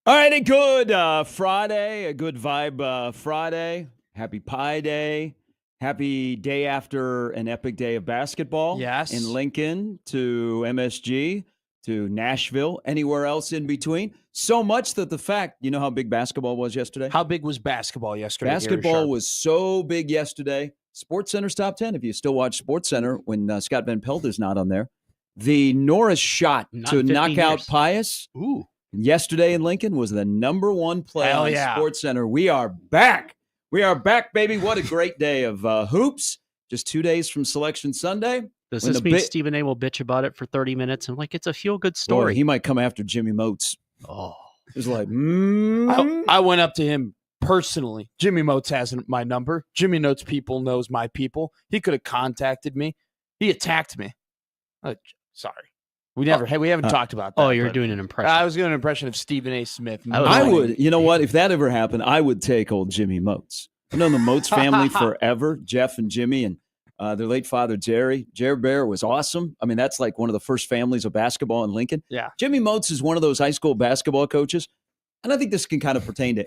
All right, a good Friday, a good vibe Friday. Happy Pi Day. Happy day after an epic day of basketball. Yes. In Lincoln to MSG to Nashville, anywhere else in between. So much that the fact, you know how big basketball was yesterday? How big was basketball yesterday? Basketball was so big yesterday. SportsCenter's top 10, if you still watch SportsCenter when Scott Van Pelder's not on there. The Norris shot to knock out Pius. Ooh. Yesterday in Lincoln was the number one play Hell on yeah. SportsCenter. We are back. We are back, baby. What a great day of hoops. Just 2 days from Selection Sunday. Does this mean Stephen A. will bitch about it for 30 minutes? And it's a feel-good story. Boy, he might come after Jimmy Moats. Oh. It was like, I went up to him personally. Jimmy Moats has my number. Jimmy Moats people knows my people. He could have contacted me. He attacked me. Sorry. We haven't talked about that. Oh, you're doing an impression. I was doing an impression of Stephen A. Smith. I would. You know what? If that ever happened, I would take old Jimmy Moats. I've known the Moats family forever, Jeff and Jimmy, and their late father, Jerry. Jerry Bear was awesome. I mean, that's like one of the first families of basketball in Lincoln. Yeah. Jimmy Moats is one of those high school basketball coaches, and I think this can kind of pertain to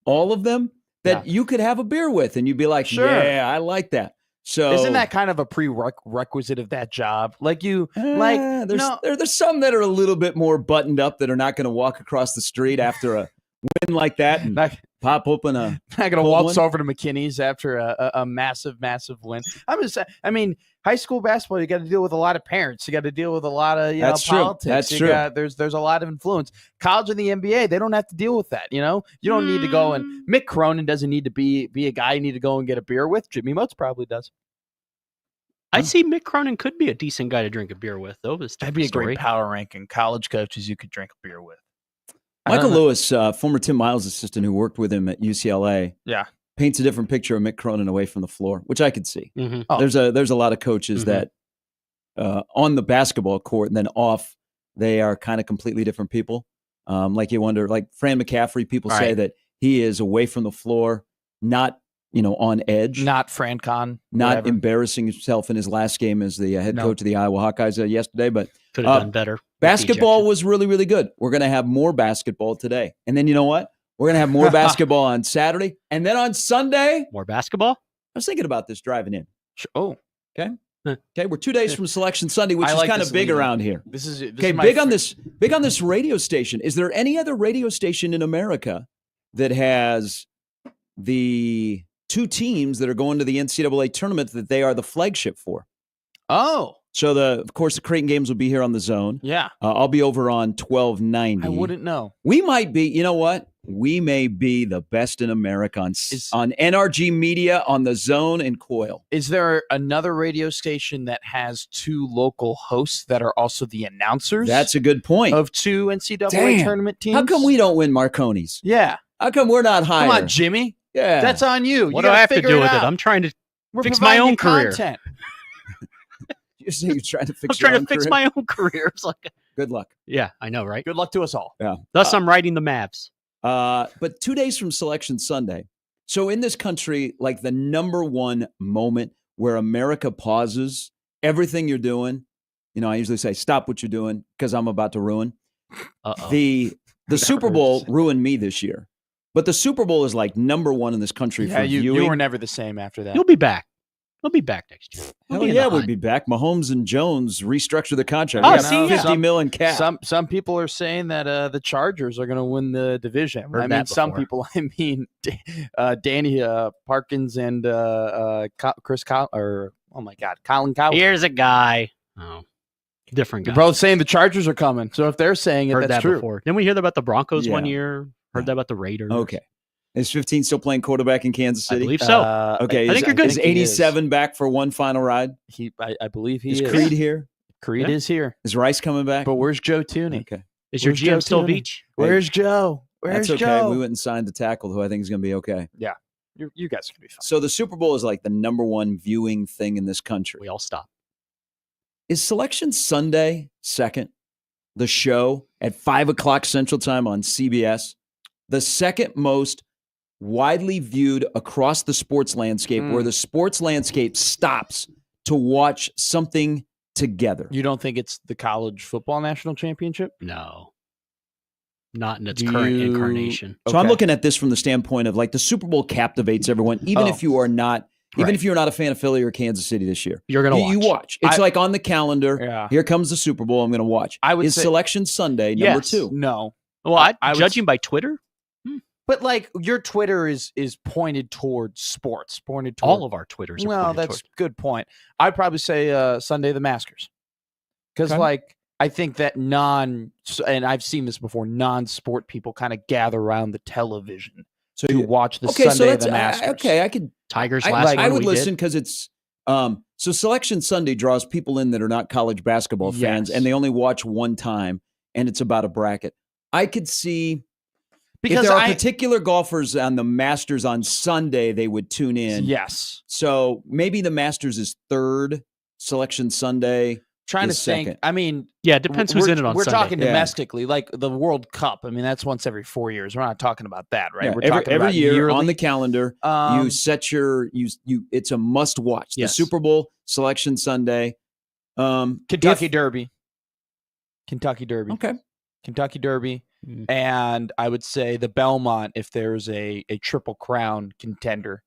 all of them, that you could have a beer with, and you'd be like, sure. Yeah, I like that. So isn't that kind of a prerequisite of that job? There's some that are a little bit more buttoned up that are not going to walk across the street after a win like that and pop open a. Not going to waltz over to McKinney's after a massive win. I'm just saying. I mean, high school basketball, you got to deal with a lot of parents. You got to deal with a lot of politics. That's true. There's a lot of influence. College and the NBA, they don't have to deal with that. You don't need to go and Mick Cronin doesn't need to be a guy you need to go and get a beer with. Jimmy Moats probably does. I see Mick Cronin could be a decent guy to drink a beer with, though. That'd be a great power ranking. College coaches you could drink a beer with. Michael Lewis, former Tim Miles assistant who worked with him at UCLA, paints a different picture of Mick Cronin away from the floor, which I could see. Mm-hmm. Oh. There's a lot of coaches that on the basketball court and then off, they are kind of completely different people. Like you wonder, like Fran McCaffrey, people say that he is away from the floor, not on edge. Not Fran Con. Not embarrassing himself in his last game as the head coach of the Iowa Hawkeyes yesterday, but could have done better. Basketball was really, really good. We're going to have more basketball today. And then you know what? We're going to have more basketball on Saturday. And then on Sunday. More basketball? I was thinking about this driving in. Oh. Okay. Okay. We're 2 days from Selection Sunday, which is kind of big around here. This is big on this radio station. Is there any other radio station in America that has the two teams that are going to the NCAA tournament that they are the flagship for? Oh. So, of course, the Creighton games will be here on the Zone. Yeah. I'll be over on 1290. I wouldn't know. We might be, you know what? We may be the best in America on NRG Media, on the Zone, and Coil. Is there another radio station that has two local hosts that are also the announcers? That's a good point. Of two NCAA tournament teams? How come we don't win Marconi's? Yeah. How come we're not higher? Come on, Jimmy. Yeah. That's on you. What do I have to do with it? I'm trying to fix my own career. Content. You're trying to fix my own career. It's like, good luck. Yeah, I know, right? Good luck to us all. Yeah. Thus, I'm writing the Mavs. But 2 days from Selection Sunday. So in this country, like the number one moment where America pauses everything you're doing, I usually say, stop what you're doing because I'm about to ruin. The Super Bowl ruined me this year. But the Super Bowl is like number one in this country for viewing. You were never the same after that. You'll be back. He'll be back next year. Hell yeah, we'll be back. Mahomes and Jones restructure the contract. Oh, $50 million cap. Some people are saying that the Chargers are going to win the division. Some people. I mean, Danny Parkins and Chris Colin Cowherd. Here's a guy. Oh, different guy. They're both saying the Chargers are coming. So if they're saying it, that's true. Before. Didn't we hear about the Broncos 1 year? Heard that about the Raiders. Okay. Is 15 still playing quarterback in Kansas City? I believe so. Okay. I think you're good. Is 87 back for one final ride? I believe he is. Is Creed here? Creed is here. Is Rice coming back? But where's Joe Tooney? Okay. Is your GM still Beach? Where's Joe? That's okay. Joe? We went and signed the tackle, who I think is going to be okay. Yeah. You guys can be fine. So the Super Bowl is like the number one viewing thing in this country. We all stop. Is Selection Sunday second? The show at 5 o'clock Central Time on CBS? The second most widely viewed across the sports landscape, where the sports landscape stops to watch something together. You don't think it's the college football national championship? No. not in its current incarnation. So I'm looking at this from the standpoint of like the Super Bowl captivates everyone, even if you are not. Even if you're not a fan of Philly or Kansas City this year, you're going to watch. You watch. It's like on the calendar. Yeah. Here comes the Super Bowl. I'm going to watch. Is Selection Sunday number 2? No. Well, judging by Twitter, but like your Twitter is pointed towards sports. Pointed towards all of our Twitters. That's a good point. I'd probably say Sunday the Masters, because like I think that and I've seen this before. Non-sport people kind of gather around the television. So to watch the Sunday the Masters. I could Tigers I would listen because it's so Selection Sunday draws people in that are not college basketball fans, and they only watch one time, and it's about a bracket. I could see because if there are particular golfers on the Masters on Sunday, they would tune in. Yes. So maybe the Masters is third, Selection Sunday. Trying to think. Second. I mean, it depends who's in it on We're Sunday. talking domestically, like the World Cup. I mean, that's once every 4 years. We're not talking about that, right? Yeah, We're talking every about year yearly. on the calendar. You set your it's a must watch. Yes. The Super Bowl, Selection Sunday, Kentucky Derby. Okay. Kentucky Derby, and I would say the Belmont if there's a Triple Crown contender.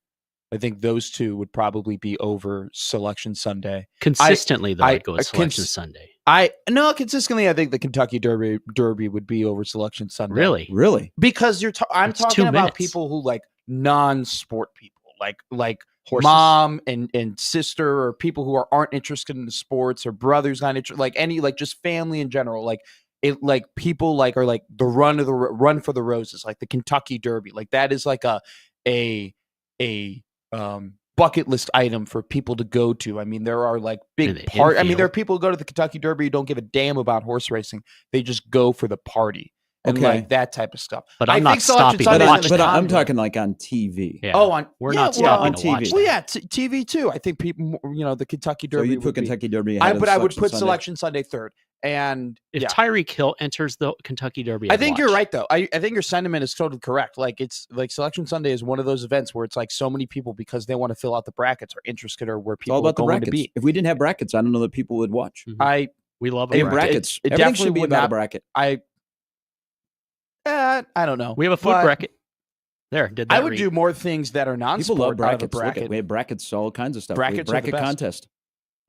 I think those two would probably be over Selection Sunday. Consistently, I'd go with Selection Sunday. Consistently, I think the Kentucky Derby would be over Selection Sunday. Really? Because I'm It's talking 2 about minutes. people who like non-sport people, like Horses. mom and sister, or people who aren't interested in the sports, or brothers not interested, like any just family in general, like. It like people like are like the run for the roses, like the Kentucky Derby, like that is like a bucket list item for people to go to. I mean, there are like big part. I mean, there are people who go to the Kentucky Derby who don't give a damn about horse racing. They just go for the party and like that type of stuff. But I'm not stopping to watch. But I'm talking like on TV. Yeah. We're not stopping to watch. Well, yeah, TV too. I think people, the Kentucky Derby. So you put Kentucky Derby but I would put Sunday. Selection Sunday third. And if Tyreek Hill enters the Kentucky Derby, I think you're right though. I think your sentiment is totally correct. Like it's like Selection Sunday is one of those events where it's like so many people, because they want to fill out the brackets, are interested, or where people are going to be. If we didn't have brackets, I don't know that people would watch. We love brackets. It Everything definitely should be would about not. a bracket. I don't know. We have a food bracket. Did that I would do more things that are non-sport. People love brackets. Bracket. Look at, we have brackets, all kinds of stuff. Brackets we have bracket contest.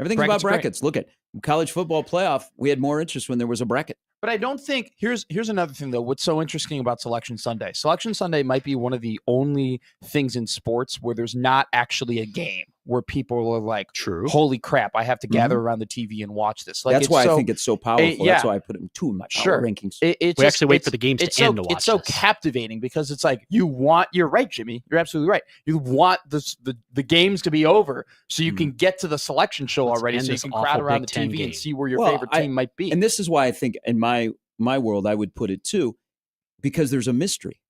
Everything's about brackets. Look at college football playoff. We had more interest when there was a bracket. But I don't think here's another thing though. What's so interesting about Selection Sunday? Selection Sunday might be one of the only things in sports where there's not actually a game, where people are like, "True, holy crap, I have to gather around the TV and watch this." Like, that's why I think it's so powerful. That's why I put it in 2 of my power rankings. We actually wait for the games to end to watch. It's so captivating because it's like you're right, Jimmy. You're absolutely right. You want the games to be over so you can get to the selection show already, so you can crowd around the TV and see where your favorite team might be. And this is why I think in my world I would put it too, because there's a mystery.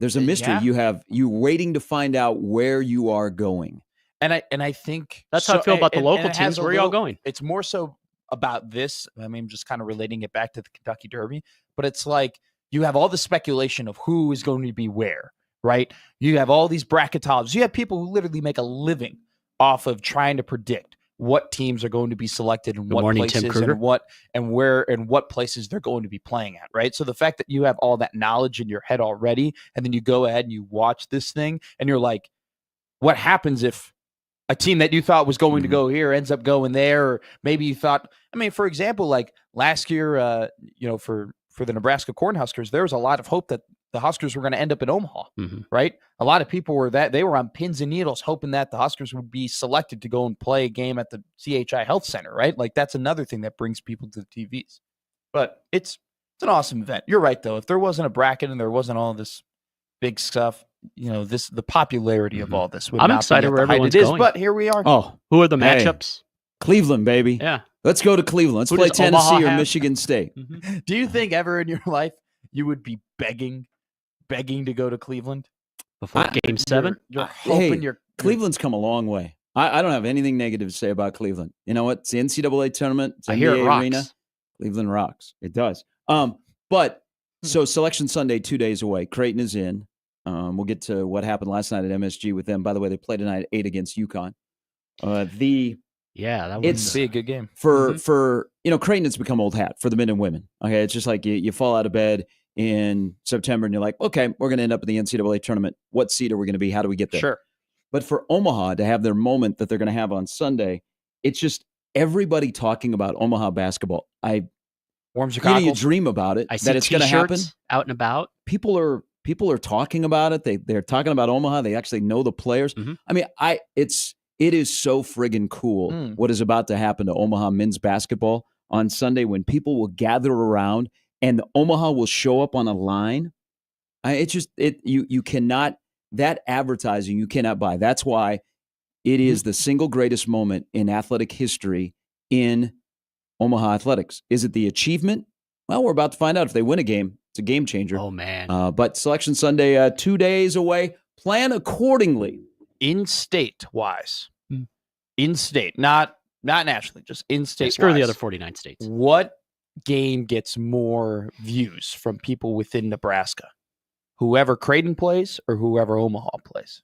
There's a mystery. You're waiting to find out where you are going. And I think that's how I feel about the local teams. Where are y'all going? It's more so about this. I mean, I'm just kind of relating it back to the Kentucky Derby, but it's like you have all the speculation of who is going to be where, right? You have all these bracketologists. You have people who literally make a living off of trying to predict what teams are going to be selected and what places Tim Krueger. and where and what places they're going to be playing at, right? So the fact that you have all that knowledge in your head already, and then you go ahead and you watch this thing and you're like, what happens if a team that you thought was going to go here ends up going there? Or maybe you thought, I mean, for example, like last year, for the Nebraska Cornhuskers, there was a lot of hope that the Huskers were going to end up in Omaha, right? A lot of people were they were on pins and needles hoping that the Huskers would be selected to go and play a game at the CHI Health Center, right? Like that's another thing that brings people to the TVs. But it's an awesome event. You're right though. If there wasn't a bracket and there wasn't all this big stuff, the popularity of all this would I'm not excited be where at the height everyone's it is, going. but here we are. Oh, who are the matchups? Cleveland, baby. Yeah. Let's go to Cleveland. Let's play Tennessee or Michigan State. Do you think ever in your life you would be begging to go to Cleveland before Game 7? You're hoping Cleveland's come a long way. I don't have anything negative to say about Cleveland. You know what? It's the NCAA tournament. It's I hear it NBA rocks. arena. Cleveland rocks. It does. But so Selection Sunday, 2 days away. Creighton is in. We'll get to what happened last night at MSG with them. By the way, they play tonight at 8 against UConn. That would be a good game for Creighton has become old hat for the men and women. Okay, it's just like you fall out of bed. in September and you're like, okay, we're going to end up in the NCAA tournament. What seed are we going to be? How do we get there? Sure. But for Omaha to have their moment that they're going to have on Sunday, it's just everybody talking about Omaha basketball. Warms your You cockles. dream about it, I see that it's going to happen. t-shirts out and about. People are talking about it. They're talking about Omaha. They actually know the players. Mhm. I mean, it is so friggin' cool what is about to happen to Omaha men's basketball on Sunday when people will gather around and Omaha will show up on a line. You cannot, that advertising you cannot buy. That's why it is the single greatest moment in athletic history in Omaha athletics. Is it the achievement? Well, we're about to find out. If they win a game, it's a game changer. Oh, man. But Selection Sunday, 2 days away. Plan accordingly. In-state wise. In-state. Not nationally, just in-state Screw wise. the other 49 states. What game gets more views from people within Nebraska? Whoever Creighton plays or whoever Omaha plays?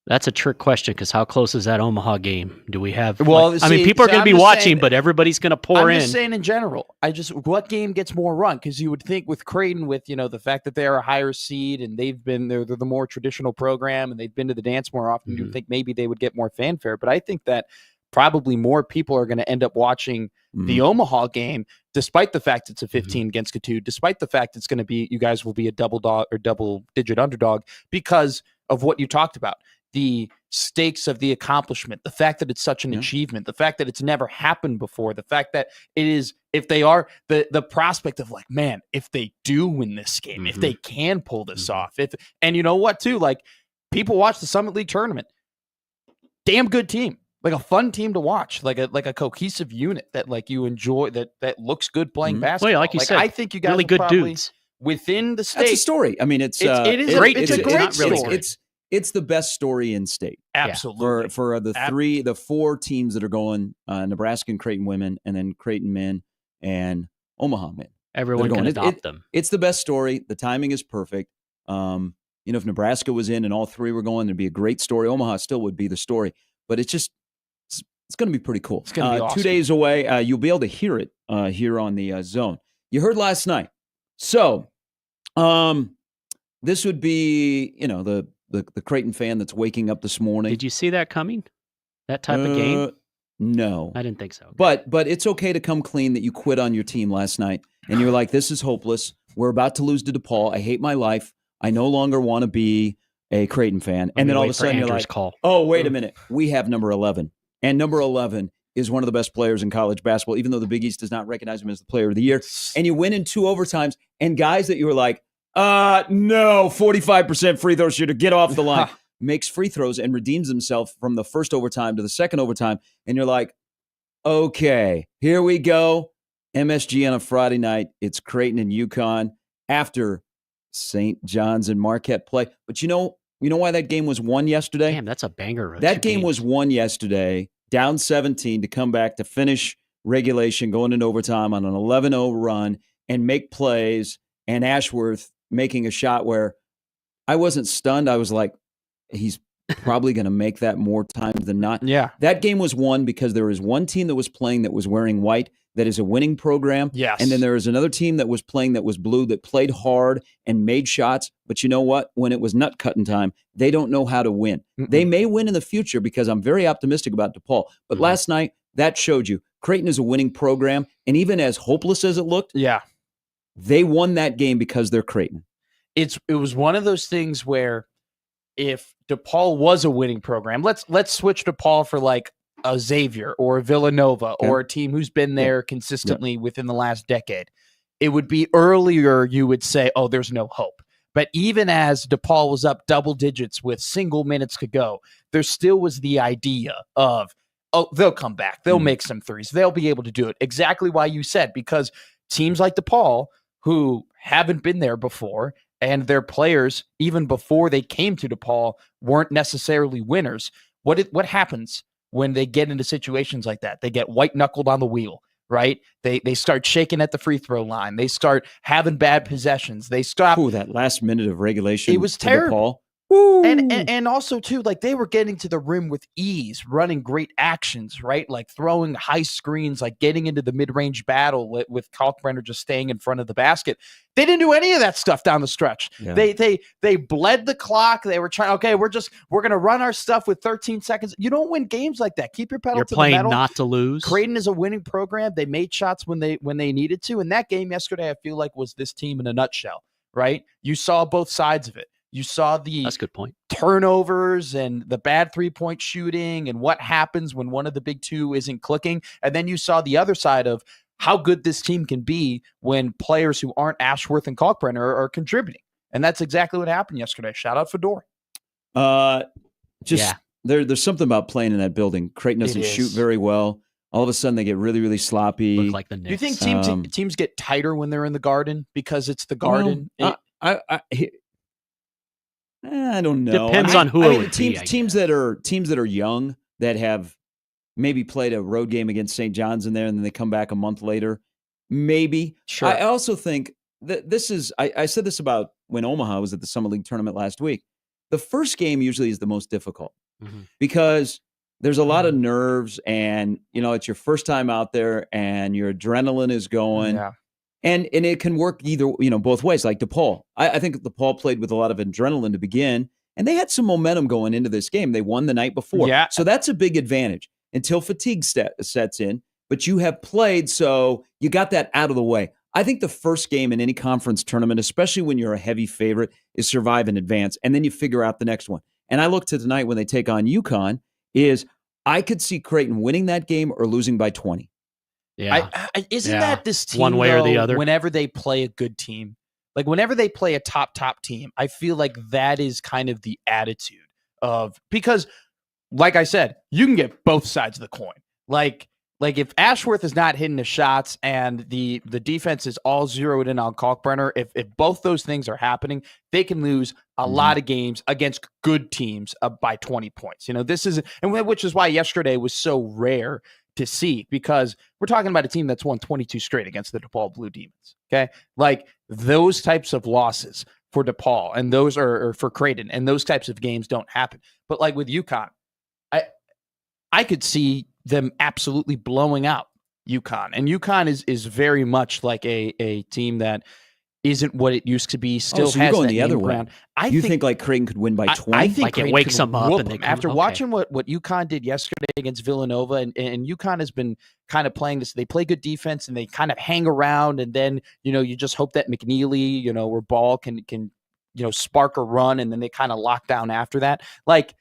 That's a trick question because how close is that Omaha game? Do we have? Well, I mean, people are going to be watching, but everybody's going to pour in. I'm just saying in general. What game gets more run? Because you would think with Creighton, with the fact that they're a higher seed and they're the more traditional program and they've been to the dance more often, you'd think maybe they would get more fanfare. But I think that probably more people are going to end up watching the Omaha game, despite the fact it's a 15 against Katu, despite the fact it's going to be you guys will be a double-digit underdog because of what you talked about. The stakes of the accomplishment, the fact that it's such an achievement, the fact that it's never happened before, the fact that it is, if they are, the prospect of like, man, if they do win this game, if they can pull this off, and you know what too, like people watch the Summit League tournament, damn good team, like a fun team to watch, like a cohesive unit that like you enjoy, that looks good playing basketball. Well, like you said, I think you guys really good probably, dudes within the state. That's a story. I mean, it's great. It's a great story. story. It's the best story in state. Absolutely. For the four teams that are going, Nebraska and Creighton women, and then Creighton men and Omaha men. Everyone can adopt them. It's the best story. The timing is perfect. If Nebraska was in and all three were going, there'd be a great story. Omaha still would be the story, but it's going to be pretty cool. It's going to be awesome. 2 days away. You'll be able to hear it here on the Zone. You heard last night. So this would be, the Creighton fan that's waking up this morning. Did you see that coming? That type of game? No. I didn't think so. But it's okay to come clean that you quit on your team last night and you're like, this is hopeless. We're about to lose to DePaul. I hate my life. I no longer want to be a Creighton fan. And then all of a sudden you're like, oh, wait a minute. We have number 11. And number 11 is one of the best players in college basketball, even though the Big East does not recognize him as the player of the year. And you win in 2 overtimes. And guys that you were like, no, 45% free throw shooter, get off the line, makes free throws and redeems himself from the first overtime to the second overtime. And you're like, okay, here we go. MSG on a Friday night. It's Creighton and UConn after St. John's and Marquette play. But you know why that game was won yesterday? Damn, that's a banger. That game was won yesterday, down 17 to come back to finish regulation, going into overtime on an 11-0 run and make plays. And Ashworth making a shot where I wasn't stunned. I was like, he's probably going to make that more times than not. Yeah. That game was won because there was one team that was playing that was wearing white that is a winning program. Yes. And then there was another team that was playing that was blue that played hard and made shots. But you know what? When it was nut cutting time, they don't know how to win. They may win in the future because I'm very optimistic about DePaul. But last night, that showed you Creighton is a winning program. And even as hopeless as it looked, they won that game because they're Creighton. It was one of those things where if DePaul was a winning program, let's switch DePaul for like a Xavier or a Villanova or a team who's been there consistently within the last decade. It would be earlier you would say, oh, there's no hope. But even as DePaul was up double digits with single minutes to go, there still was the idea of, oh, they'll come back. They'll make some threes. They'll be able to do it. Exactly why you said, because teams like DePaul who haven't been there before and their players, even before they came to DePaul, weren't necessarily winners. What happens when they get into situations like that? They get white-knuckled on the wheel, right? They start shaking at the free throw line. They start having bad possessions. They stop. That last minute of regulation. It was terrible. Woo! And also too, like they were getting to the rim with ease, running great actions, right? Like throwing high screens, like getting into the mid-range battle with Kalkbrenner just staying in front of the basket. They didn't do any of that stuff down the stretch. Yeah. They bled the clock. They were trying, okay, we're gonna run our stuff with 13 seconds. You don't win games like that. Keep your pedal You're to the playing metal. not to lose. Creighton is a winning program. They made shots when they needed to. And that game yesterday, I feel like, was this team in a nutshell, right? You saw both sides of it. You saw the That's a good point. turnovers and the bad three-point shooting and what happens when one of the big two isn't clicking. And then you saw the other side of how good this team can be when players who aren't Ashworth and Kalkbrenner are contributing. And that's exactly what happened yesterday. Shout out Fedor. There's something about playing in that building. Creighton doesn't shoot very well. All of a sudden, they get really, really sloppy. Look like the Knicks. Do you think teams get tighter when they're in the Garden because it's the Garden? I don't know. Depends on who it would be. Teams that are young that have maybe played a road game against St. John's in there, and then they come back a month later. Maybe. Sure. I also think that this is. I said this about when Omaha was at the Summer League tournament last week. The first game usually is the most difficult because there's a lot of nerves, and it's your first time out there, and your adrenaline is going. Yeah. And it can work either, both ways. Like DePaul, I think DePaul played with a lot of adrenaline to begin, and they had some momentum going into this game. They won the night before, so that's a big advantage until fatigue sets in. But you have played, so you got that out of the way. I think the first game in any conference tournament, especially when you're a heavy favorite, is survive in advance, and then you figure out the next one. And I look to tonight when they take on UConn, I could see Creighton winning that game or losing by 20. Yeah. Isn't that this team, one way or the other? Whenever they play a good team, like whenever they play a top team, I feel like that is kind of the attitude of, because like I said, you can get both sides of the coin. Like if Ashworth is not hitting the shots and the defense is all zeroed in on Kalkbrenner, if both those things are happening, they can lose a lot of games against good teams by 20 points. Which is why yesterday was so rare to see, because we're talking about a team that's won 22 straight against the DePaul Blue Demons. Okay. Like those types of losses for DePaul and those are for Creighton, and those types of games don't happen. But like with UConn, I could see them absolutely blowing out UConn, and UConn is very much like a team that isn't what it used to be. Still so has you're going that the other name way. ground. You think like Creighton could win by 20? I think like it Creighton wakes could them up whoop and they them. come- After okay. watching what UConn did yesterday against Villanova, and UConn has been kind of playing this. They play good defense and they kind of hang around, and then you just hope that McNeely, or Ball can spark a run, and then they kind of lock down after that. Like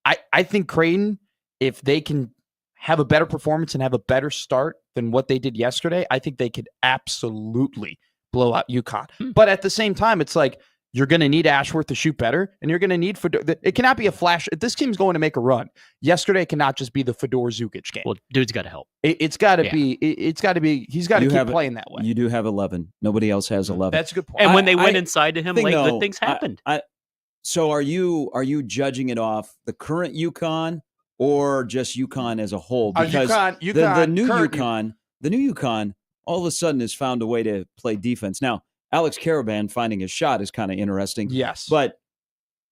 I think Creighton, if they can have a better performance and have a better start than what they did yesterday, I think they could absolutely blow out UConn. But at the same time, it's like you're going to need Ashworth to shoot better, and you're going to need Fedor. It cannot be a flash. If this team's going to make a run, yesterday cannot just be the Fedor Zukic game. Well, dude's got to help. It's got to be. It's got to be. He's got to keep playing that way. You do have 11. Nobody else has 11. That's a good point. And when they went inside to him late, good things happened. So are you judging it off the current UConn or just UConn as a whole? Because the new UConn all of a sudden has found a way to play defense. Now, Alex Caravan finding his shot is kind of interesting. Yes. But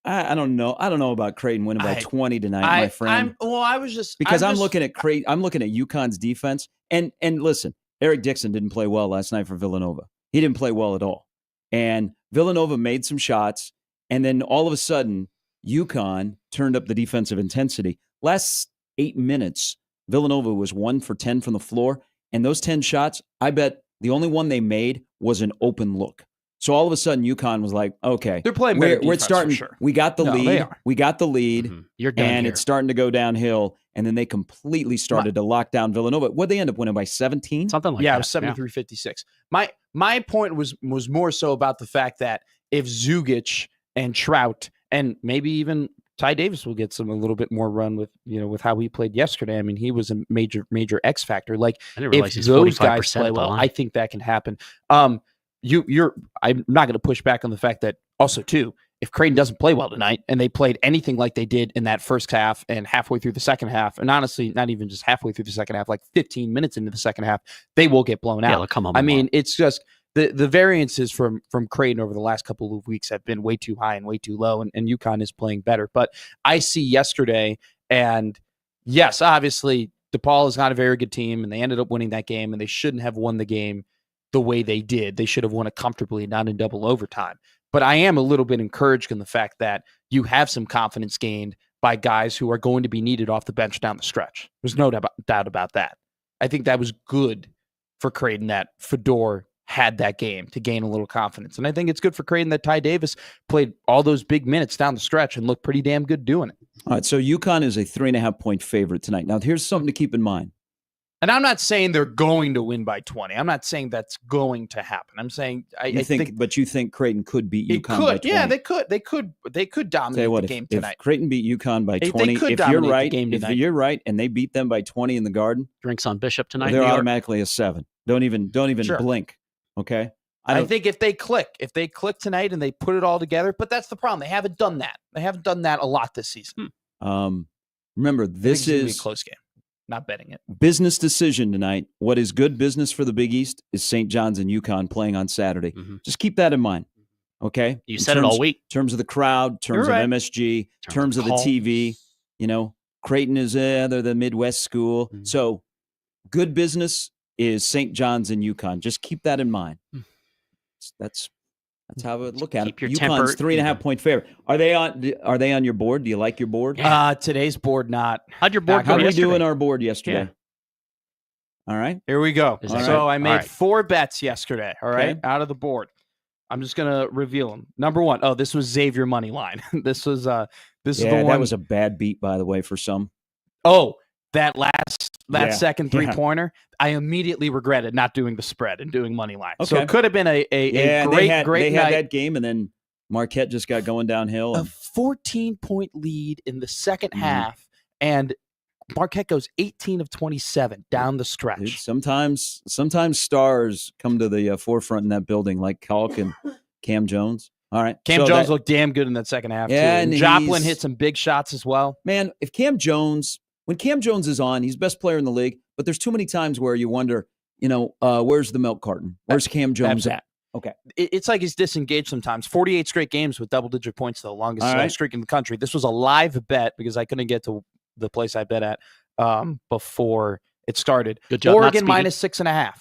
I don't know. I don't know about Creighton winning by 20 tonight, my friend. I'm looking at Creighton. I'm looking at UConn's defense. And listen, Eric Dixon didn't play well last night for Villanova. He didn't play well at all. And Villanova made some shots. And then all of a sudden, UConn turned up the defensive intensity. Last 8 minutes, Villanova was 1 for 10 from the floor. And those 10 shots, I bet the only one they made was an open look. So all of a sudden, UConn was like, okay, they're playing better defense, starting. For sure. We got the lead. They are. We got the lead. Mm-hmm. You're done and here. It's starting to go downhill. And then they completely started to lock down Villanova. What'd they end up winning by 17? Something like that. Yeah, it was 73-56. My point was more so about the fact that if Zugic and Trout and maybe even Ty Davis will get a little bit more run with how he played yesterday. I mean, he was a major X factor. Like if those guys play well, I think that can happen. I'm not going to push back on the fact that also too, if Creighton doesn't play well tonight and they played anything like they did in that first half and halfway through the second half, and honestly, not even just halfway through the second half, like 15 minutes into the second half, they will get blown out. Come on. I mean, it's just the variances from Creighton over the last couple of weeks have been way too high and way too low, and UConn is playing better. But I see yesterday, and yes, obviously DePaul is not a very good team, and they ended up winning that game, and they shouldn't have won the game the way they did. They should have won it comfortably, not in double overtime. But I am a little bit encouraged in the fact that you have some confidence gained by guys who are going to be needed off the bench down the stretch. There's no doubt about that. I think that was good for Creighton that Fedor had that game to gain a little confidence. And I think it's good for Creighton that Ty Davis played all those big minutes down the stretch and looked pretty damn good doing it. All right, so UConn is a 3.5-point favorite tonight. Now, here's something to keep in mind. And I'm not saying they're going to win by 20. I'm not saying that's going to happen. I'm saying I think but you think Creighton could beat UConn by 20? Yeah, they could. They could dominate the game tonight. If Creighton beat UConn by 20, if you're right, and they beat them by 20 in the Garden, drinks on Bishop tonight. They're automatically a 7. Don't even blink. Okay. I think if they click tonight and they put it all together, but that's the problem. They haven't done that. They haven't done that a lot this season. Remember, this is a close game. Not betting it. Business decision tonight. What is good business for the Big East is St. John's and UConn playing on Saturday. Mm-hmm. Just keep that in mind. Okay. You said it all week. Terms of the crowd, terms of MSG, terms of the TV. Creighton is they're the Midwest school. Mm-hmm. So good business is St. John's and UConn. Just keep that in mind. That's how I would look at it. UConn's 3.5-point favorite. Are they on your board? Do you like your board? Today's board not. How'd your board go yesterday? How did we do in our our board yesterday? Yeah. All right. Here we go. So I made 4 bets yesterday. All right. Okay. Out of the board. I'm just gonna reveal them. Number 1. Oh, this was Xavier money line. This is the one. That was a bad beat, by the way, for some. Oh, that second 3-pointer. I immediately regretted not doing the spread and doing money line. Okay. So it could have been a great night. They had that game, and then Marquette just got going downhill. A 14-point lead in the second half, and Marquette goes 18 of 27 down the stretch. Dude, sometimes stars come to the forefront in that building, like Kalk and Cam Jones. All right, Cam Jones looked damn good in that second half. Yeah, too. And Joplin hit some big shots as well. Man, when Cam Jones is on, he's best player in the league. But there's too many times where you wonder, where's the milk carton? Where's Cam Jones at? Okay. It's like he's disengaged sometimes. 48 straight games with double-digit points, though, longest streak in the country. This was a live bet because I couldn't get to the place I bet at before it started. Good job. Oregon minus 6.5.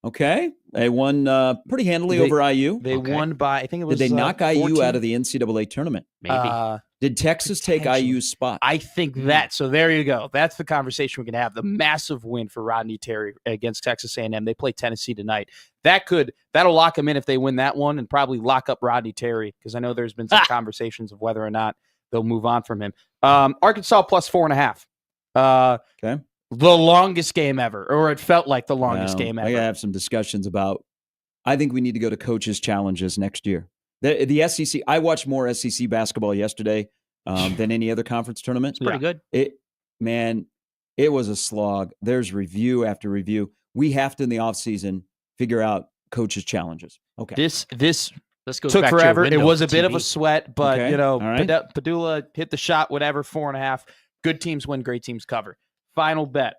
Okay. They won pretty handily over IU. They won by, I think it was Did they knock 14? IU out of the NCAA tournament? Maybe. Did Texas take IU's spot? I think that. So there you go. That's the conversation we can have. The massive win for Rodney Terry against Texas A&M. They play Tennessee tonight. That'll lock them in if they win that one, and probably lock up Rodney Terry, because I know there's been some conversations of whether or not they'll move on from him. Arkansas plus 4.5. Okay. The longest game ever, or it felt like the longest game ever. I have some discussions about. I think we need to go to coaches' challenges next year. The SEC. I watched more SEC basketball yesterday than any other conference tournament. It's pretty good. It was a slog. There's review after review. We have to in the offseason figure out coaches' challenges. Okay. This goes took back forever. To it was a TV. bit of a sweat, but Okay. All right. Padula hit the shot. Whatever. 4.5. Good teams win. Great teams cover. Final bet.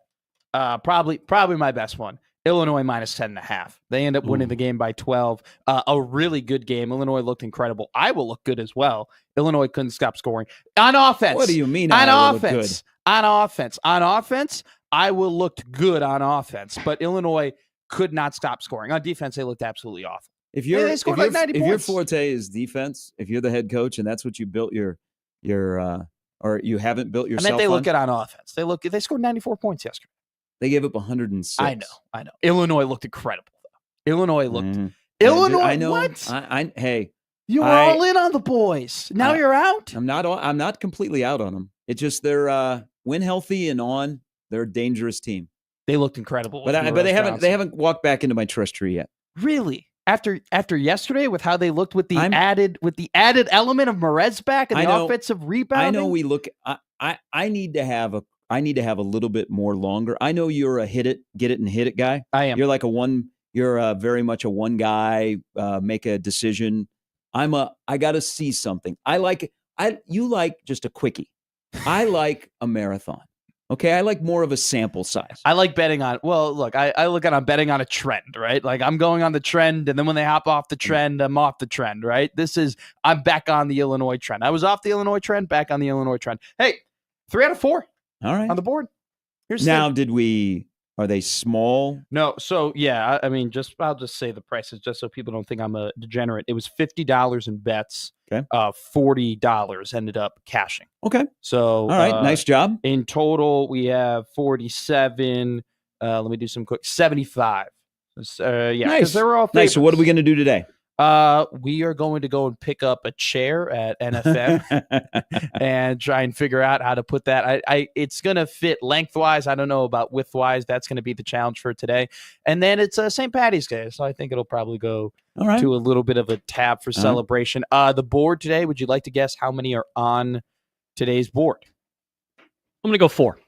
Probably my best one. Illinois minus 10.5. They end up winning the game by 12. A really good game. Illinois looked incredible. Iowa looked good as well. Illinois couldn't stop scoring. On offense. What do you mean on Iowa offense? Looked good? On offense, Iowa looked good on offense, but Illinois could not stop scoring. On defense, they looked absolutely awful. They scored like 90 if points. your forte is defense, if you're the head coach and that's what you built your or you haven't built yourself I meant they look on, good on offense. They scored 94 points yesterday. They gave up 106. I know. Illinois looked incredible, though. Illinois looked. Illinois. I know. What? Hey, you were all in on the boys. Now you're out. I'm not completely out on them. It's just they're when healthy and on, they're a dangerous team. They looked incredible, but they haven't walked back into my trust tree yet. Really? After yesterday, with how they looked with the added element of Merez back and the offensive rebounding. I know we look. I need to have a little bit more longer. I know you're a hit it, get it, and hit it guy. I am. You're like You're very much a one guy. Make a decision. I got to see something. You like just a quickie. I like a marathon. Okay, I like more of a sample size. I like betting on. Well, look, I look at I'm betting on a trend, right? Like I'm going on the trend, and then when they hop off the trend, I'm off the trend, right? I'm back on the Illinois trend. I was off the Illinois trend, back on the Illinois trend. Hey, 3 out of 4 All right. on the board. Here's Now, the are they small? No, so yeah, I mean, I'll just say the prices just so people don't think I'm a degenerate. It was $50 in bets. Okay. $40 ended up cashing. Okay. So All right. Nice job. In total, we have 47. Let me do some quick 75. Yeah, because Nice. they were all favorites. Nice. So what are we going to do today? We are going to go and pick up a chair at NFM and try and figure out how to put that. It's going to fit lengthwise. I don't know about widthwise. That's going to be the challenge for today. And then it's St. Patty's Day, so I think it'll probably go to a little bit of a tab for celebration. The board today, would you like to guess how many are on today's board? I'm going to go 4.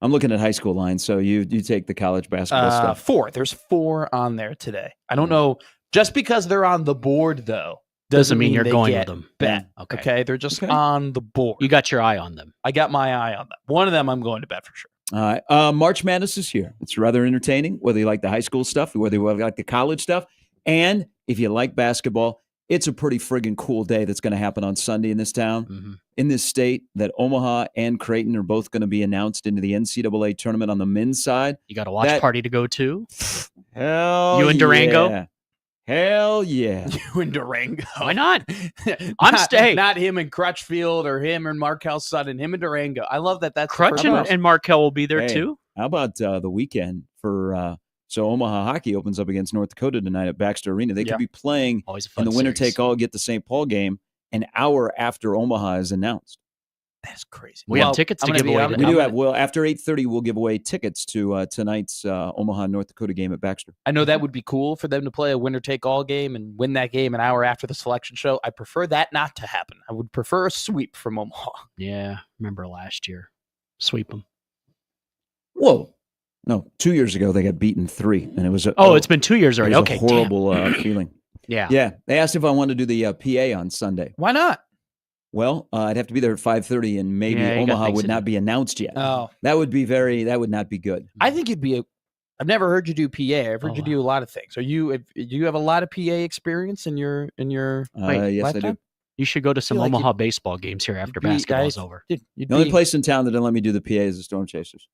I'm looking at high school lines, so you take the college basketball stuff. 4. There's 4 on there today. I don't know. Just because they're on the board, though, doesn't mean you're they going get with them. Bet. Okay. They're just on the board. You got your eye on them. I got my eye on them. One of them I'm going to bet for sure. All right. March Madness is here. It's rather entertaining, whether you like the high school stuff, whether you like the college stuff. And if you like basketball, it's a pretty friggin' cool day that's going to happen on Sunday in this town, in this state, that Omaha and Creighton are both going to be announced into the NCAA tournament on the men's side. You got a watch party to go to? Hell You and Durango? Yeah. Hell yeah. You and Durango. Why not? I'm staying. Not him and Crutchfield or him and Markel Sutton. Him and Durango. I love that. That's Crutch and Markel will be there too. How about the weekend for so Omaha hockey opens up against North Dakota tonight at Baxter Arena. They could be playing in the winner-take-all, get the St. Paul game an hour after Omaha is announced. That's crazy. We have tickets to give away. We do have. Well, after 8:30, we'll give away tickets to tonight's Omaha North Dakota game at Baxter. I know that would be cool for them to play a winner-take-all game and win that game an hour after the selection show. I prefer that not to happen. I would prefer a sweep from Omaha. Yeah, remember last year, sweep them. Whoa. No, 2 years ago they got beaten 3, and it was it's been 2 years already. Okay, a horrible feeling. Yeah. They asked if I wanted to do the PA on Sunday. Why not? Well, I'd have to be there at 5:30, and maybe Omaha would not be announced yet. Oh, that would not be good. I think it'd be I've never heard you do PA. I've heard you do a lot of things. Do you have a lot of PA experience in your yes, lifetime? I do. You should go to some Omaha baseball games here after basketball's over. The only place in town that didn't let me do the PA is the Storm Chasers.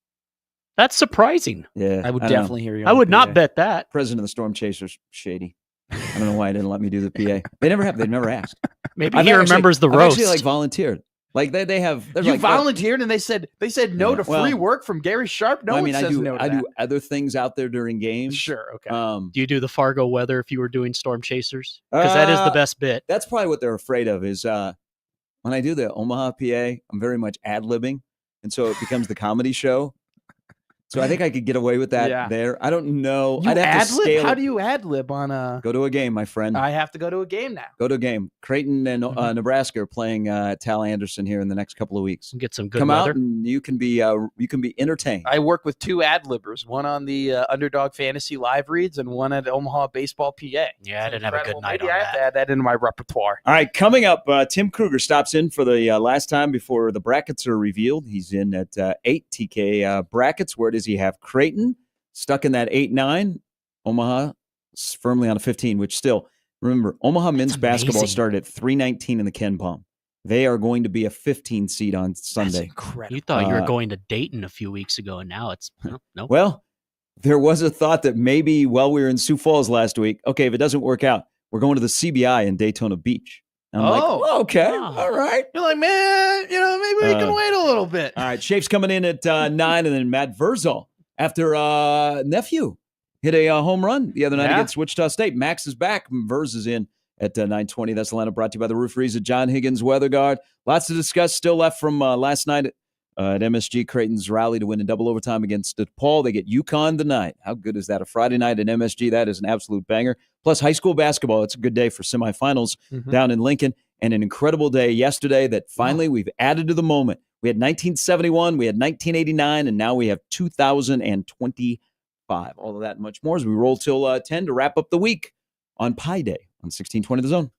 That's surprising. Yeah, I would definitely hear you. I would not bet that. President of the Storm Chasers, shady. I don't know why I didn't let me do the PA. They never have. They've never asked. Maybe he remembers the roast. I've actually volunteered. Like they have. You volunteered, and they said no to free work from Gary Sharp. No one says no to that. I do other things out there during games. Sure. Okay. Do you do the Fargo weather if you were doing Storm Chasers? Because that is the best bit. That's probably what they're afraid of. Is when I do the Omaha PA, I'm very much ad-libbing, and so it becomes the comedy show. So I think I could get away with that there. I don't know. I'd have to scale it. How do you ad-lib on a... Go to a game, my friend. I have to go to a game now. Go to a game. Creighton and Nebraska are playing Tal Anderson here in the next couple of weeks. Get some good Come weather. out and you can be entertained. I work with 2 ad-libbers, one on the Underdog Fantasy Live Reads and one at Omaha Baseball PA. Yeah, I didn't have a good night Maybe on I have to add that into my repertoire. All right, coming up, Tim Krueger stops in for the last time before the brackets are revealed. He's in at 8 TK brackets. Where does he have Creighton? Stuck in that 8-9. Omaha firmly on a 15, which still, remember, Omaha men's basketball started at 319 in the Ken Palm. They are going to be a 15 seed on Sunday. That's incredible. You thought you were going to Dayton a few weeks ago, and now it's no. Well, there was a thought that maybe while we were in Sioux Falls last week, okay, if it doesn't work out, we're going to the CBI in Daytona Beach. And I'm like, okay, all right. You're like, man, maybe we can wait a little bit. All right, Schaef's coming in at 9, and then Matt Verel. After nephew hit a home run the other night against Wichita State. Max is back. Vers is in at 9:20. That's the lineup brought to you by the Roof Rees at John Higgins Weather Guard. Lots to discuss still left from last night at MSG. Creighton's rally to win in double overtime against DePaul. They get UConn tonight. How good is that? A Friday night at MSG. That is an absolute banger. Plus high school basketball. It's a good day for semifinals down in Lincoln. And an incredible day yesterday that finally we've added to the moment. We had 1971, we had 1989, and now we have 2025. All of that and much more as we roll till 10 to wrap up the week on Pi Day on 1620 The Zone.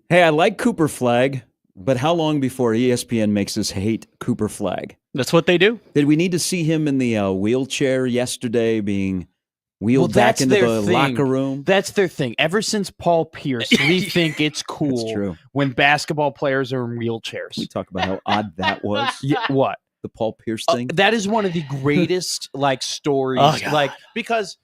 Hey, I like Cooper Flagg, but how long before ESPN makes us hate Cooper Flagg? That's what they do. Did we need to see him in the wheelchair yesterday being wheeled back that's into their the thing. locker room? That's their thing. Ever since Paul Pierce, we think it's That's cool true. when basketball players are in wheelchairs. Can we talk about how odd that was? Yeah, what? The Paul Pierce thing? That is one of the greatest stories. Oh, God. Because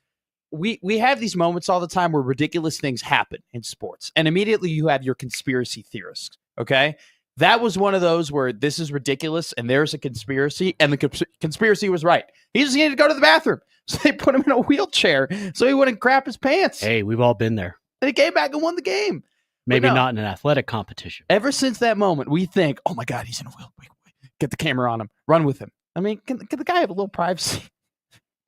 we have these moments all the time where ridiculous things happen in sports, and immediately you have your conspiracy theorists. Okay, that was one of those where this is ridiculous, and there's a conspiracy, and the conspiracy was right. He just needed to go to the bathroom, so they put him in a wheelchair so he wouldn't crap his pants. Hey, we've all been there. And he came back and won the game. Maybe no. not in an athletic competition. Ever since that moment, we think, "Oh my God, he's in a wheel. Wait. Get the camera on him. Run with him." I mean, can the guy have a little privacy?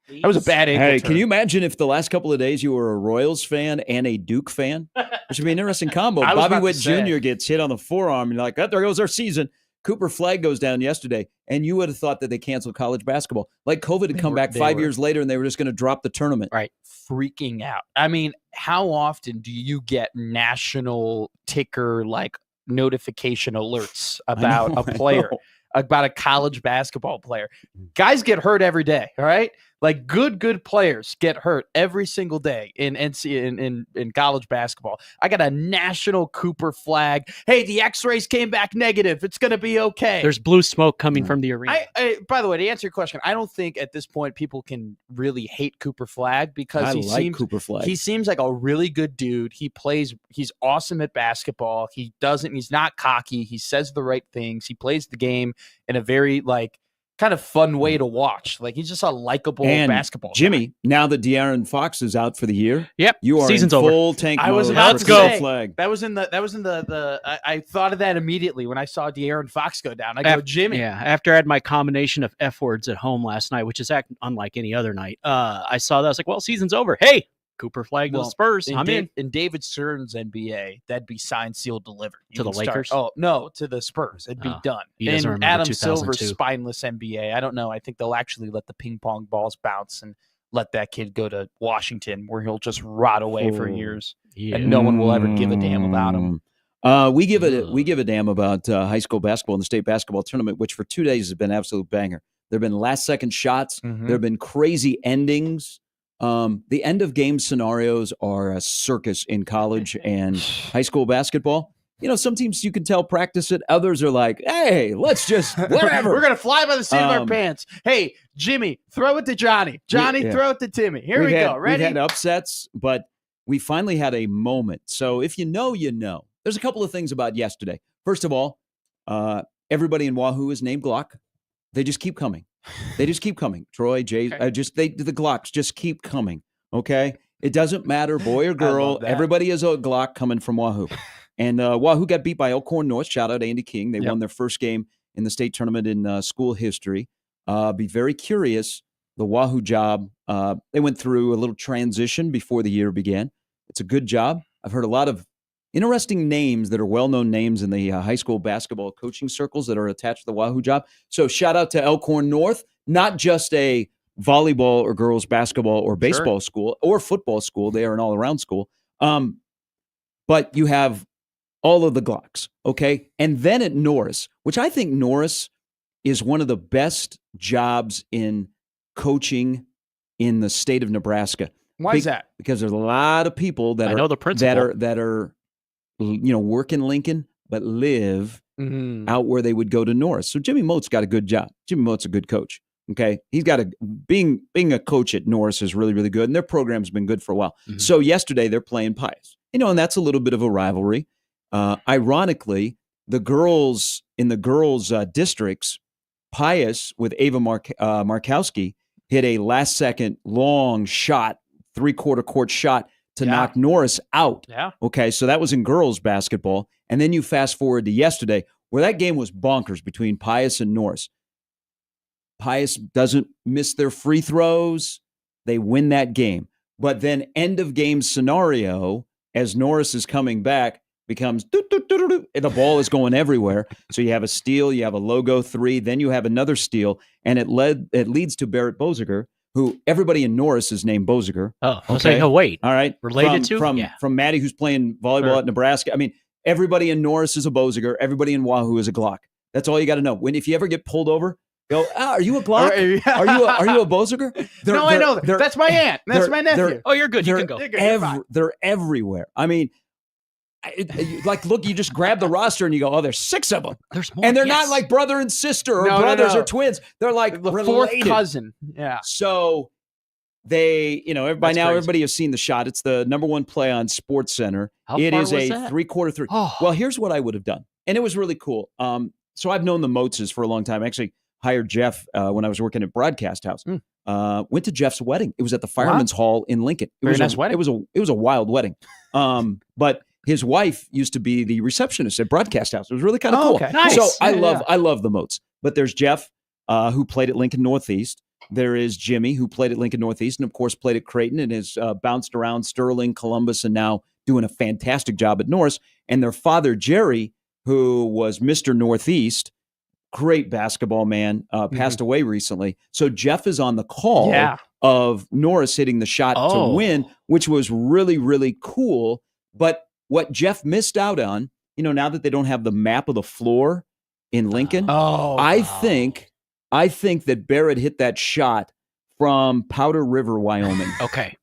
That was a bad ankle Hey, turn. can you imagine if the last couple of days you were a Royals fan and a Duke fan? Which would be an interesting combo. I was Bobby about to Witt say. Jr. gets hit on the forearm. And you're like, oh, there goes our season. Cooper Flagg goes down yesterday. And you would have thought that they canceled college basketball. Like COVID had come back 5 years later and they were just going to drop the tournament. Right. Freaking out. I mean, how often do you get national ticker notification alerts about a player? About a college basketball player. Guys get hurt every day, all right? Like good players get hurt every single day in college basketball. I got a national Cooper Flagg. Hey, the X-rays came back negative. It's going to be okay. There's blue smoke coming from the arena. By the way, to answer your question, I don't think at this point people can really hate Cooper Flagg because Cooper Flagg. He seems like a really good dude. He's awesome at basketball. He's not cocky. He says the right things. He plays the game in a very kind of fun way to watch. Like he's just a likable basketball Jimmy, guy. now that De'Aaron Fox is out for the year, Yep, you are season's in over. full tank I mode. was about Let's to go. say, Flag. that was in the I thought of that immediately when I saw De'Aaron Fox go down. I go, Jimmy. Yeah, after I had my combination of F words at home last night, which is unlike any other night, I saw that. I was like, well, season's over. Hey, Cooper Flagg to the Spurs. I'm in. In David Stern's NBA, that'd be signed, sealed, delivered. To the Lakers? Oh, no, to the Spurs. It'd be done. He doesn't In remember Adam 2002. Silver's spineless NBA, I don't know. I think they'll actually let the ping pong balls bounce and let that kid go to Washington where he'll just rot away for years. Yeah. And no one will ever give a damn about him. We give a damn about high school basketball and the state basketball tournament, which for 2 days has been an absolute banger. There have been last-second shots. Mhm. There have been crazy endings. The end-of-game scenarios are a circus in college and high school basketball. You know, some teams you can tell practice it. Others are like, hey, let's just whatever. We're going to fly by the seat of our pants. Hey, Jimmy, throw it to Johnny. Johnny, throw it to Timmy. Here we go. Ready? We've had upsets, but we finally had a moment. So if you know, you know. There's a couple of things about yesterday. First of all, everybody in Wahoo is named Glock. They just keep coming. They just keep coming. Troy, Jay, the Glocks just keep coming. Okay, it doesn't matter, boy or girl. Everybody is a Glock coming from Wahoo, and Wahoo got beat by Elkhorn North. Shout out Andy King. They won their first game in the state tournament in school history. Be very curious. The Wahoo job. They went through a little transition before the year began. It's a good job. I've heard a lot of interesting names that are well-known names in the high school basketball coaching circles that are attached to the Wahoo job. So shout out to Elkhorn North, not just a volleyball or girls basketball or baseball school or football school. They are an all-around school. But you have all of the Glocks, okay? And then at Norris, which I think Norris is one of the best jobs in coaching in the state of Nebraska. Why is that? Because there's a lot of people that I know the principal. that are work in Lincoln, but live out where they would go to Norris. So Jimmy Mote's got a good job. Jimmy Mote's a good coach. Okay. He's got being a coach at Norris is really, really good. And their program's been good for a while. Mm-hmm. So yesterday they're playing Pius, and that's a little bit of a rivalry. Ironically, the girls in the girls districts, Pius with Ava Markowski hit a last second long shot, 3/4 court shot to knock Norris out. Yeah. Okay, so that was in girls basketball. And then you fast forward to yesterday where that game was bonkers between Pius and Norris. Pius doesn't miss their free throws. They win that game. But then end of game scenario, as Norris is coming back, becomes and the ball is going everywhere. So you have a steal, you have a logo 3, then you have another steal, and it leads to Barrett Boziger, who everybody in Norris is named Boziger. Oh, okay. Wait. All right. Related from Maddie, who's playing volleyball at Nebraska. I mean, everybody in Norris is a Boziger. Everybody in Wahoo is a Glock. That's all you got to know. If you ever get pulled over, go, are you a Glock? Are you a Boziger? I know that. That's my aunt. That's my nephew. Oh, you're good. You can go. They're everywhere. I mean, look, you just grab the roster and you go, oh, there's 6 of them. There's more. And they're not like brother and sister or brothers or twins. They're like the related. fourth cousin. Yeah. So they, by now everybody has seen the shot. It's the number 1 play on Sports Center. It is a 3-quarter 3. Oh. Well, here's what I would have done. And it was really cool. So I've known the Moatses for a long time. I actually hired Jeff when I was working at Broadcast House. Went to Jeff's wedding. It was at the Fireman's Hall in Lincoln. It was nice wedding. It was a wild wedding. But his wife used to be the receptionist at Broadcast House. It was really kind of cool. Okay. Nice. So I love the Moats. But there's Jeff, who played at Lincoln Northeast. There is Jimmy, who played at Lincoln Northeast and, of course, played at Creighton and has bounced around Sterling, Columbus, and now doing a fantastic job at Norris. And their father, Jerry, who was Mr. Northeast, great basketball man, passed away recently. So Jeff is on the call of Norris hitting the shot to win, which was really, really cool. But what Jeff missed out on, now that they don't have the map of the floor in Lincoln, I think that Barrett hit that shot from Powder River, Wyoming. Okay.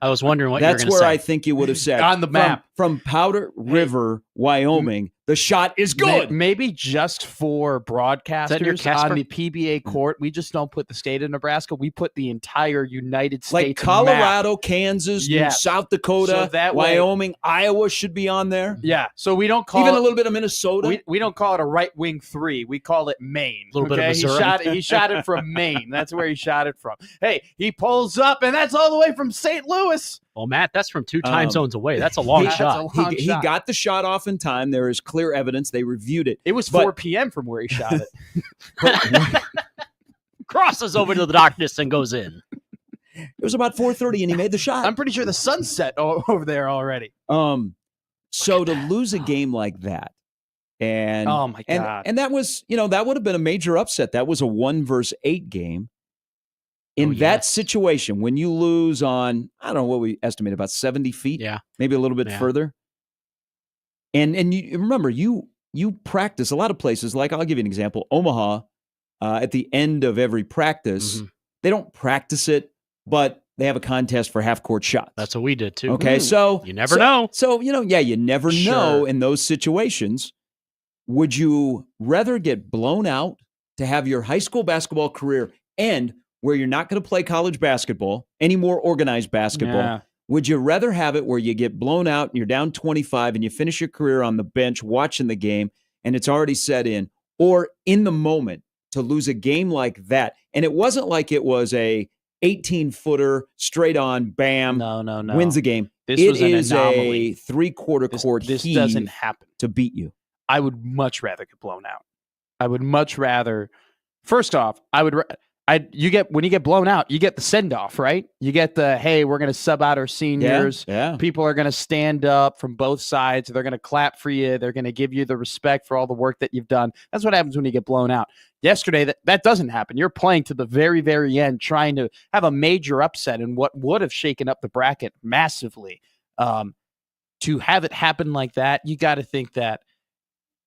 I was wondering what you were going to say. That's where I think you would have said. On the map. From Powder River, Wyoming, the shot is good. Maybe just for broadcasters on the PBA court, we just don't put the state of Nebraska. We put the entire United States like Colorado, map. Kansas, South Dakota, Wyoming, Iowa should be on there. Yeah, so we don't call even a little bit of Minnesota. We don't call it a right wing 3. We call it Maine. A little bit of Missouri. He shot it from Maine. That's where he shot it from. Hey, he pulls up, and that's all the way from St. Louis. Well, Matt, that's from 2 time zones away. That's a long shot. He got the shot off in time. There is clear evidence. They reviewed it. It was 4 p.m. from where he shot it. Crosses over to the darkness and goes in. It was about 4:30, and he made the shot. I'm pretty sure the sun's set over there already. So to lose a game like that, and oh my God, and that was, that would have been a major upset. That was a 1-8 game. In that situation, when you lose on, I don't know what we estimate, about 70 feet, maybe a little bit further. And you remember, you practice a lot of places. Like, I'll give you an example. Omaha, at the end of every practice, they don't practice it, but they have a contest for half-court shots. That's what we did, too. Okay, so you never know. So, you never know in those situations. Would you rather get blown out to have your high school basketball career end where you're not going to play college basketball, any more organized basketball? Yeah. Would you rather have it where you get blown out and you're down 25 and you finish your career on the bench watching the game and it's already set in, or in the moment to lose a game like that? And it wasn't like it was a 18-footer straight on, bam, no, wins the game. This was an anomaly. A 3-quarter court This heave doesn't happen to beat you. I would much rather get blown out. I would much rather. First off, when you get blown out, you get the send off, right? You get the, hey, we're going to sub out our seniors. Yeah. People are going to stand up from both sides. They're going to clap for you. They're going to give you the respect for all the work that you've done. That's what happens when you get blown out. Yesterday, that doesn't happen. You're playing to the very, very end, trying to have a major upset in what would have shaken up the bracket massively. To have it happen like that, you got to think that,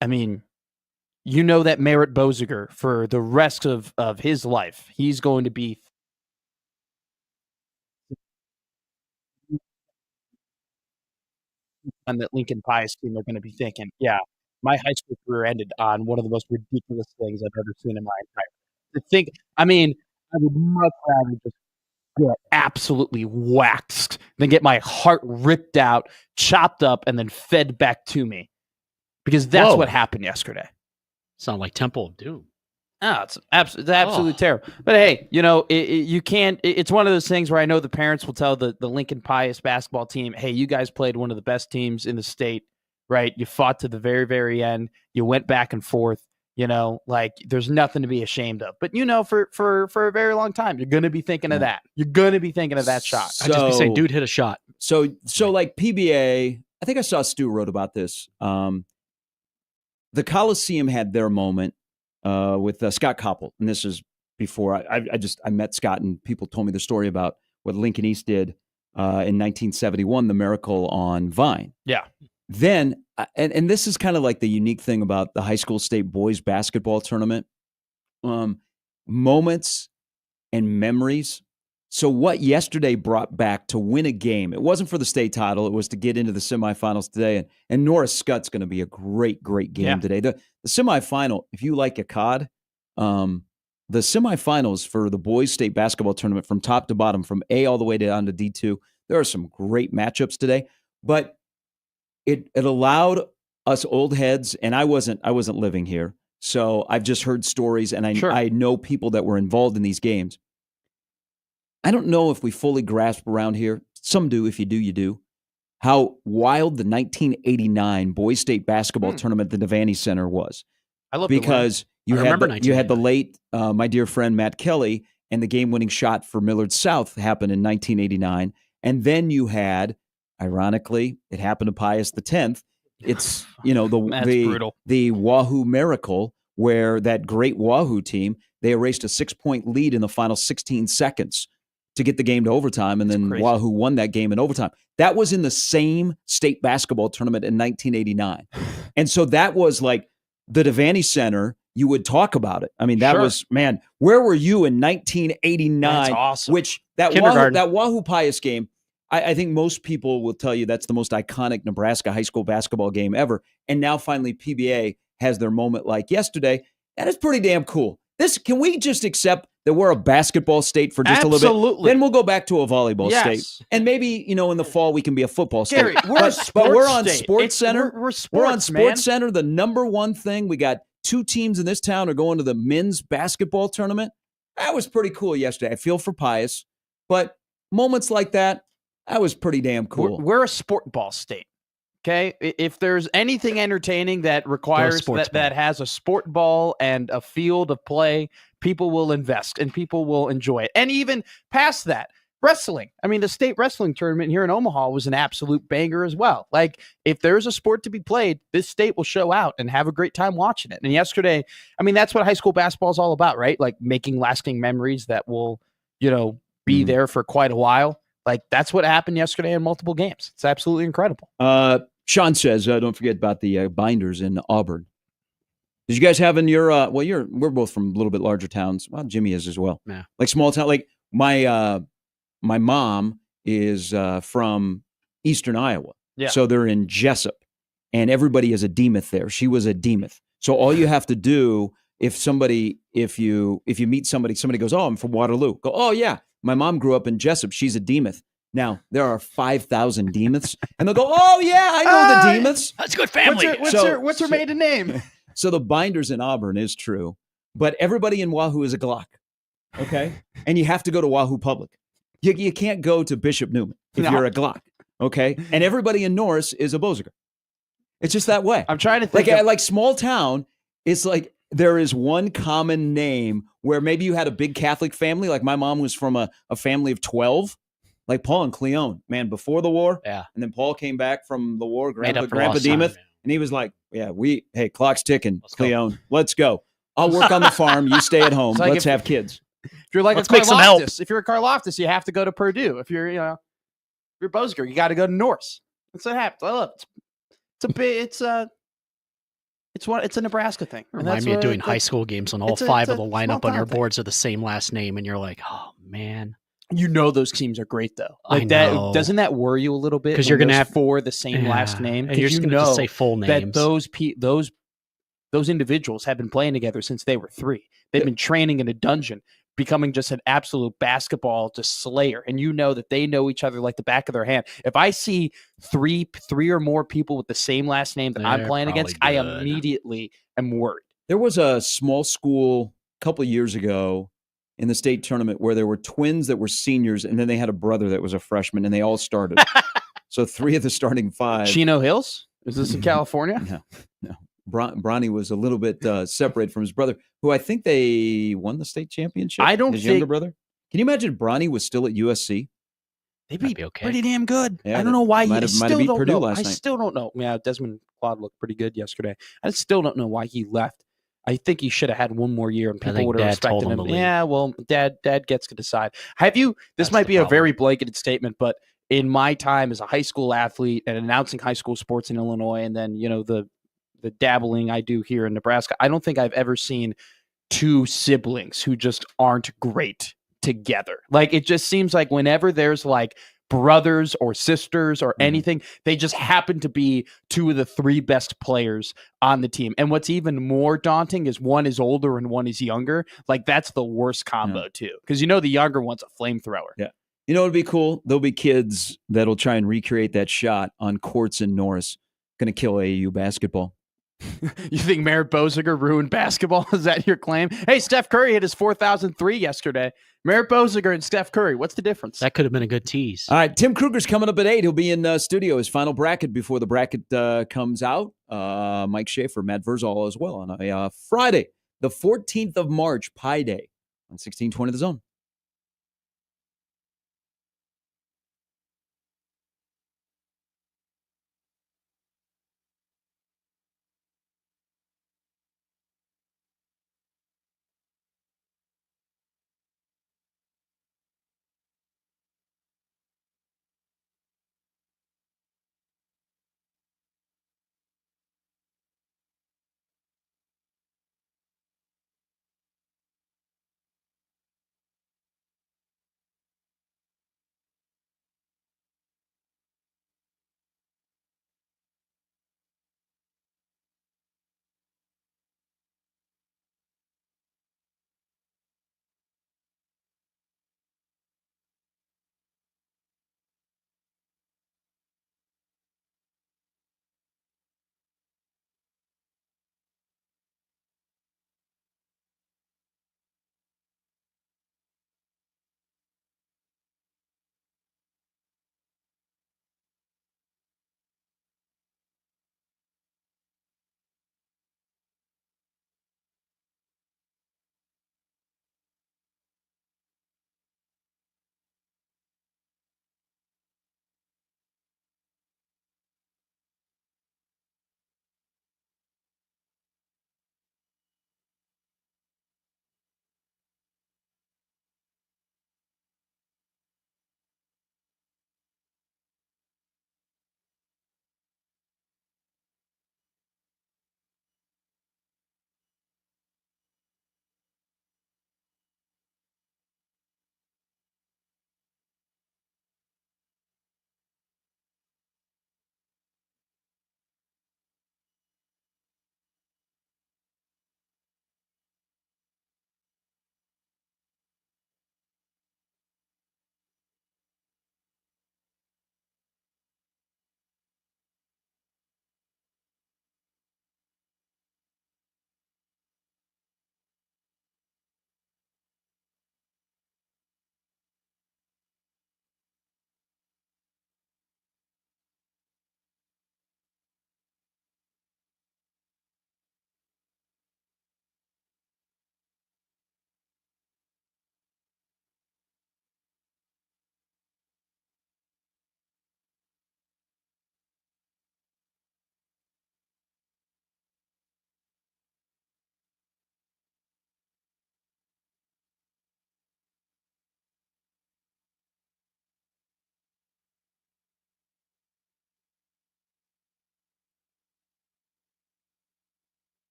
that Merritt Boziger, for the rest of his life, he's going to be on that Lincoln Pius team. They're going to be thinking, yeah, my high school career ended on one of the most ridiculous things I've ever seen in my entire life. I would much rather just get absolutely waxed than get my heart ripped out, chopped up, and then fed back to me. Because that's what happened yesterday. Sound like Temple of Doom. Oh, it's absolutely terrible. But hey, you can't. It's one of those things where I know the parents will tell the Lincoln Pius basketball team, hey, you guys played one of the best teams in the state, right? You fought to the very, very end. You went back and forth. There's nothing to be ashamed of. But for a very long time, you're gonna be thinking of that. You're gonna be thinking of that shot. I just be saying, dude hit a shot. So like PBA, I think I saw Stu wrote about this. The Coliseum had their moment with Scott Koppel, and this is before I met Scott, and people told me the story about what Lincoln East did in 1971, the Miracle on Vine. Yeah, then, and this is kind of like the unique thing about the high school state boys basketball tournament, moments and memories. So what yesterday brought back to win a game, it wasn't for the state title. It was to get into the semifinals today. And Norris Scott's going to be a great game today. The semifinal, if you like a COD, the semifinals for the boys state basketball tournament from top to bottom, from A all the way down to D2, there are some great matchups today. But it allowed us old heads, and I wasn't living here, so I've just heard stories, and I know people that were involved in these games. I don't know if we fully grasp around here. Some do. If you do, you do. How wild the 1989 boys state basketball tournament at the Devaney Center was. I love because you had the late my dear friend Matt Kelly, and the game-winning shot for Millard South happened in 1989, and then you had, ironically, it happened to Pius X. It's the Wahoo Miracle, where that great Wahoo team, they erased a 6-point lead in the final 16 seconds to get the game to overtime, and then Wahoo won that game in overtime. That was in the same state basketball tournament in 1989. And so that was like the Devaney Center, you would talk about it. I mean, that was, man, where were you in 1989? That's awesome. Which that Wahoo Pius game, I think most people will tell you that's the most iconic Nebraska high school basketball game ever. And now finally PBA has their moment like yesterday. That is pretty damn cool. Can we just accept that we're a basketball state for just a little bit? Then we'll go back to a volleyball state. And maybe, in the fall we can be a football state. Gary, we're on Sports Center. We're on Sports Center. The number one thing, we got 2 teams in this town are going to the men's basketball tournament. That was pretty cool yesterday. I feel for Pius. But moments like that was pretty damn cool. We're a sport ball state. Okay, if there's anything entertaining that requires that has a sport ball and a field of play, people will invest and people will enjoy it. And even past that, wrestling. I mean, the state wrestling tournament here in Omaha was an absolute banger as well. Like, if there's a sport to be played, this state will show out and have a great time watching it. And yesterday, I mean, that's what high school basketball is all about, right? Like, making lasting memories that will, be there for quite a while. Like, that's what happened yesterday in multiple games. It's absolutely incredible. Sean says, don't forget about the binders in Auburn. Did you guys have in your, we're both from a little bit larger towns. Well, Jimmy is as well. Yeah. Like small town, like my mom is from Eastern Iowa. Yeah. So they're in Jessup, and everybody is a Demuth there. She was a Demuth. So all you have to do, if you meet somebody goes, oh, I'm from Waterloo. Go, oh yeah, my mom grew up in Jessup. She's a Demuth. Now, there are 5,000 Demuths, and they'll go, oh, yeah, I know the Demuths. That's a good family. What's her maiden name? So the binders in Auburn is true, but everybody in Wahoo is a Glock, okay? And you have to go to Wahoo Public. You can't go to Bishop Newman if you're a Glock, okay? And everybody in Norris is a Boziger. It's just that way. I'm trying to think. Like small town, it's like there is one common name where maybe you had a big Catholic family, like my mom was from a family of 12. Like Paul and Cleone, man, before the war. Yeah. And then Paul came back from the war, Grandpa Demuth, and he was like, hey, clock's ticking, Cleone, let's go. I'll work on the farm. You stay at home. Let's have kids. If you're like Let's make some help. If you're a Karloftis, you have to go to Purdue. If you're, if you're Boziger, you got to go to Norse. That's what happens. I love it. It's a Nebraska thing. Remind me of doing high school games when all 5 of the lineup on your boards are the same last name, and you're like, oh, man. Those teams are great though. Like that, doesn't that worry you a little bit? Because you're going to have 4 the same last name, and you're just going to say full names. That those individuals have been playing together since they were 3. They've been training in a dungeon, becoming just an absolute basketball just slayer, and that they know each other like the back of their hand. If I see three or more people with the same last name that I'm playing against, I immediately am worried. There was a small school a couple of years ago in the state tournament where there were twins that were seniors, and then they had a brother that was a freshman, and they all started. So 3 of the starting 5. Chino Hills? Is this in California? No. Bronny was a little bit separated from his brother, who I think they won the state championship. His younger brother. Can you imagine if Bronny was still at USC? They'd be pretty damn good. Yeah, I don't know why might have beat Purdue last night. I still don't know. Yeah, Desmond Claude looked pretty good yesterday. I still don't know why he left. I think he should have had one more year, and people would have respected him. Yeah, well, Dad gets to decide. This might be a very blanketed statement, but in my time as a high school athlete and announcing high school sports in Illinois, and then, the dabbling I do here in Nebraska, I don't think I've ever seen two siblings who just aren't great together. Like, it just seems like whenever there's like brothers or sisters or anything, they just happen to be two of the three best players on the team. And what's even more daunting is one is older and one is younger. Like, that's the worst combo too, because the younger one's a flamethrower. Yeah. You know what would be cool? There'll be kids that'll try and recreate that shot on courts in Norris. Going to kill AAU basketball. You think Merritt Boziger ruined basketball? Is that your claim? Hey, Steph Curry hit his 4,003 yesterday. Merritt Boziger and Steph Curry. What's the difference? That could have been a good tease. All right, Tim Krueger's coming up at 8. He'll be in studio, his final bracket before the bracket comes out. Mike Schaefer, Matt Verel as well on a Friday, the 14th of March, Pi Day on 1620 The Zone.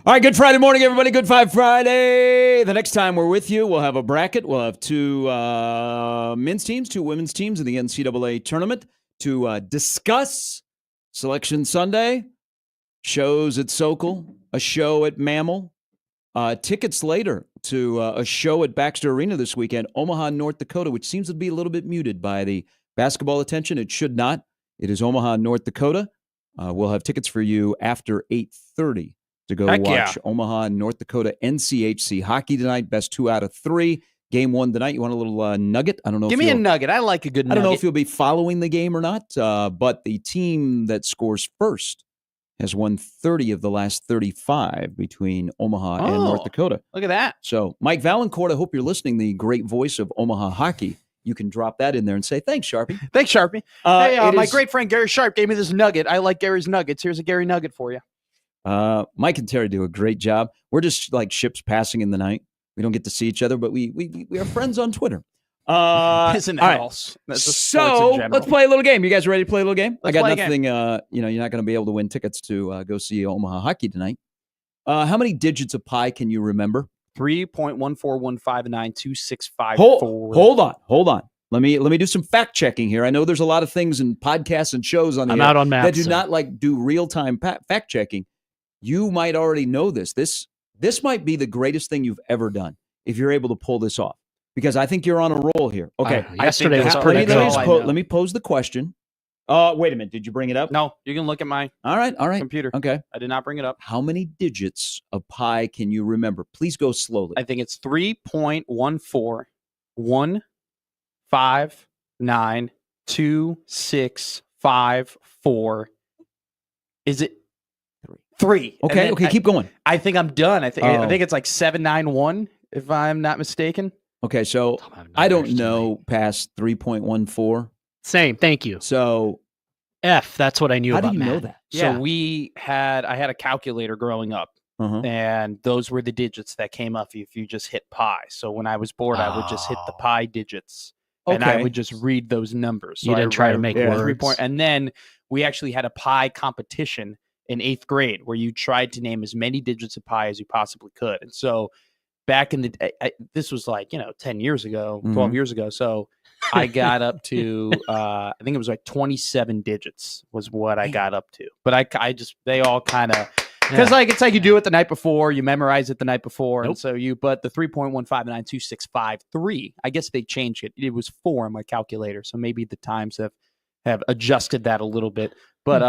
All right, good Friday morning, everybody. Good Five Friday. The next time we're with you, we'll have a bracket. We'll have two men's teams, two women's teams in the NCAA tournament to discuss Selection Sunday, shows at Sokol, a show at Mammal, tickets later to a show at Baxter Arena this weekend, Omaha, North Dakota, which seems to be a little bit muted by the basketball attention. It should not. It is Omaha, North Dakota. We'll have tickets for you after 8:30. To go watch Omaha, North Dakota NCHC hockey tonight. Best 2 out of 3. Game 1 tonight. You want a little nugget? I don't know. Give me a nugget. I like a good nugget. I don't know if you'll be following the game or not, but the team that scores first has won 30 of the last 35 between Omaha and North Dakota. Look at that. So, Mike Valancourt, I hope you're listening, the great voice of Omaha hockey. You can drop that in there and say, thanks, Sharpie. Thanks, Sharpie. Hey, my great friend Gary Sharp gave me this nugget. I like Gary's nuggets. Here's a Gary nugget for you. Mike and Terry do a great job. We're just like ships passing in the night. We don't get to see each other, but we are friends on Twitter. Isn't that else? So let's play a little game. You guys ready to play a little game? I got nothing. You're not going to be able to win tickets to go see Omaha hockey tonight. How many digits of pi can you remember? 3.141592654. Hold on. Let me do some fact checking here. I know there's a lot of things in podcasts and shows on the air out on math, that do not do real time fact checking. You might already know this. This might be the greatest thing you've ever done if you're able to pull this off, because I think you're on a roll here. Okay, yesterday was pretty good. Let me pose the question. Wait a minute. Did you bring it up? No, you can look at my all right computer. Okay, I did not bring it up. How many digits of pi can you remember? Please go slowly. I think it's 3.141592654. Is it? 3. Okay, keep going. I think I'm done. I think it's like 791, if I'm not mistaken. Okay, so I don't know past 3.14. Same, thank you. So F, that's what I knew about. How do you math. know that? So I had a calculator growing up, and those were the digits that came up if you just hit pi. So when I was bored, I would just hit the pi digits, and I would just read those numbers. So you didn't try to make words. And then we actually had a pi competition in 8th grade where you tried to name as many digits of pi as you possibly could. And so back in the day, this was like, 10 years ago, 12 years ago. So I got up to, I think it was like 27 digits was what I got up to. But they all kind of, because it's like you do it the night before, you memorize it the night before. And so but the 3.1592653, I guess they changed it. It was 4 on my calculator. So maybe the times have adjusted that a little bit. But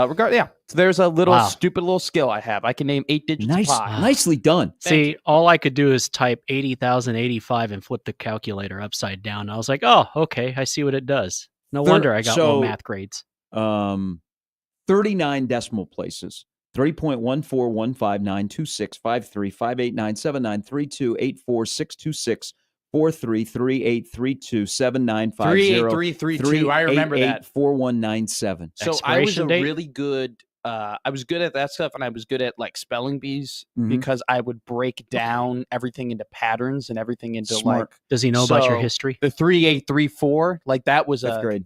so there's a stupid little skill I have. I can name 8 digits of pi. Nicely done. See, all I could do is type 80,085 and flip the calculator upside down. I was like, oh, okay, I see what it does. No wonder I got low math grades. 39 decimal places. 3.141592653589793284626 4338327950 I remember that 4197. So I was really good. I was good at that stuff, and I was good at like spelling bees because I would break down everything into patterns and everything into Smart. Does he know about your history? The 3834, like that was 5th grade.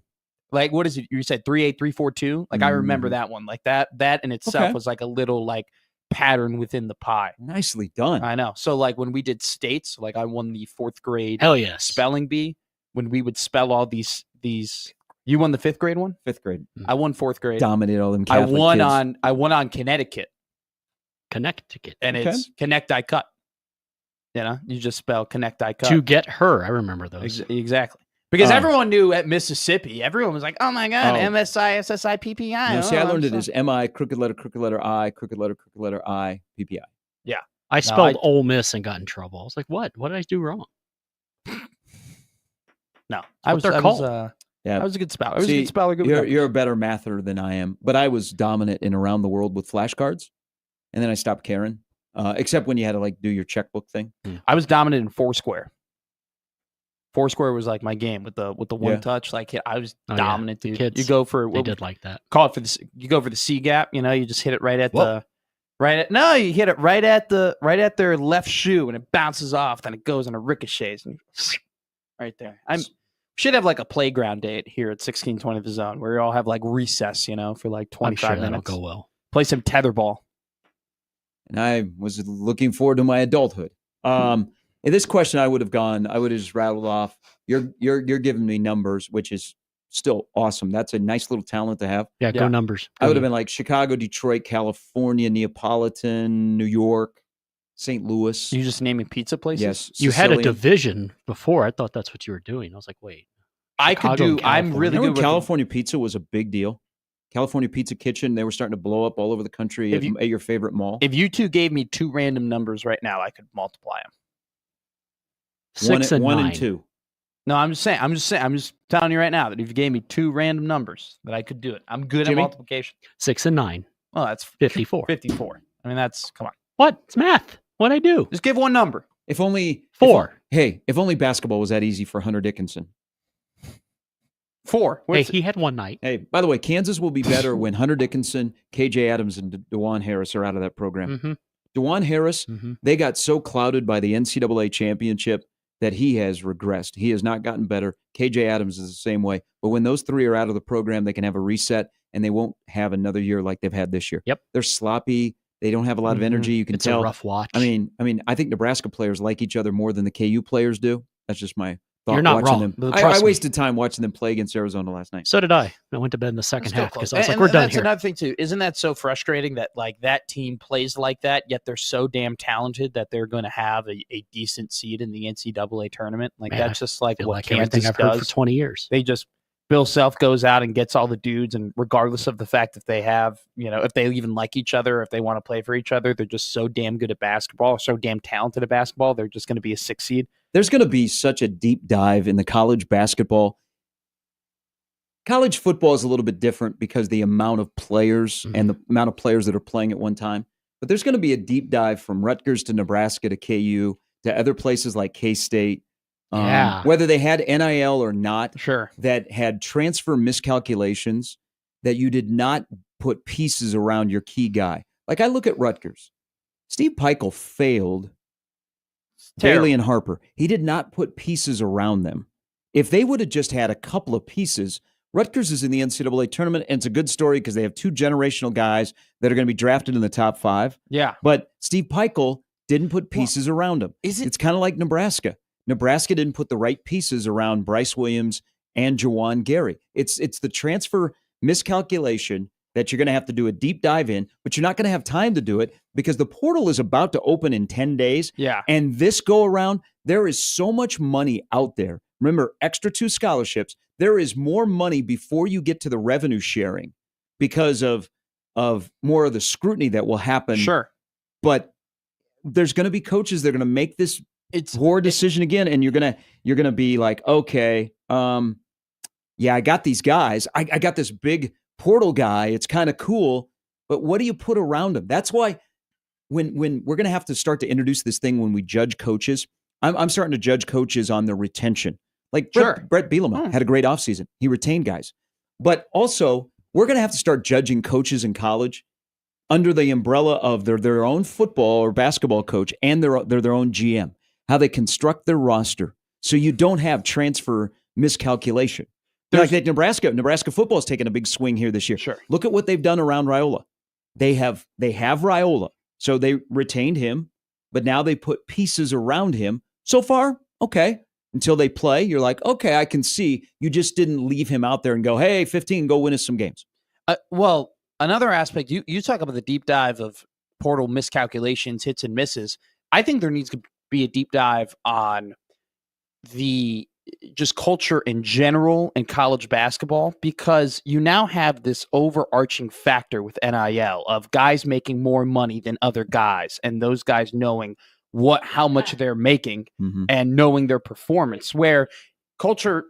Like what is it? You said 38342. Like I remember that one. Like that in itself was like a little like pattern within the pi. Nicely done. I know. So like when we did states, like I won the 4th grade spelling bee when we would spell all these you won the 5th grade one? 5th grade. I won 4th grade. Dominated all them Catholic kids. I won on Connecticut. And it's connect I cut. You just spell connect I cut. To get her. I remember those. Exactly. Because everyone knew at Mississippi, everyone was like, oh my God, MSI, SSI, PPI. No, see, I learned it as MI, crooked letter I, crooked letter I, PPI. Yeah. I spelled Ole Miss and got in trouble. I was like, what? What did I do wrong? No. I was a good speller. You're a better mather than I am, but I was dominant in Around the World with flashcards, and then I stopped caring, except when you had to like do your checkbook thing. I was dominant in Foursquare. Foursquare was like my game with the one touch. Like I was dominant, dude. Kids, you go for they did like that. Call it for this. You go for the C gap. You just hit it right at you hit it right at their left shoe, and it bounces off. Then it goes and it ricochets, and right there. We should have like a playground day here at 1620 The Zone where we all have like recess, for like 25 minutes. That'll go well. Play some tetherball. and I was looking forward to my adulthood. In this question, I would have just rattled off. You're giving me numbers, which is still awesome. That's a nice little talent to have. Yeah, go numbers. I would have been like Chicago, Detroit, California, Neapolitan, New York, St. Louis. You just naming pizza places? Yes. You had a Sicilian. division before. I thought that's what you were doing. I was like, wait. I could do. I'm really Remember good with California pizza was a big deal. California Pizza Kitchen, they were starting to blow up all over the country at your favorite mall. If you two gave me two random numbers right now, I could multiply them. 6 and 9. One and 2. No, I'm just telling you right now that if you gave me two random numbers, that I could do it. I'm good Jimmy? at multiplication. 6 and 9. Well, that's 54. 54. I mean, come on. What? It's math. What'd I do? Just give one number. If only 4. If only basketball was that easy for Hunter Dickinson. 4. Hey, he had one night. Hey, by the way, Kansas will be better when Hunter Dickinson, KJ Adams, and DeJuan Harris are out of that program. Mm-hmm. DeJuan Harris, they got so clouded by the NCAA championship that he has regressed. He has not gotten better. KJ Adams is the same way. But when those three are out of the program, they can have a reset, and they won't have another year like they've had this year. Yep. They're sloppy. They don't have a lot of energy. You can It's tell. a rough watch. I mean, I think Nebraska players like each other more than the KU players do. That's just my thought. You're not watching wrong. them. Trust I me. wasted time watching them play against Arizona last night. So did I. I went to bed in the second half because I was like, And we're done that's here. another thing, too. Isn't that so frustrating that, like, that team plays like that, yet they're so damn talented that they're going to have a decent seed in the NCAA tournament? Like, Man, that's just like feel what like Kansas everything I've heard does. for 20 years. They just Bill Self goes out and gets all the dudes, and regardless of the fact that they have, if they even like each other, if they want to play for each other, they're just so damn good at basketball, so damn talented at basketball, they're just going to be a 6 seed. There's going to be such a deep dive in the college basketball. College football is a little bit different because the amount of players and the amount of players that are playing at one time. But there's going to be a deep dive from Rutgers to Nebraska to KU to other places like K-State. Whether they had NIL or not, Sure. that had transfer miscalculations, that you did not put pieces around your key guy. Like I look at Rutgers. Steve Peichel failed Bailey and Harper. He did not put pieces around them. If they would have just had a couple of pieces, Rutgers is in the NCAA tournament, and it's a good story because they have 2 generational guys that are going to be drafted in the top 5. Yeah. But Steve Peichel didn't put pieces around him. It's kind of like Nebraska. Nebraska didn't put the right pieces around Bryce Williams and Jawan Gary. It's the transfer miscalculation that you're going to have to do a deep dive in, but you're not going to have time to do it because the portal is about to open in 10 days. Yeah. And this go around, there is so much money out there. Remember, extra 2 scholarships. There is more money before you get to the revenue sharing because of more of the scrutiny that will happen. Sure. But there's going to be coaches that are going to make this poor decision again, and you're gonna be like, okay, yeah, I got these guys. I got this big portal guy. It's kind of cool, but what do you put around him? That's why when we're gonna have to start to introduce this thing when we judge coaches, I'm starting to judge coaches on their retention. Like Brett Bielema had a great offseason. He retained guys. But also, we're gonna have to start judging coaches in college under the umbrella of their own football or basketball coach and their own GM. How they construct their roster so you don't have transfer miscalculation. Like that Nebraska football has taken a big swing here this year. Sure. Look at what they've done around Raiola. They have Raiola, so they retained him, but now they put pieces around him. So far, okay. Until they play, you're like, okay, I can see you just didn't leave him out there and go, hey, 15, go win us some games. Well, another aspect, you talk about the deep dive of portal miscalculations, hits and misses. I think there needs to be a deep dive on the just culture in general in college basketball, because you now have this overarching factor with NIL of guys making more money than other guys, and those guys knowing how much they're making and knowing their performance, where culture,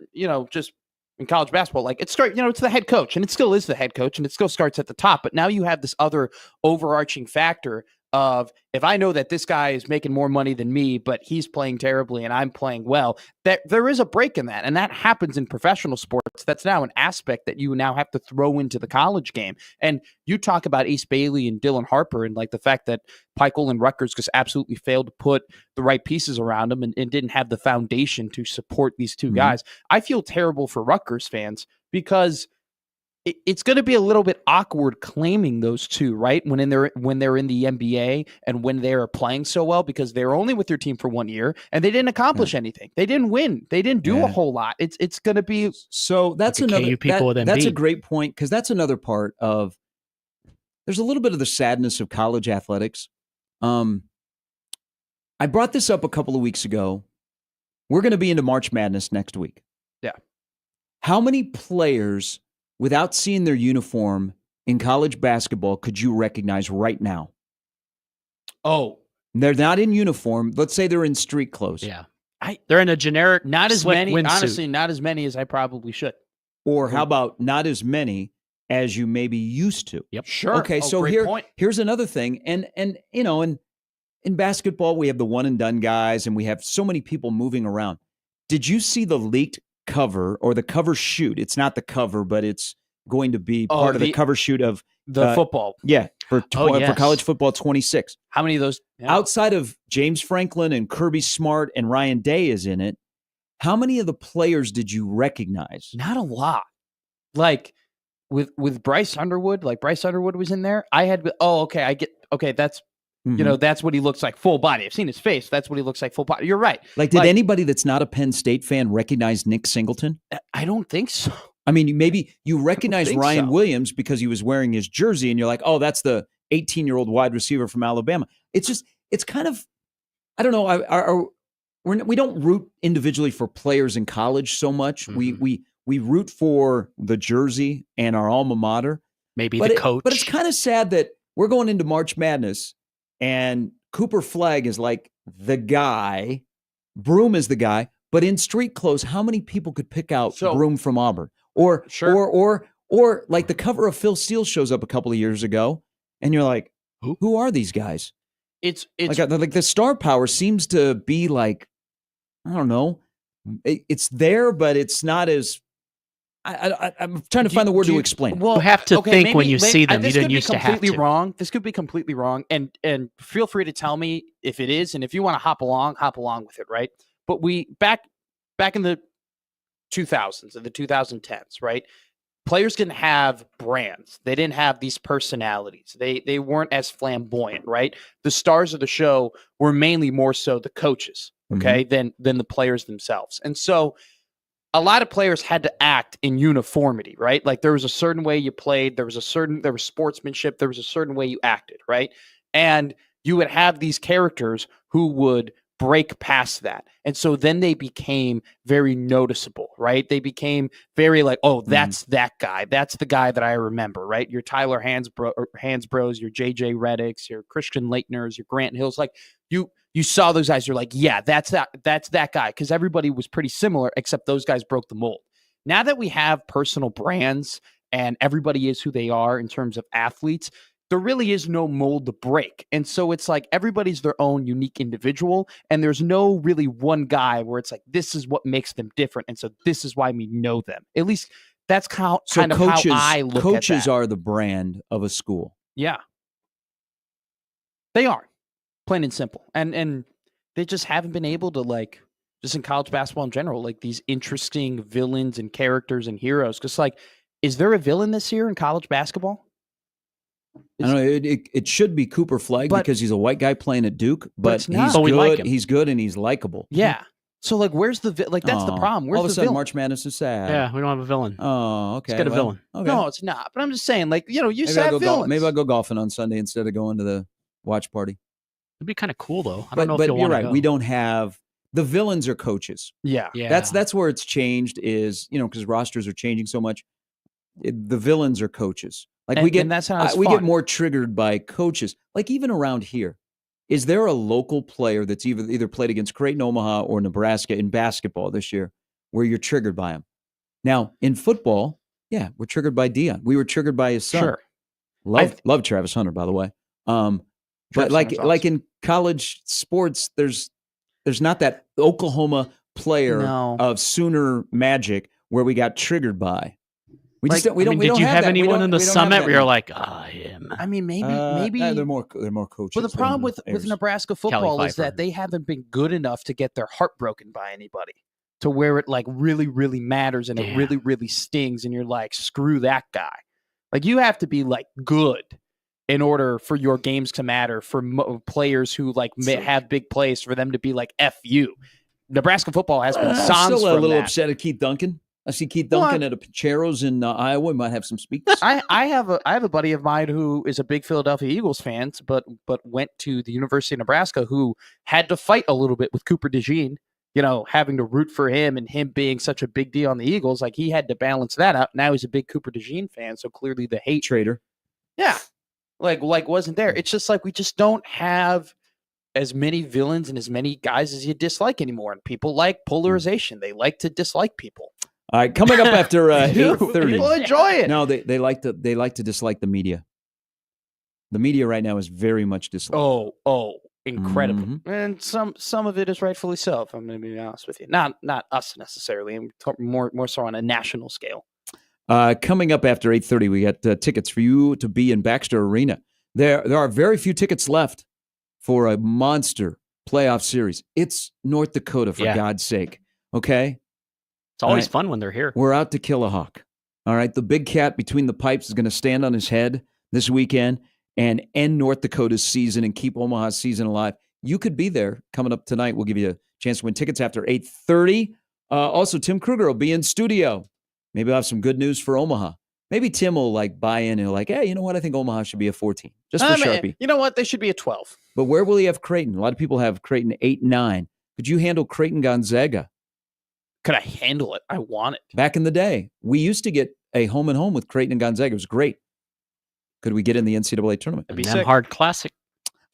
just in college basketball, like it's the head coach, and it still is the head coach, and it still starts at the top. But now you have this other overarching factor of, if I know that this guy is making more money than me, but he's playing terribly and I'm playing well, that there is a break in that. And that happens in professional sports. That's now an aspect that you now have to throw into the college game. And you talk about Ace Bailey and Dylan Harper, and like the fact that Peichel and Rutgers just absolutely failed to put the right pieces around them and didn't have the foundation to support these 2 guys. I feel terrible for Rutgers fans because it's going to be a little bit awkward claiming those two, right? When they're in the NBA and when they are playing so well, because they're only with their team for 1 year and they didn't accomplish anything. They didn't win. They didn't do a whole lot. It's going to be so. That's like another. people with That's a Embiid. great point because that's another part of. There's a little bit of the sadness of college athletics. I brought this up a couple of weeks ago. We're going to be into March Madness next week. Yeah. How many players, without seeing their uniform in college basketball, could you recognize right now? Oh, they're not in uniform. Let's say they're in street clothes. Yeah. They're in a generic, not as slick many. windsuit. Honestly, not as many as I probably should. Or how about not as many as you maybe used to? Yep. Sure. Okay, so great point. here's another thing. And you know, in basketball, we have the one and done guys, and we have so many people moving around. Did you see the leaked cover or the cover shoot? It's not the cover, but it's going to be part of the cover shoot of the football. Yeah, for yes. college football 26. How many of those? Yeah. Outside of James Franklin and Kirby Smart and Ryan Day is in it, how many of the players did you recognize? Not a lot. Like with Bryce Underwood, Bryce Underwood was in there. I had, that's, you know, that's what he looks like full body. I've seen his face. That's what he looks like full body. You're right. Did anybody that's not a Penn State fan recognize Nick Singleton? I don't think so. I mean, maybe you recognize Ryan Williams because he was wearing his jersey and you're like, oh, that's the 18-year-old wide receiver from Alabama. It's kind of, I don't know. We don't root individually for players in college so much. Mm-hmm. We root for the jersey and our alma mater. Maybe the coach. But it's kind of sad that we're going into March Madness and Cooper Flagg is like the guy. Broom is the guy. But in street clothes, how many people could pick out Broom from Auburn? Or like the cover of Phil Steele shows up a couple of years ago, and you're like, who are these guys? It's like the star power seems to be like, I don't know. It's there, but it's not as. I'm trying to find the word to explain it. Well, you have to think when you see them. You didn't used to have to. Wrong. This could be completely wrong, and feel free to tell me if it is, and if you want to hop along with it, right? But we back in the 2000s and the 2010s, right? Players didn't have brands. They didn't have these personalities. They weren't as flamboyant, right? The stars of the show were mainly more so the coaches, okay, than the players themselves. And so a lot of players had to act in uniformity, right? Like there was a certain way you played, there was sportsmanship, there was a certain way you acted, right? And you would have these characters who would break past that. And so then they became very noticeable, right? They became very like, oh, that's that guy. That's the guy that I remember, right? Your Tyler Hansbroughs, your JJ Reddicks, your Christian Laettners, your Grant Hills. Like you saw those guys, you're like, yeah, that's that guy. Because everybody was pretty similar, except those guys broke the mold. Now that we have personal brands and everybody is who they are in terms of athletes, there really is no mold to break. And so it's like everybody's their own unique individual. And there's no really one guy where it's like, this is what makes them different. And so this is why we know them. At least that's kind of how I look at that. Coaches are the brand of a school. Yeah. They are. Plain and simple. And they just haven't been able to, like, just in college basketball in general, like these interesting villains and characters and heroes. Because, like, is there a villain this year in college basketball? I don't know. It should be Cooper Flagg because he's a white guy playing at Duke, but he's good. We like him. He's good and he's likable. Yeah. So, like, where's the that's the problem. Where's all of a sudden, villain? March Madness is sad. Yeah, we don't have a villain. Oh, okay. Let's get a villain. Okay. No, it's not. But I'm just saying, like, you said villains. Maybe I'll go golfing on Sunday instead of going to the watch party. It'd be kind of cool, though. I don't know if you'll you're want right. to go. We don't have the villains are coaches. Yeah. That's where it's changed. Is because rosters are changing so much. The villains are coaches. Like we get more triggered by coaches. Like even around here, is there a local player that's either played against Creighton, Omaha, or Nebraska in basketball this year where you're triggered by him? Now in football, yeah, we're triggered by Deion. We were triggered by his son. Sure. Love Travis Hunter, by the way. But like in college sports, there's not that Oklahoma player of Sooner magic where we got triggered by. Did you have anyone in the summit where you're like, him? I mean, maybe they're more coaches. But the problem with Nebraska football is that they haven't been good enough to get their heart broken by anybody. to where it like really, really matters and it Yeah. really, really stings, and you're like, screw that guy. Like you have to be like good in order for your games to matter, for players who like have big plays, for them to be like F you. Nebraska football has been I'm sans still a from little that. upset at Keith Duncan. I see Keith Duncan at a Pachero's in Iowa. He might have some speaks. I have a buddy of mine who is a big Philadelphia Eagles fan, but went to the University of Nebraska, who had to fight a little bit with Cooper DeJean, having to root for him and him being such a big deal on the Eagles. Like he had to balance that out. Now he's a big Cooper DeJean fan, so clearly the hate Traitor. Yeah. Like wasn't there. It's just like we just don't have as many villains and as many guys as you dislike anymore. And people like polarization. They like to dislike people. All right, coming up after 8:30. People enjoy it. No, they like to dislike the media. The media right now is very much disliked. Oh, incredible. And some of it is rightfully so, if I'm going to be honest with you. Not us necessarily, and more so on a national scale. Coming up after 8:30, we got tickets for you to be in Baxter Arena. There are very few tickets left for a monster playoff series. It's North Dakota, for God's sake. Okay? It's always fun when they're here. We're out to kill a hawk. All right? The big cat between the pipes is going to stand on his head this weekend and end North Dakota's season and keep Omaha's season alive. You could be there coming up tonight. We'll give you a chance to win tickets after 8:30. Also, Tim Krueger will be in studio. Maybe I'll have some good news for Omaha. Maybe Tim will buy in and hey, you know what? I think Omaha should be a 14. Just for Sharpie. You know what? They should be a 12. But where will he have Creighton? A lot of people have Creighton 8-9. Could you handle Creighton Gonzaga? Could I handle it? I want it. Back in the day, we used to get a home and home with Creighton and Gonzaga. It was great. Could we get in the NCAA tournament? That'd be hard classic.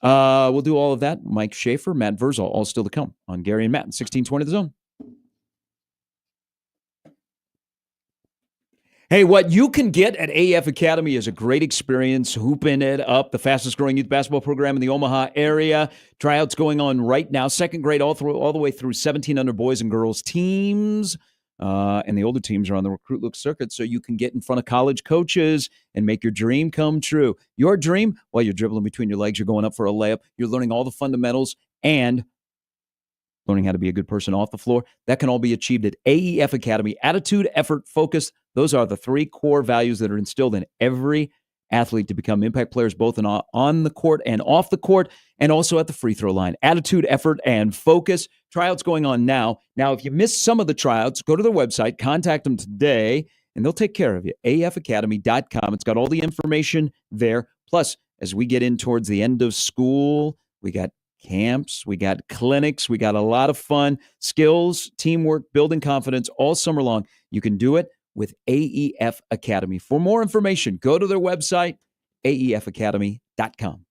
We'll do all of that. Mike Schaefer, Matt Verel, all still to come on Gary and Matt in 1620 The Zone. Hey, what you can get at AEF Academy is a great experience, hooping it up, the fastest growing youth basketball program in the Omaha area. Tryouts going on right now, second grade all the way through 17 under boys and girls teams. And the older teams are on the Recruit Look circuit, so you can get in front of college coaches and make your dream come true. Your dream, while you're dribbling between your legs, you're going up for a layup, you're learning all the fundamentals and learning how to be a good person off the floor. That can all be achieved at AEF Academy. Attitude, effort, focus. Those are the three core values that are instilled in every athlete to become impact players, both on the court and off the court, and also at the free throw line. Attitude, effort, and focus. Tryouts going on now. Now, if you missed some of the tryouts, go to their website, contact them today, and they'll take care of you. AFacademy.com. It's got all the information there. Plus, as we get in towards the end of school, we got camps, we got clinics, we got a lot of fun, skills, teamwork, building confidence all summer long. You can do it with AEF Academy. For more information, go to their website, aefacademy.com.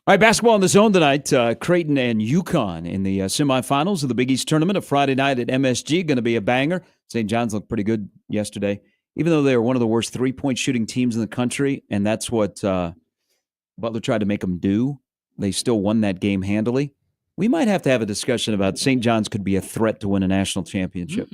All right, basketball in the zone tonight. Creighton and UConn in the semifinals of the Big East tournament. A Friday night at MSG, going to be a banger. St. John's looked pretty good yesterday, even though they were one of the worst three-point shooting teams in the country, and that's what Butler tried to make them do. They still won that game handily. We might have to have a discussion about St. John's could be a threat to win a national championship.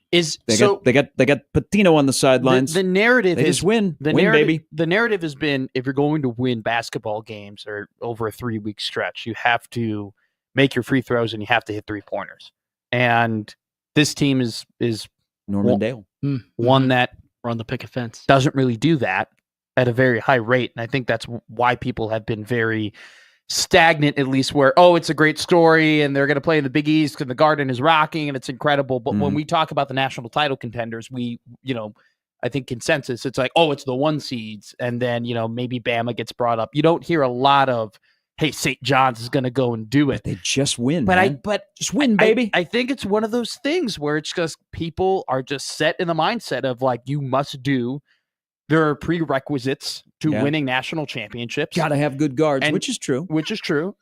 They got Patino on the sidelines. The narrative they is just win, baby. baby. The narrative has been if you're going to win basketball games or over a 3-week stretch, you have to make your free throws and you have to hit 3-pointers. And this team is Norman Dale, one that run the picket fence doesn't really do that at a very high rate, and I think that's why people have been very stagnant, at least where, it's a great story and they're going to play in the Big East and the Garden is rocking and it's incredible. But when we talk about the national title contenders, I think consensus, it's like, it's the 1 seeds. And then, maybe Bama gets brought up. You don't hear a lot of, hey, St. John's is going to go and do it. They just win, but just win, baby. I think it's one of those things where it's just people are just set in the mindset of like, you must do. There are prerequisites to winning national championships. Got to have good guards, which is true.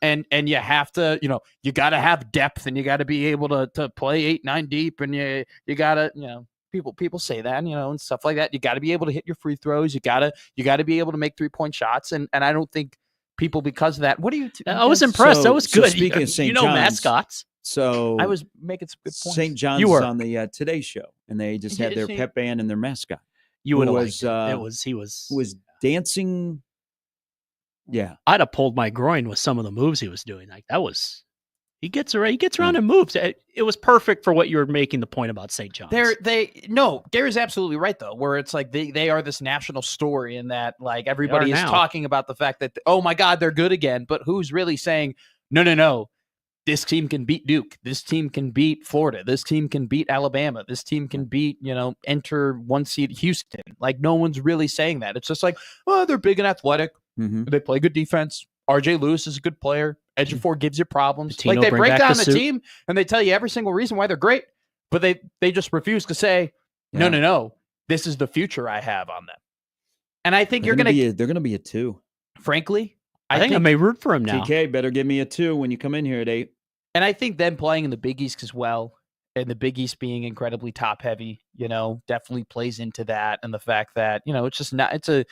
And you have to, you got to have depth and you got to be able to play 8-9 deep and you got to, people say that, and stuff like that. You got to be able to hit your free throws. You got to be able to make 3-point shots. And I don't think people, because of that, what do you? I was impressed. That was good. Speaking of St. John's, mascots. So I was making some good points. St. John's was on the Today Show, and they just had their pep band and their mascot. You would have liked it. He was dancing. Yeah, I'd have pulled my groin with some of the moves he was doing. Like that was, he gets around and moves. It was perfect for what you were making the point about St. John's. Gary's absolutely right though. Where it's like they are this national story, and that like everybody is talking about the fact that oh my God they're good again, but who's really saying no. This team can beat Duke. This team can beat Florida. This team can beat Alabama. This team can beat, enter 1 seed Houston. Like, no one's really saying that. It's just like, they're big and athletic. Mm-hmm. They play good defense. RJ Lewis is a good player. Ejiofor gives you problems. Patino, like, they break down the suit. team, and they tell you every single reason why they're great, but they just refuse to say, no, this is the future I have on them. And I think they're going to be a 2. Frankly, I think I may root for him now. TK, better give me a 2 when you come in here at 8. And I think them playing in the Big East as well, and the Big East being incredibly top heavy, definitely plays into that. And the fact that, it's just not, it's a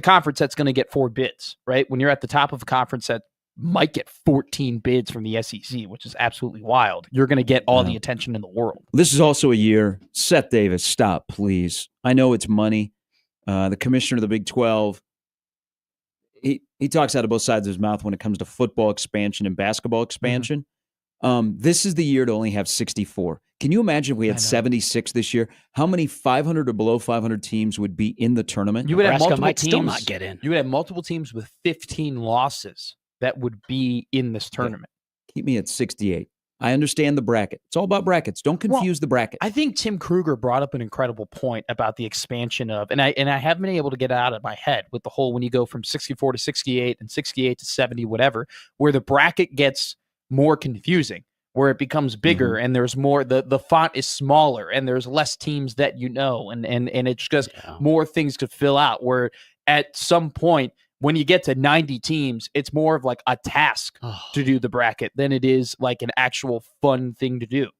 conference that's going to get 4 bids, right? When you're at the top of a conference that might get 14 bids from the SEC, which is absolutely wild, you're going to get all the attention in the world. This is also a year. Seth Davis, stop, please. I know it's money. The commissioner of the Big 12, he talks out of both sides of his mouth when it comes to football expansion and basketball expansion. Mm-hmm. This is the year to only have 64. Can you imagine if we had 76 this year? How many 500 or below 500 teams would be in the tournament? You would have multiple might teams still not get in. You would have multiple teams with 15 losses that would be in this tournament. Keep me at 68. I understand the bracket. It's all about brackets. Don't confuse the bracket. I think Tim Krueger brought up an incredible point about the expansion of, and I haven't been able to get it out of my head with the whole when you go from 64 to 68 and 68 to 70, whatever, where the bracket gets more confusing, where it becomes bigger and there's more, the font is smaller and there's less teams that and it's just more things to fill out, where at some point when you get to 90 teams, it's more of like a task to do the bracket than it is like an actual fun thing to do.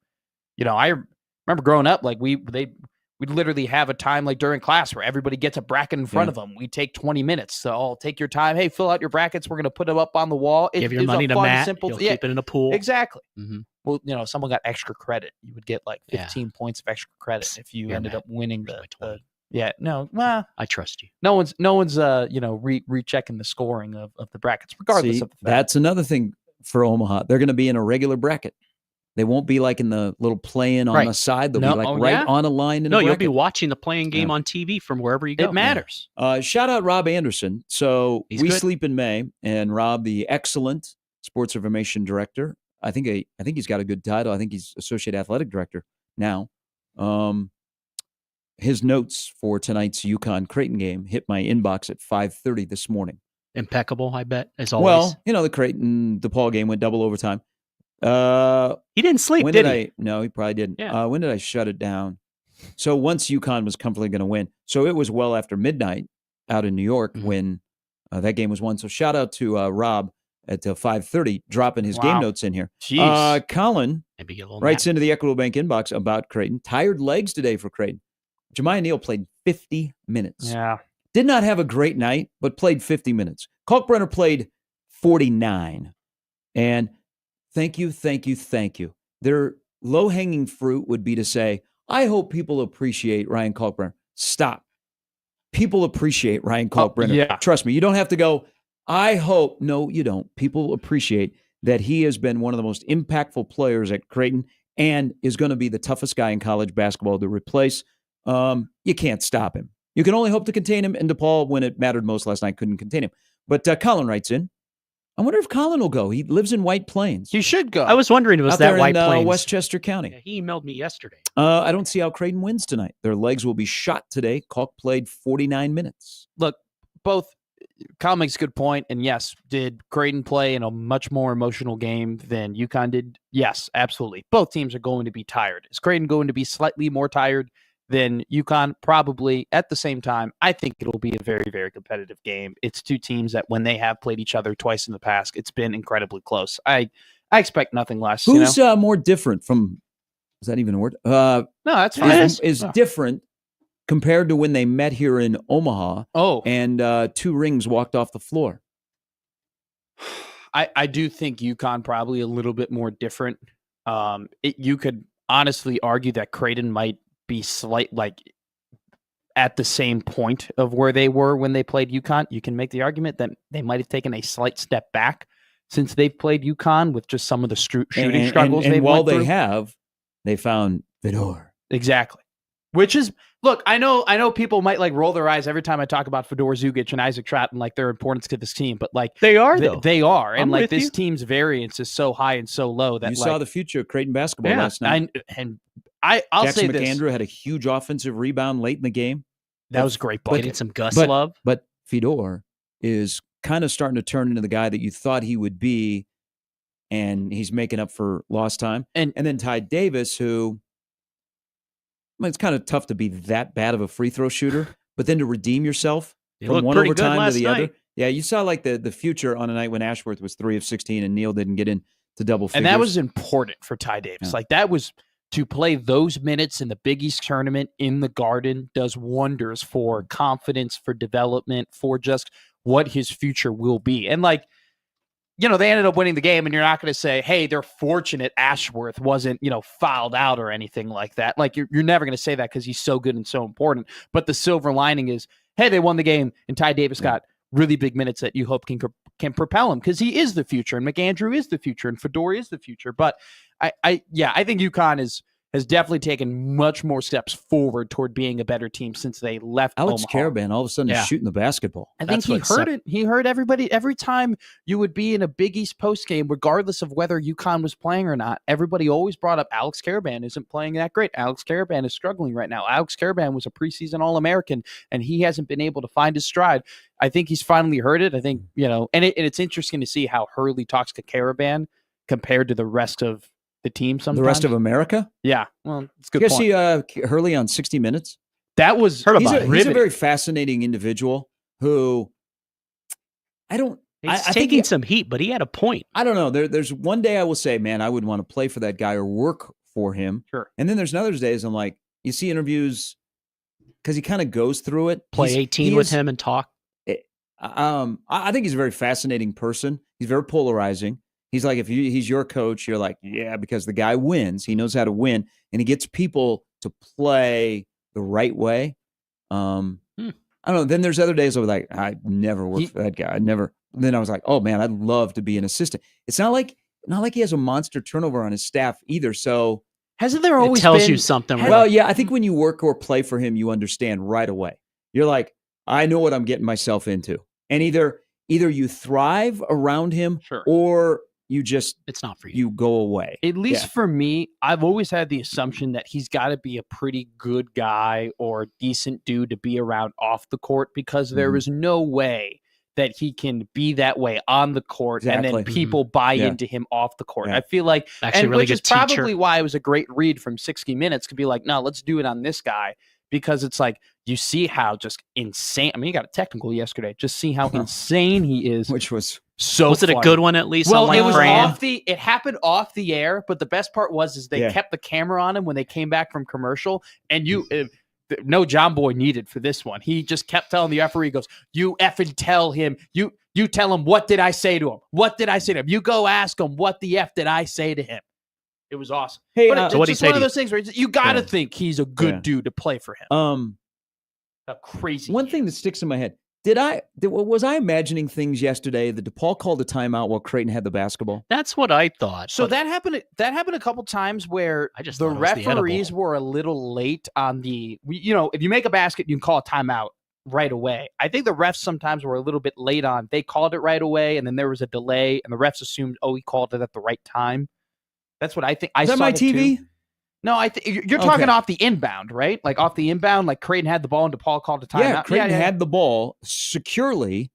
I remember growing up, like we'd literally have a time like during class where everybody gets a bracket in front of them. We take 20 minutes. So I'll take your time. Hey, fill out your brackets. We're going to put them up on the wall. Give your money to Matt. He'll keep it in a pool. Exactly. Mm-hmm. Well, if someone got extra credit, you would get like 15 points of extra credit if you ended up winning the I trust you. No one's rechecking the scoring of the brackets, regardless of the fact. That's another thing for Omaha. They're going to be in a regular bracket. They won't be like in the little play-in on the side. They'll be like on a line in a bracket. You'll be watching the playing game on TV from wherever you go. It matters. Shout out Rob Anderson. So He's we good. sleep in May, and Rob, the excellent sports information director, I think he's got a good title. I think he's associate athletic director now. His notes for tonight's UConn Creighton game hit my inbox at 5:30 this morning. Impeccable, I bet, as always. Well, the Creighton DePaul game went double overtime. He didn't sleep, when did he? No, he probably didn't. Yeah. When did I shut it down? So once UConn was comfortably going to win. So it was well after midnight out in New York when that game was won. So shout out to Rob. at 5:30, dropping his game notes in here. Jeez. Colin Maybe get a little writes nap. into the Equitable Bank inbox about Creighton. Tired legs today for Creighton. Jemiah Neal played 50 minutes. Yeah. Did not have a great night, but played 50 minutes. Kalkbrenner played 49. And thank you. Their low-hanging fruit would be to say, I hope people appreciate Ryan Kalkbrenner. Stop. People appreciate Ryan Kalkbrenner. Yeah. Trust me. You don't have to go, I hope. No, you don't. People appreciate that he has been one of the most impactful players at Creighton and is going to be the toughest guy in college basketball to replace. You can't stop him. You can only hope to contain him, and DePaul, when it mattered most last night, couldn't contain him. But Colin writes in, I wonder if Colin will go. He lives in White Plains. He should go. I was wondering, was out that there White in, Plains? Westchester County. Yeah, he emailed me yesterday. I don't see how Creighton wins tonight. Their legs will be shot today. Kalk played 49 minutes. Look, both Kyle makes a good point, and yes, did Creighton play in a much more emotional game than UConn did? Yes, absolutely. Both teams are going to be tired. Is Creighton going to be slightly more tired than UConn? Probably. At the same time, I think it'll be a very, very competitive game. It's two teams that when they have played each other twice in the past, it's been incredibly close. I expect nothing less. Who's more different from, is that even a word? No, that's fine. Is different compared to when they met here in Omaha and 2 rings walked off the floor? I do think UConn probably a little bit more different. You could honestly argue that Creighton might be at the same point of where they were when they played UConn. You can make the argument that they might have taken a slight step back since they've played UConn with just some of the shooting struggles they've while went through. they have, they found Fedor. Exactly. Which is, look, I know people might roll their eyes every time I talk about Fedor Zugic and Isaac Troughton, their importance to this team, but they are, though. They are. I'm And with this you. team's variance is so high and so low that You saw the future of Creighton basketball last night. I'll Jackson say this. McAndrew had a huge offensive rebound late in the game. That was a great ball. Getting some Gus love. But Fedor is kind of starting to turn into the guy that you thought he would be, and he's making up for lost time. And then Ty Davis, who, it's kind of tough to be that bad of a free throw shooter, but then to redeem yourself from one overtime to the other. Yeah, you saw the future on a night when Ashworth was 3 of 16 and Neal didn't get into double figures. And that was important for Ty Davis. Yeah. That was to play those minutes in the Big East tournament in the Garden does wonders for confidence, for development, for just what his future will be. And they ended up winning the game, and you're not going to say, hey, they're fortunate Ashworth wasn't, fouled out or anything like that. You're never going to say that because he's so good and so important. But the silver lining is, hey, they won the game, and Ty Davis got really big minutes that you hope can propel him because he is the future, and McAndrew is the future, and Fedor is the future. But I think UConn has definitely taken much more steps forward toward being a better team since they left Alex Omaha. Caravan all of a sudden is shooting the basketball. I think he heard it. He heard everybody. Every time you would be in a Big East postgame, regardless of whether UConn was playing or not, everybody always brought up Alex Caravan isn't playing that great. Alex Caravan is struggling right now. Alex Caravan was a preseason All-American, and he hasn't been able to find his stride. I think he's finally heard it. I think, and it's interesting to see how Hurley talks to Caravan compared to the rest of the team sometimes. The rest of America? Yeah. Well, it's a good You point. see Hurley on 60 Minutes? That was he's a very fascinating individual who He's taking some heat, but he had a point. I don't know. There's one day I will say, man, I would want to play for that guy or work for him. Sure. And then there's other days I'm like, you see interviews because he kind of goes through it. Play 18 with him and talk. I think he's a very fascinating person. He's very polarizing. He's like, if he's your coach, you're like, yeah, because the guy wins. He knows how to win, and he gets people to play the right way. I don't know. Then there's other days I was like, I never worked for that guy. I never. Then I was like, oh man, I'd love to be an assistant. It's not like he has a monster turnover on his staff either. So hasn't there always tells you something? Well, yeah, I think when you work or play for him, you understand right away. You're like, I know what I'm getting myself into, and either you thrive around him, or it's not for you. You go away. At least for me, I've always had the assumption that he's got to be a pretty good guy or decent dude to be around off the court because there is no way that he can be that way on the court and then people buy into him off the court. I feel like, actually, really which is probably why it was a great read from 60 Minutes to be like, no, let's do it on this guy because it's like you see how just insane. I mean, he got a technical yesterday. Just see how insane he is. Which was so Was it funny. a good one at least? Well, on, like, it was Fran? it happened off the air, but the best part was they kept the camera on him when they came back from commercial, and no John Boy needed for this one. He just kept telling the referee, he goes, "You effing tell him, you tell him, what did I say to him? What did I say to him? You go ask him, what the F did I say to him?" It was awesome. Hey, but so it's just one of those things where you got to think he's a good dude to play for him. A crazy. One thing that sticks in my head. Was I imagining things yesterday that DePaul called a timeout while Creighton had the basketball? That's what I thought. So that happened a couple times where the referees were a little late on if you make a basket, you can call a timeout right away. I think the refs sometimes were a little bit late on. They called it right away, and then there was a delay, and the refs assumed, he called it at the right time. That's what I think. Is that my TV? Too. No, I think you're talking off the inbound, right? Like off the inbound, like Creighton had the ball and DePaul called a timeout. Yeah, Creighton had the ball securely.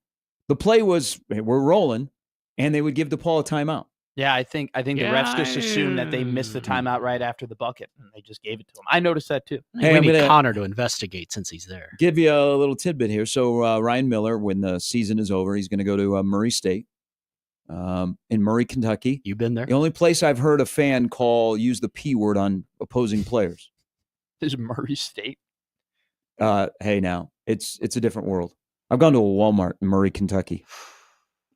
The play was, we're rolling, and they would give DePaul a timeout. Yeah, I think the refs just assumed that they missed the timeout right after the bucket, and they just gave it to him. I noticed that too. Hey, we need Connor to investigate since he's there. Give you a little tidbit here. So Ryan Miller, when the season is over, he's going to go to Murray State. In Murray, Kentucky. You've been there? The only place I've heard a fan use the P word on opposing players. Is Murray State. Hey, now, it's a different world. I've gone to a Walmart in Murray, Kentucky.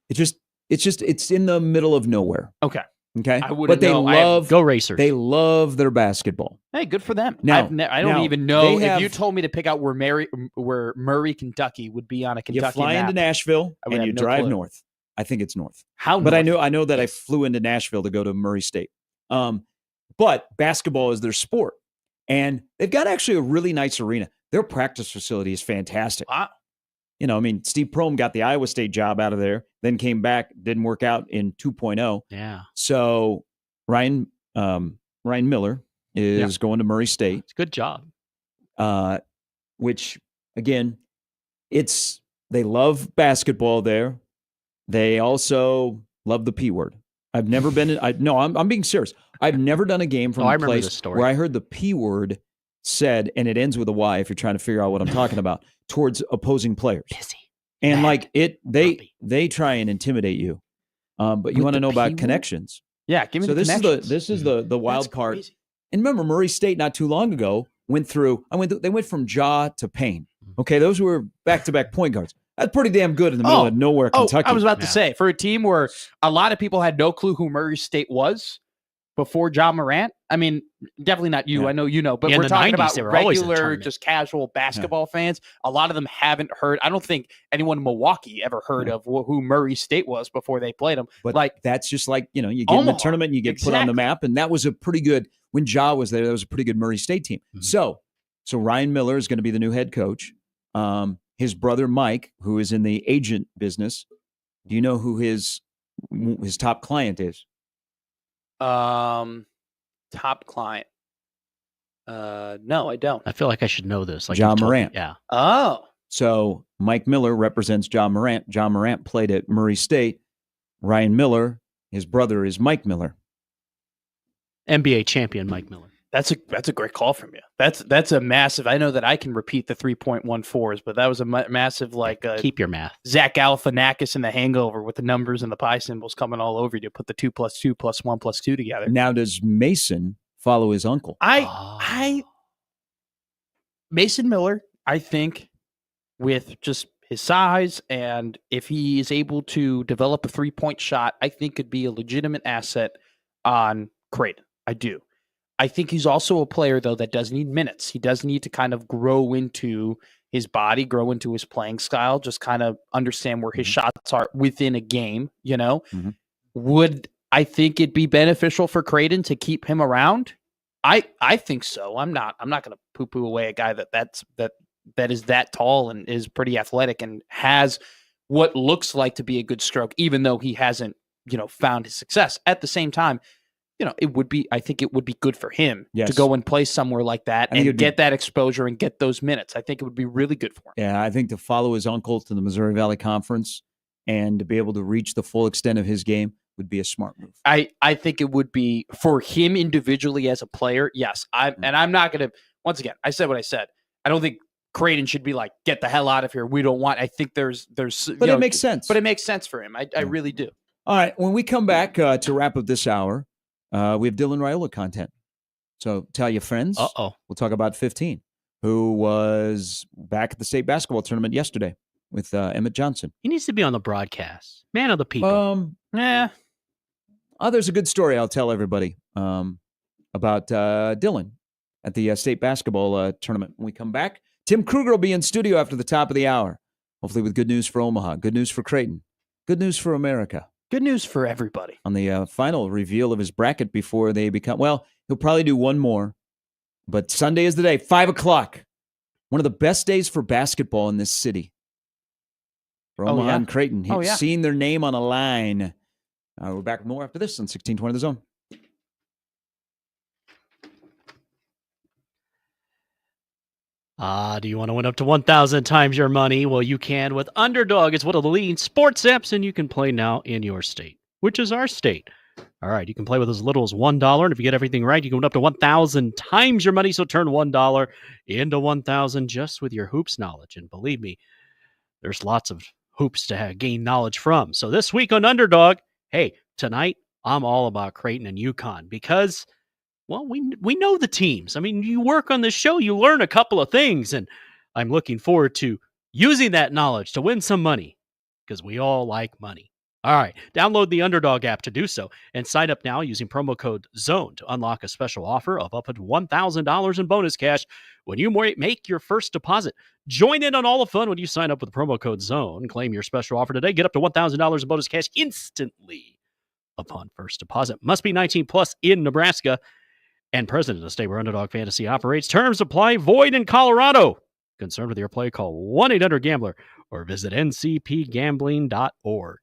It's in the middle of nowhere. Okay. I wouldn't know. Love Go Racers. They love their basketball. Hey, good for them. Now, I don't even know if you told me to pick out where Murray, Kentucky would be on a Kentucky map. You fly into Nashville and you drive north. I think it's north. How? But north? I know that I flew into Nashville to go to Murray State. But basketball is their sport, and they've got actually a really nice arena. Their practice facility is fantastic. Wow. Steve Prohm got the Iowa State job out of there, then came back, didn't work out in 2.0. Yeah. So Ryan Miller is going to Murray State. It's a good job. Which again, they love basketball there. They also love the P word. I've never been I'm being serious. I've never done a game from a place where I heard the P word said, and it ends with a Y if you're trying to figure out what I'm talking about, towards opposing players. Busy. And they try and intimidate you. But you want to know about connections. Yeah, give me the connections. This is the wild part. Crazy. And remember, Murray State not too long ago they went from Ja to Payne. Okay, those were back-to-back point guards. That's pretty damn good in the middle of nowhere, Kentucky. I was about to say, for a team where a lot of people had no clue who Murray State was before Ja Morant. I mean, definitely not you. Yeah. I know you know, but we're talking 90s, about regular, just casual basketball fans. A lot of them haven't heard. I don't think anyone in Milwaukee ever heard of who Murray State was before they played them. But that's just like, you get Omaha, in the tournament and you get put on the map. And that was a pretty good, when Ja was there, that was a pretty good Murray State team. Mm-hmm. So Ryan Miller is going to be the new head coach. His brother, Mike, who is in the agent business, do you know who his top client is? Top client. No, I don't. I feel like I should know this. Like Ja Morant. Yeah. Oh. So Mike Miller represents Ja Morant. Ja Morant played at Murray State. Ryan Miller, his brother, is Mike Miller. NBA champion Mike Miller. That's a great call from you. That's a massive. I know that I can repeat the 3.14s, but that was a massive keep your math. Zach Galifianakis in The Hangover with the numbers and the pi symbols coming all over you to put the 2 + 2 + 1 + 2 together. Now, does Mason follow his uncle? Mason Miller, I think, with just his size and if he is able to develop a 3-point shot, I think could be a legitimate asset on Creighton. I do. I think he's also a player, though, that does need minutes. He does need to kind of grow into his body, grow into his playing style, just kind of understand where his shots are within a game, Mm-hmm. Would I think it'd be beneficial for Creighton to keep him around? I think so. I'm not going to poo-poo away a guy that is that tall and is pretty athletic and has what looks like to be a good stroke, even though he hasn't, found his success. At the same time, I think it would be good for him to go and play somewhere like that and get that exposure and get those minutes. I think it would be really good for him. Yeah, I think to follow his uncle to the Missouri Valley Conference and to be able to reach the full extent of his game would be a smart move. I think it would be for him individually as a player. Yes. I'm not going to, once again, I said what I said. I don't think Creighton should be like, get the hell out of here. We don't want. I think there's. But it makes sense. But it makes sense for him. I really do. All right. When we come back to wrap up this hour, we have Dylan Raiola content. So tell your friends. Uh-oh. We'll talk about 15, who was back at the state basketball tournament yesterday with Emmett Johnson. He needs to be on the broadcast. Man of the people. Yeah. Oh, there's a good story I'll tell everybody about Dylan at the state basketball tournament. When we come back, Tim Krueger will be in studio after the top of the hour, hopefully with good news for Omaha, good news for Creighton, good news for America. Good news for everybody. On the final reveal of his bracket before they become, well, he'll probably do one more, but Sunday is the day, 5 o'clock. One of the best days for basketball in this city. For Omaha and Creighton. Seeing their name on a line. We're back with more after this on 1620 The Zone. Do you want to win up to 1,000 times your money? Well, you can with Underdog. It's one of the leading sports apps, and you can play now in your state, which is our state. All right, you can play with as little as $1, and if you get everything right, you can win up to 1,000 times your money. So turn $1 into 1,000 just with your hoops knowledge. And believe me, there's lots of hoops to gain knowledge from. So this week on Underdog, hey, tonight I'm all about Creighton and UConn because, well, we know the teams. I mean, you work on this show, you learn a couple of things, and I'm looking forward to using that knowledge to win some money because we all like money. All right, download the Underdog app to do so and sign up now using promo code ZONE to unlock a special offer of up to $1,000 in bonus cash when you make your first deposit. Join in on all the fun when you sign up with promo code ZONE. Claim your special offer today. Get up to $1,000 in bonus cash instantly upon first deposit. Must be 19 plus in Nebraska and present in the state where Underdog Fantasy operates. Terms apply. Void in Colorado. Concerned with your play, call 1-800-GAMBLER or visit ncpgambling.org.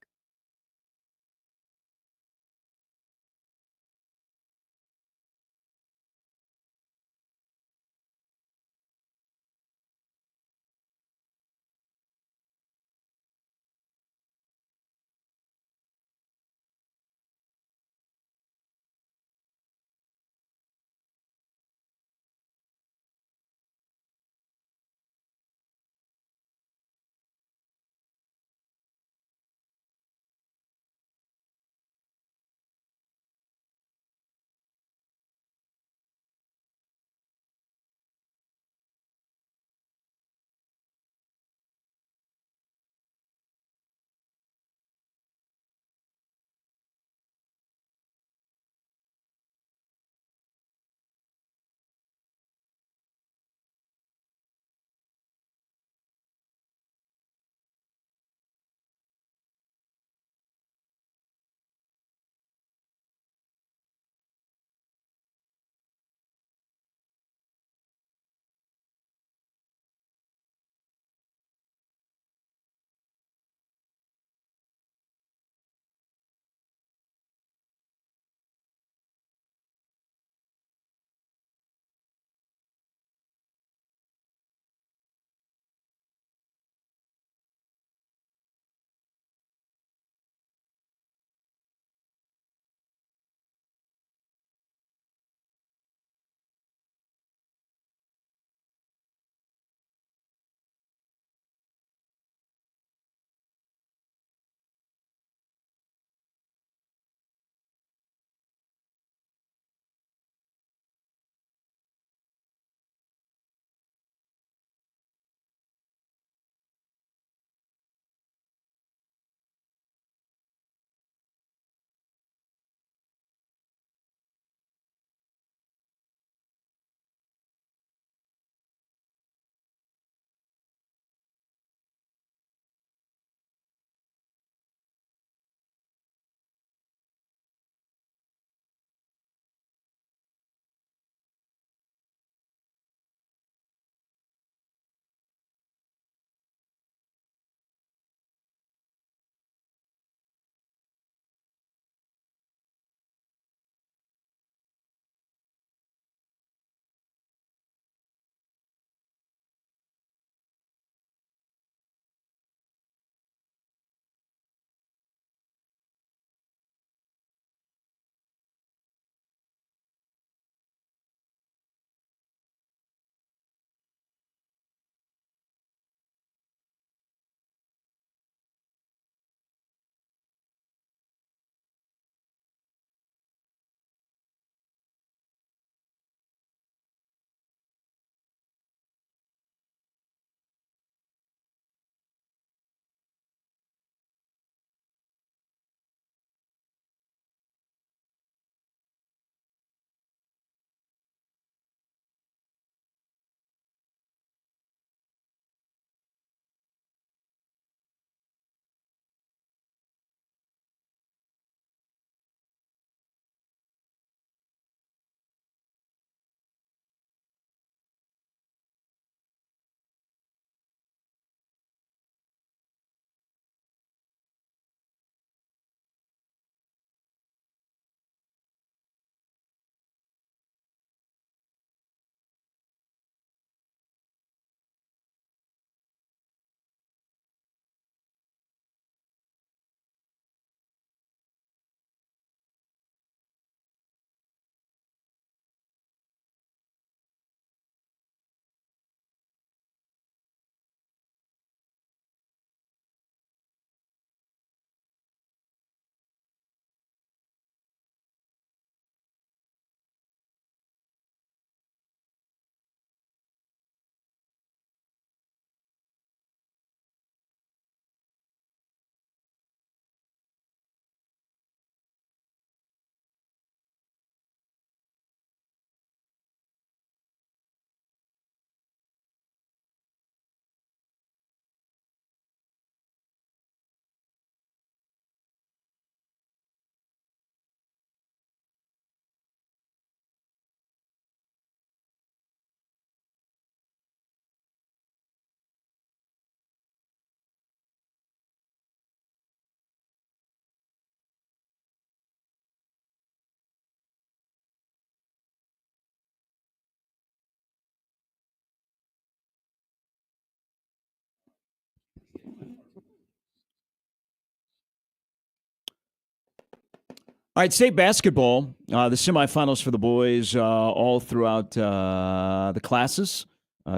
All right, state basketball, the semifinals for the boys all throughout the classes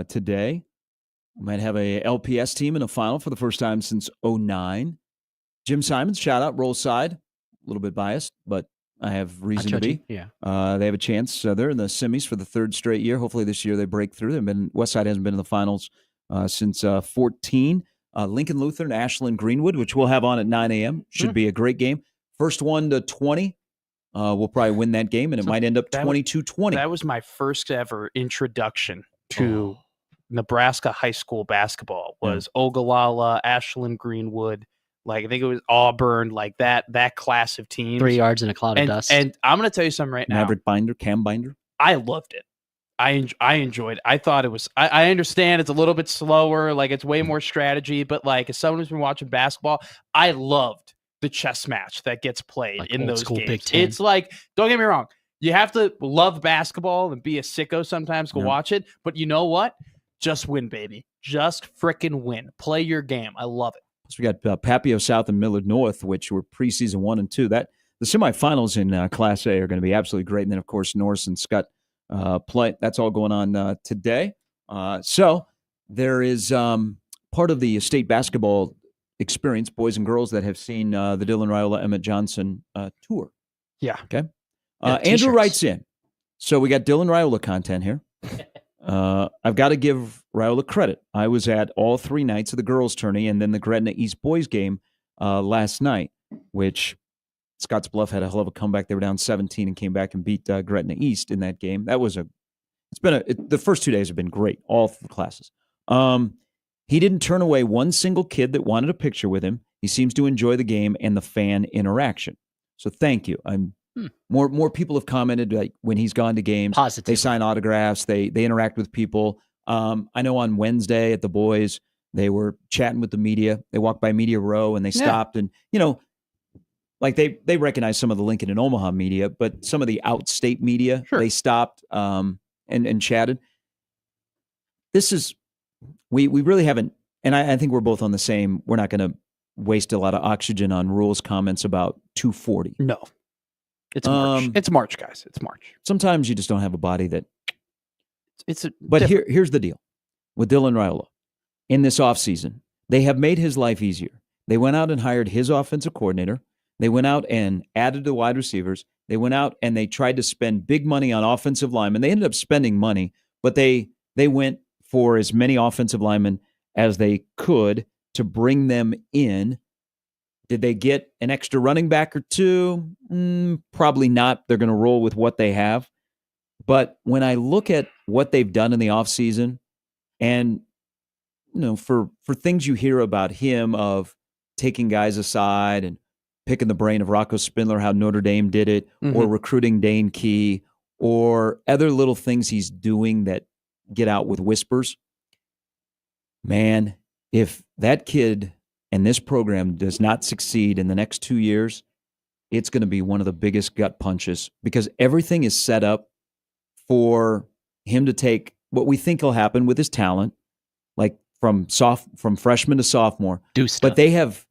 today. We might have a LPS team in a final for the first time since 2009. Jim Simons, shout out, roll side. A little bit biased, but I have reason to be. Yeah. They have a chance. They're in the semis for the third straight year. Hopefully this year they break through. Westside hasn't been in the finals since 14. Lincoln Lutheran, Ashland Greenwood, which we'll have on at 9 a.m. Should be a great game. First one to 20. We'll probably win that game, and it might end up 22-20. That was my first ever introduction to Nebraska high school basketball. Was Ogallala, Ashland Greenwood, like I think it was Auburn, like that class of teams. 3 yards in a cloud of dust. And I'm going to tell you something right now. Maverick Binder, Cam Binder. I loved it. I enjoyed it. I thought it was. I understand it's a little bit slower, like it's way more strategy, but like as someone who's been watching basketball, I loved the chess match that gets played like in those school games. Big Ten. It's like, don't get me wrong, you have to love basketball and be a sicko sometimes to watch it, but you know what? Just win, baby. Just frickin' win. Play your game. I love it. So we got Papio South and Millard North, which were preseason 1 and 2. That the semifinals in Class A are going to be absolutely great, and then of course Norris and Scott play. That's all going on today. So there is part of the state basketball experience, boys and girls that have seen the Dylan Raiola, Emmett Johnson tour. Yeah. Okay. Yeah, Andrew writes in. So we got Dylan Raiola content here. I've got to give Raiola credit. I was at all 3 nights of the girls' tourney and then the Gretna East boys game last night, which Scotts Bluff had a hell of a comeback. They were down 17 and came back and beat Gretna East in that game. That was the first 2 days have been great, all the classes. He didn't turn away one single kid that wanted a picture with him. He seems to enjoy the game and the fan interaction. So thank you. More people have commented like when he's gone to games. Positive. They sign autographs. They interact with people. I know on Wednesday at the boys, they were chatting with the media. They walked by Media Row and they stopped and, like they recognize some of the Lincoln and Omaha media, but some of the outstate media, they stopped and chatted. This is, we really haven't, and I think we're both on the same, we're not going to waste a lot of oxygen on rules comments about 240. No. It's March. It's March, guys. It's March. Sometimes you just don't have a body that. But here's the deal with Dylan Raiola. In this offseason, they have made his life easier. They went out and hired his offensive coordinator. They went out and added the wide receivers. They went out and they tried to spend big money on offensive linemen. They ended up spending money, but they went for as many offensive linemen as they could to bring them in. Did they get an extra running back or two? Probably not. They're going to roll with what they have. But when I look at what they've done in the offseason, and for things you hear about him of taking guys aside and picking the brain of Rocco Spindler, how Notre Dame did it, or recruiting Dane Key, or other little things he's doing that get out with whispers. Man, if that kid and this program does not succeed in the next 2 years, it's going to be one of the biggest gut punches because everything is set up for him to take what we think will happen with his talent, like from freshman to sophomore. Do stuff. But they have,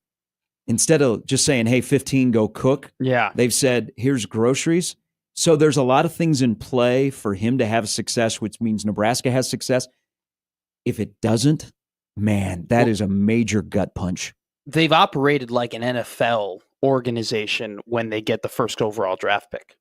instead of just saying, hey, 15, go cook, they've said, here's groceries. So there's a lot of things in play for him to have success, which means Nebraska has success. If it doesn't, man, that is a major gut punch. They've operated like an NFL organization when they get the first overall draft pick.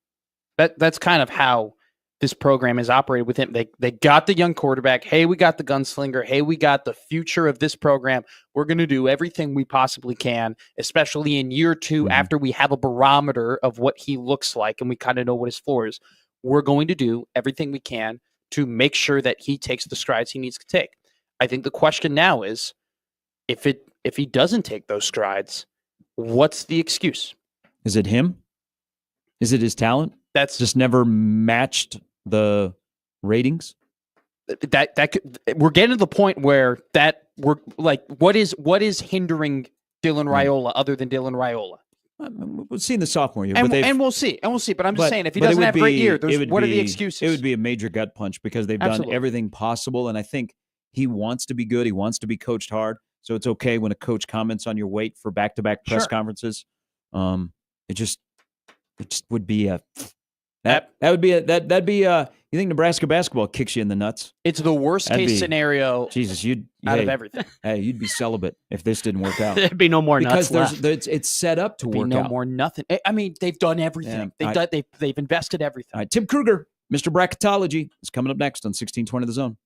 That's kind of how this program is operated with him. They got the young quarterback. Hey, we got the gunslinger. Hey, we got the future of this program. We're going to do everything we possibly can, especially in year 2 after we have a barometer of what he looks like and we kind of know what his floor is. We're going to do everything we can to make sure that he takes the strides he needs to take. I think the question now is, if he doesn't take those strides, what's the excuse? Is it him? Is it his talent? That's just never matched the ratings. We're getting to the point where we're like, what is hindering Dylan Raiola other than Dylan Raiola? We've seen the sophomore year, and we'll see. But I'm just saying, if he doesn't have a great year, what are the excuses? It would be a major gut punch because they've done everything possible, and I think he wants to be good. He wants to be coached hard, so it's okay when a coach comments on your weight for back-to-back press conferences. It just it just would be that'd be you think Nebraska basketball kicks you in the nuts? It's the worst case scenario. Jesus, out of everything. Hey, you'd be celibate if this didn't work out. There'd be no more nuts because left. it's set up to work no out. more nothing. I mean, they've done everything. They've invested everything. All right, Tim Krueger, Mr. Bracketology, is coming up next on 1620 The Zone.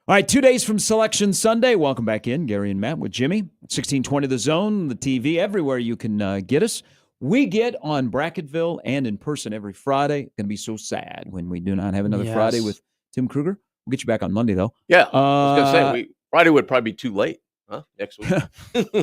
All right, 2 days from Selection Sunday. Welcome back in. Gary and Matt with Jimmy. 1620 The Zone, the TV, everywhere you can get us. We get on Bracketville and in person every Friday. It's going to be so sad when we do not have another Friday with Tim Krueger. We'll get you back on Monday, though. Yeah, I was going to say, Friday would probably be too late next week.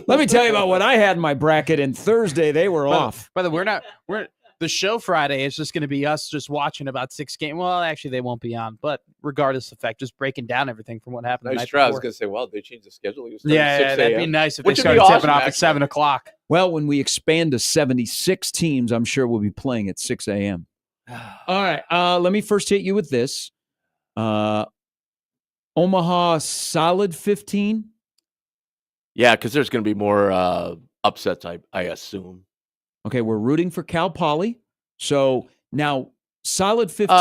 Let me tell you about what I had in my bracket, and Thursday they were off. By the way, The show Friday is just going to be us just watching about 6 games. Well, actually, they won't be on, but regardless of the fact, just breaking down everything from what happened the Nice night try. I was before. going to say, well, they changed the schedule. You Yeah, 6 that'd be a.m. nice if Which they would be started tipping awesome, off at actually. 7 o'clock. Well, when we expand to 76 teams, I'm sure we'll be playing at 6 a.m. All right. Let me first hit you with this. Omaha solid 15. Yeah, because there's going to be more upsets, I assume. Okay, we're rooting for Cal Poly. So now solid 15,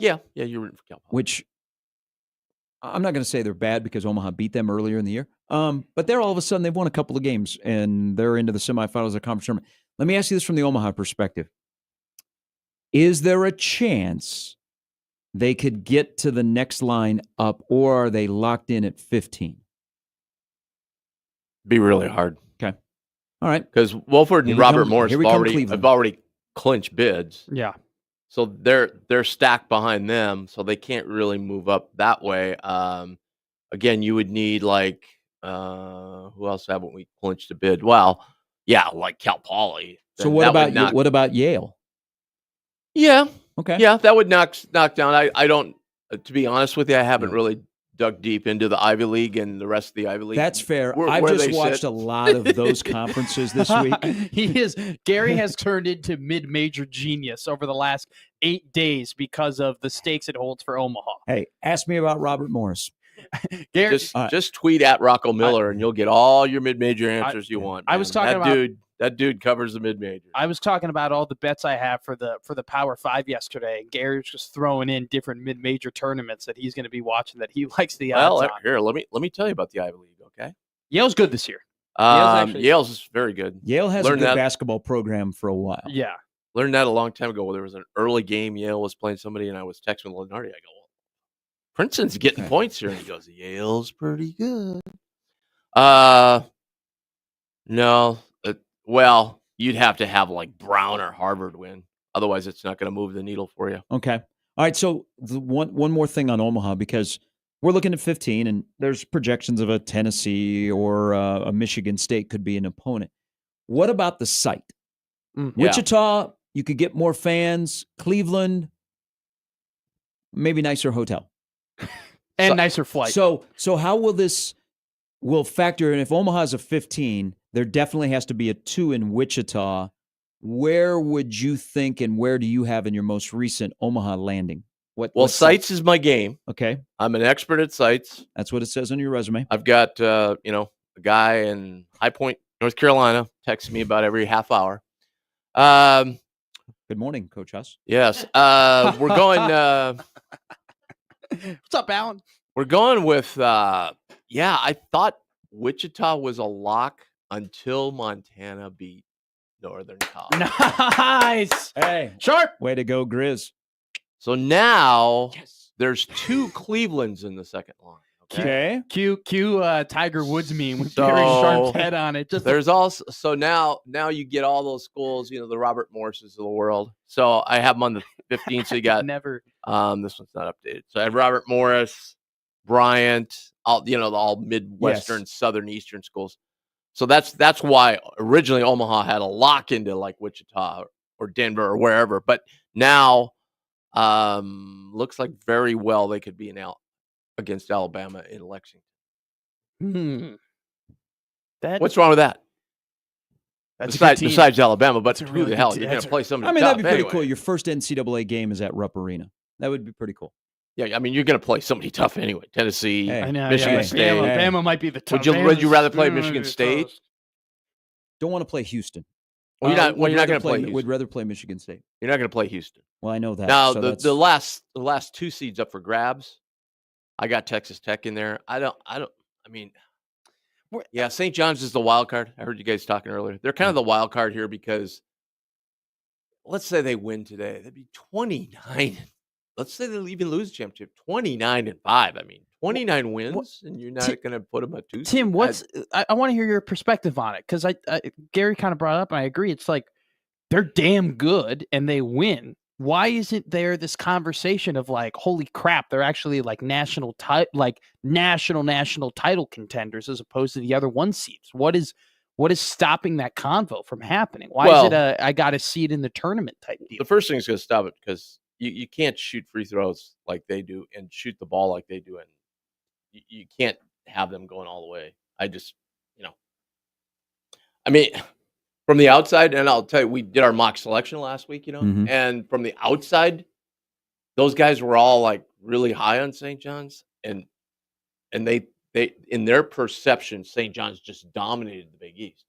Yeah, you're rooting for Cal Poly. which I'm not going to say they're bad because Omaha beat them earlier in the year. But they're all of a sudden, they've won a couple of games and they're into the semifinals of the conference tournament. Let me ask you this from the Omaha perspective. Is there a chance they could get to the next line up, or are they locked in at 15? Be really hard. Okay. All right. Because Wolford Here and we Robert come- Morris here we have come already, Cleveland. have already clinched bids. Yeah. So they're stacked behind them, so they can't really move up that way. Again, you would need like who else haven't we clinched a bid? Well, yeah, like Cal Poly. So Then what that would about knock- what about Yale? Yeah, Okay. yeah, that would knock down. I don't. To be honest with you, I haven't Yeah. really dug deep into the Ivy League and the rest of the Ivy League. That's fair. where I've just they watched sit. a lot of those conferences this week. Gary has turned into mid-major genius over the last 8 days because of the stakes it holds for Omaha. Hey, ask me about Robert Morris. Gary, Just tweet at Rocco Miller and you'll get all your mid-major answers you want. I was man. talking about- that dude covers the mid-major. I was talking about all the bets I have for the Power 5 yesterday. Gary was just throwing in different mid-major tournaments that he's going to be watching that he likes the odds on. Here, let me tell you about the Ivy League, okay? Yale's good this year. Yale's is very good. Yale has Learned a good that. basketball program for a while. Yeah. Learned that a long time ago. There was an early game. Yale was playing somebody, and I was texting Lenardi. I go, well, Princeton's getting points here, and he goes, Yale's pretty good. No. Well, you'd have to have like Brown or Harvard win. Otherwise, it's not going to move the needle for you. Okay. All right. So one more thing on Omaha, because we're looking at 15, and there's projections of a Tennessee or a Michigan State could be an opponent. What about the site? Yeah. Wichita, you could get more fans. Cleveland, maybe nicer hotel. And nicer flight. So how will this factor in? If Omaha's a 15, there definitely has to be a 2 in Wichita. Where would you think, and where do you have in your most recent Omaha landing? What sites is my game. Okay, I'm an expert at sites. that's what it says on your resume. I've got a guy in High Point, North Carolina, texts me about every half hour. Good morning, Coach Huss. Yes, we're going. What's up, Alan? We're going with. I thought Wichita was a lock until Montana beat Northern Colorado. Nice. Hey, Sharp. way to go, Grizz. So now there's 2 Clevelands in the second line. Okay. Okay. Cue Tiger Woods meme with So- Gary Sharp's head on it. Just There's also now you get all those schools, the Robert Morrises of the world. So I have them on the 15th. So you got never. this one's not updated. So I have Robert Morris, Bryant, all Midwestern, Southern, Eastern schools. So that's why originally Omaha had a lock into like Wichita or Denver or wherever, but now looks like very well they could be against Alabama in Lexington. What's wrong with that? That's a good team. Besides Alabama, but That's a who really the hell good you're team. going to play somebody? I mean, that'd be tough pretty anyway. cool. Your first NCAA game is at Rupp Arena. That would be pretty cool. Yeah, I mean, you're going to play somebody tough anyway. Tennessee, Hey. I know. Michigan yeah, State. Bama might be the tough. Would you rather play Michigan State? Don't want to play Houston. Well, you're not Would going rather to play. Houston. Would rather play Michigan State. You're not going to play Houston. Well, I know that. Now so the last 2 seeds up for grabs. I got Texas Tech in there. I mean, yeah, St. John's is the wild card. I heard you guys talking earlier. They're kind of the wild card here because let's say they win today. That'd be 29. Let's say they even lose the championship. 29-5. I mean, 29 wins, and you're not going to put them at 2. Tim, I want to hear your perspective on it because Gary kind of brought it up, and I agree. It's like they're damn good and they win. Why isn't there this conversation of like, holy crap, they're actually like national title contenders as opposed to the other 1 seeds? What is What is stopping that convo from happening? Why is it I got to see it in the tournament type deal? The first thing is going to stop it because you can't shoot free throws like they do and shoot the ball like they do, and you can't have them going all the way. I mean, from the outside, and I'll tell you, we did our mock selection last week, and from the outside, those guys were all like really high on St. John's, and they in their perception, St. John's just dominated the Big East.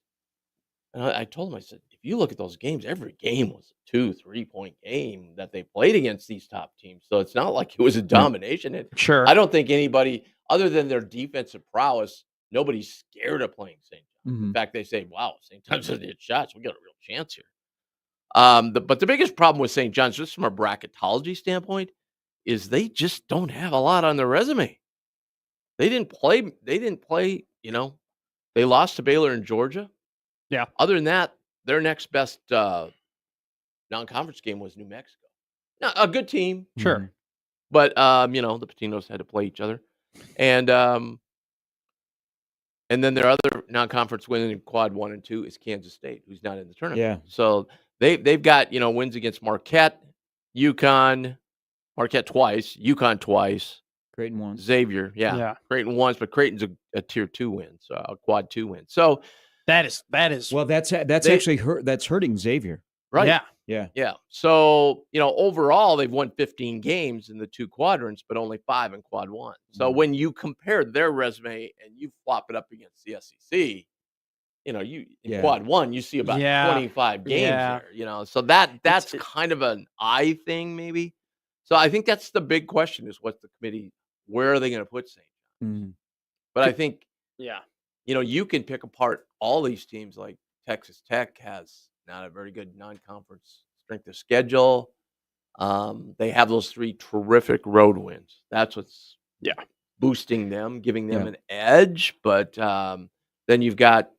And I told them, I said, if you look at those games, every game was a 2-3 point game that they played against these top teams. So it's not like it was a domination. And Sure. I don't think anybody, other than their defensive prowess, nobody's scared of playing St. John's. In fact, they say, wow, St. John's doesn't hit shots. We got a real chance here. But the biggest problem with St. John's, just from a bracketology standpoint, is they just don't have a lot on their resume. They didn't play, they lost to Baylor and Georgia. Yeah. Other than that, their next best non-conference game was New Mexico. Now, a good team. Sure. But, the Patinos had to play each other. And then their other non-conference win in quad 1 and 2 is Kansas State, who's not in the tournament. Yeah. So they've got, wins against Marquette, UConn, Marquette twice, UConn twice. Creighton once. Xavier, yeah. Creighton once, but Creighton's a tier 2 win, so a quad 2 win. So that is well, that's actually that's hurting Xavier. right. Yeah. So, overall they've won 15 games in the 2 quadrants, but only 5 in quad 1. So when you compare their resume and you flop it up against the SEC, quad 1, you see about 25 games there, so that's kind of an eye thing maybe. So I think that's the big question is what's the committee, where are they going to put St. John's? But I think, you can pick apart all these teams. Like Texas Tech has not a very good non-conference strength of schedule. They have those 3 terrific road wins. That's what's boosting them, giving them an edge. But then you've got,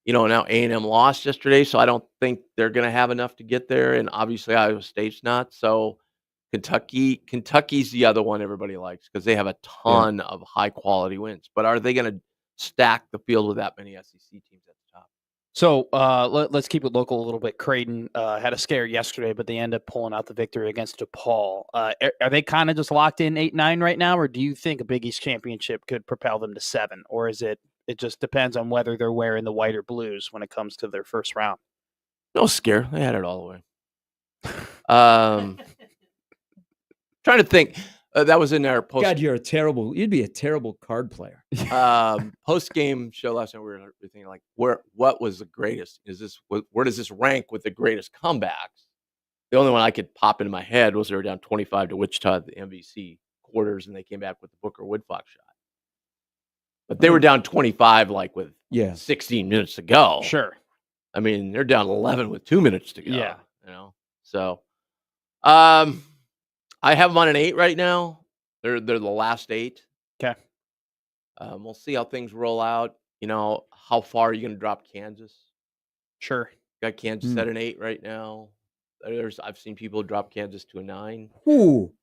now A&M lost yesterday, so I don't think they're going to have enough to get there. And obviously Iowa State's not. So Kentucky's the other one everybody likes because they have a ton of high-quality wins. But are they going to stack the field with that many SEC teams at the top? So let's keep it local a little bit. Creighton had a scare yesterday, but they end up pulling out the victory against DePaul. Are they kind of just locked in 8-9 right now, or do you think a Big East championship could propel them to 7? Or is it just depends on whether they're wearing the white or blues when it comes to their first round? No scare. They had it all the way. Trying to think. That was in our post. God, you'd be a terrible card player. Post-game show last night, we were thinking like, what was the greatest? Where does this rank with the greatest comebacks? The only one I could pop into my head was they were down 25 to Wichita at the MVC quarters, and they came back with the Booker Woodfox shot. But they were down 25 like with 16 minutes to go. Sure. I mean, they're down 11 with 2 minutes to go. Yeah. So, I have them on an 8 right now. They're the last 8. Okay. We'll see how things roll out. How far are you going to drop Kansas? Sure. Got Kansas at an 8 right now. I've seen people drop Kansas to a 9. Ooh,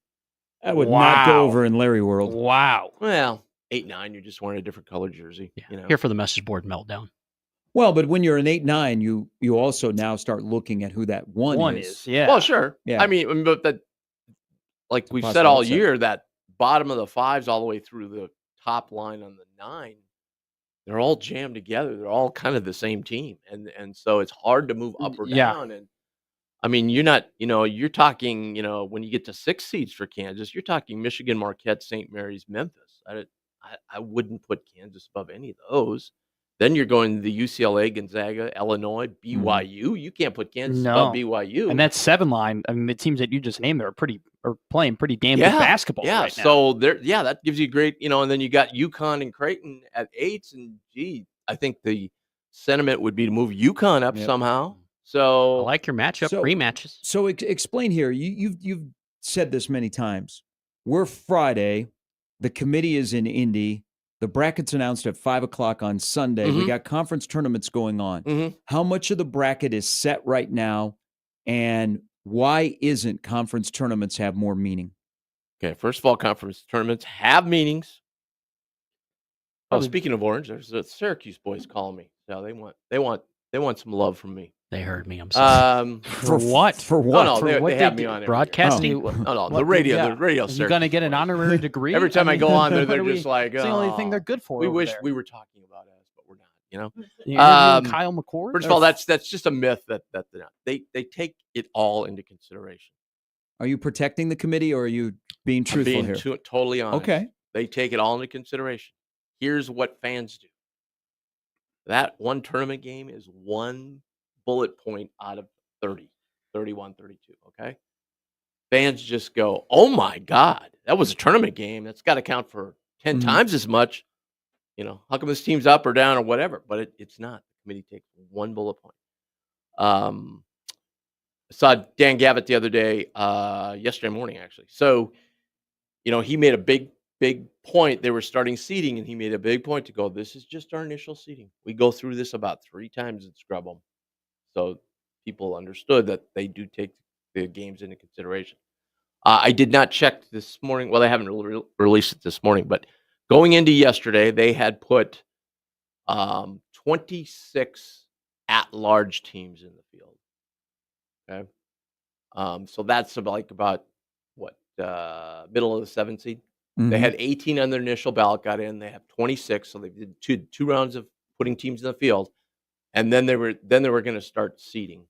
that would not go over in Larry World. Wow. Well, 8-9, you're just wearing a different colored jersey. Here for the message board meltdown. Well, but when you're an 8-9, you also now start looking at who that one is. Yeah. Well, sure. Yeah. I mean, but that, like we've said all year, that bottom of the 5s all the way through the top line on the 9, they're all jammed together. They're all kind of the same team, and so it's hard to move up or down. And I mean, you're not, you're talking, when you get to 6 seeds for Kansas, you're talking Michigan, Marquette, St. Mary's, Memphis. I wouldn't put Kansas above any of those. Then you're going to the UCLA, Gonzaga, Illinois, BYU. You can't put Kansas above BYU. And that 7 line, I mean, the teams that you just named are playing pretty damn good basketball right now. So that gives you great, and then you got UConn and Creighton at 8s, and I think the sentiment would be to move UConn up somehow. So I like your matchup rematches. So explain here. You've said this many times. We're Friday. The committee is in Indy. The bracket's announced at 5:00 on Sunday. We got conference tournaments going on. How much of the bracket is set right now, and why isn't conference tournaments have more meaning? Okay, first of all, conference tournaments have meanings. Oh, speaking of orange, there's the Syracuse boys calling me. So they want some love from me. They heard me. I'm sorry. For what? For what? No, For they what have they me did. on every year. Broadcasting? No, the What- radio, yeah. the radio. Are you going to get an honorary degree? Every time I go on there, what they're are we- just like, It's the only thing "Oh, they're good for. we over wish there. we were talking about us, but we're not. You know. You interviewing Um, Kyle McCord. First of all, that's just a myth that they're not. They take it all into consideration. Are you protecting the committee or are you being I'm truthful being here? totally honest. Okay. They take it all into consideration. Here's what fans do. That one tournament game is one bullet point out of 30, 31, 32, okay? Fans just go, oh my God, that was a tournament game. That's got to count for 10 Mhm. times as much. You know, how come this team's up or down or whatever? But it's not. The committee takes one bullet point. I saw Dan Gavitt the other day, yesterday morning, actually. So, you know, he made a big point. They were starting seeding, and he made a big point to go, this is just our initial seeding. We go through this about 3 times and scrub them. So people understood that they do take the games into consideration. I did not check this morning. Well, they haven't released it this morning, but going into yesterday, they had put 26 at-large teams in the field. Okay. So that's about what, middle of the 7th seed. Mhm. They had 18 on their initial ballot, got in. They have 26, so they did two rounds of putting teams in the field, and then they were going to start seeding.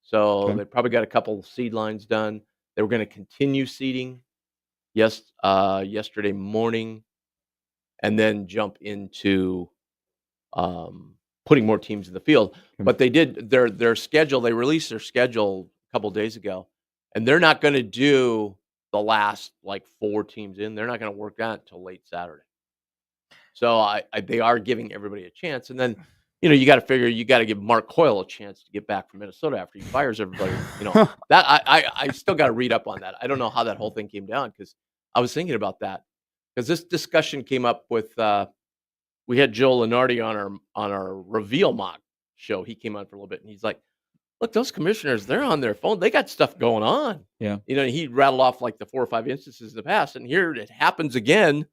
So Okay. they probably got a couple seed lines done. They were going to continue seeding, yesterday morning, and then jump into putting more teams in the field. Okay. But they did their schedule. They released their schedule a couple days ago, and they're not going to do the last like 4 teams in. They're not going to work that until late Saturday. So they are giving everybody a chance. And then, you know, you got to figure you got to give Mark Coyle a chance to get back from Minnesota after he fires everybody. You know, that I still got to read up on that. I don't know how that whole thing came down because I was thinking about that because this discussion came up with we had Joe Lenardi on our reveal mock show. He came on for a little bit and he's like, look, those commissioners, they're on their phone. They got stuff going on. Yeah. You know, he rattled off like the 4 or 5 instances in the past. And here it happens again.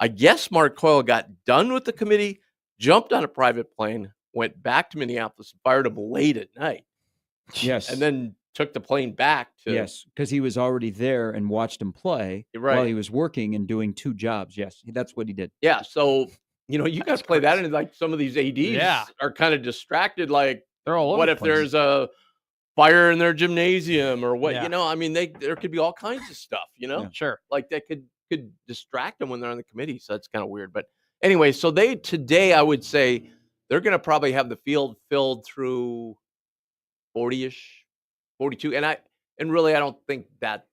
I guess Mark Coyle got done with the committee, jumped on a private plane, went back to Minneapolis, and fired him late at night. Yes. And then took the plane back to. Yes, because he was already there and watched him play while Right. he was working and doing 2 jobs. Yes, that's what he did. Yeah. So, you know, you got to play that into like some of these ADs Yeah. are kind of distracted. Like, They're all over what the if place. there's a fire in their gymnasium or what? Yeah. You know, I mean, there could be all kinds of stuff, you know, Yeah. Sure. like that could distract them when they're on the committee. So that's kind of weird. But anyway, so today I would say they're going to probably have the field filled through 40-ish, 42. And really, I don't think that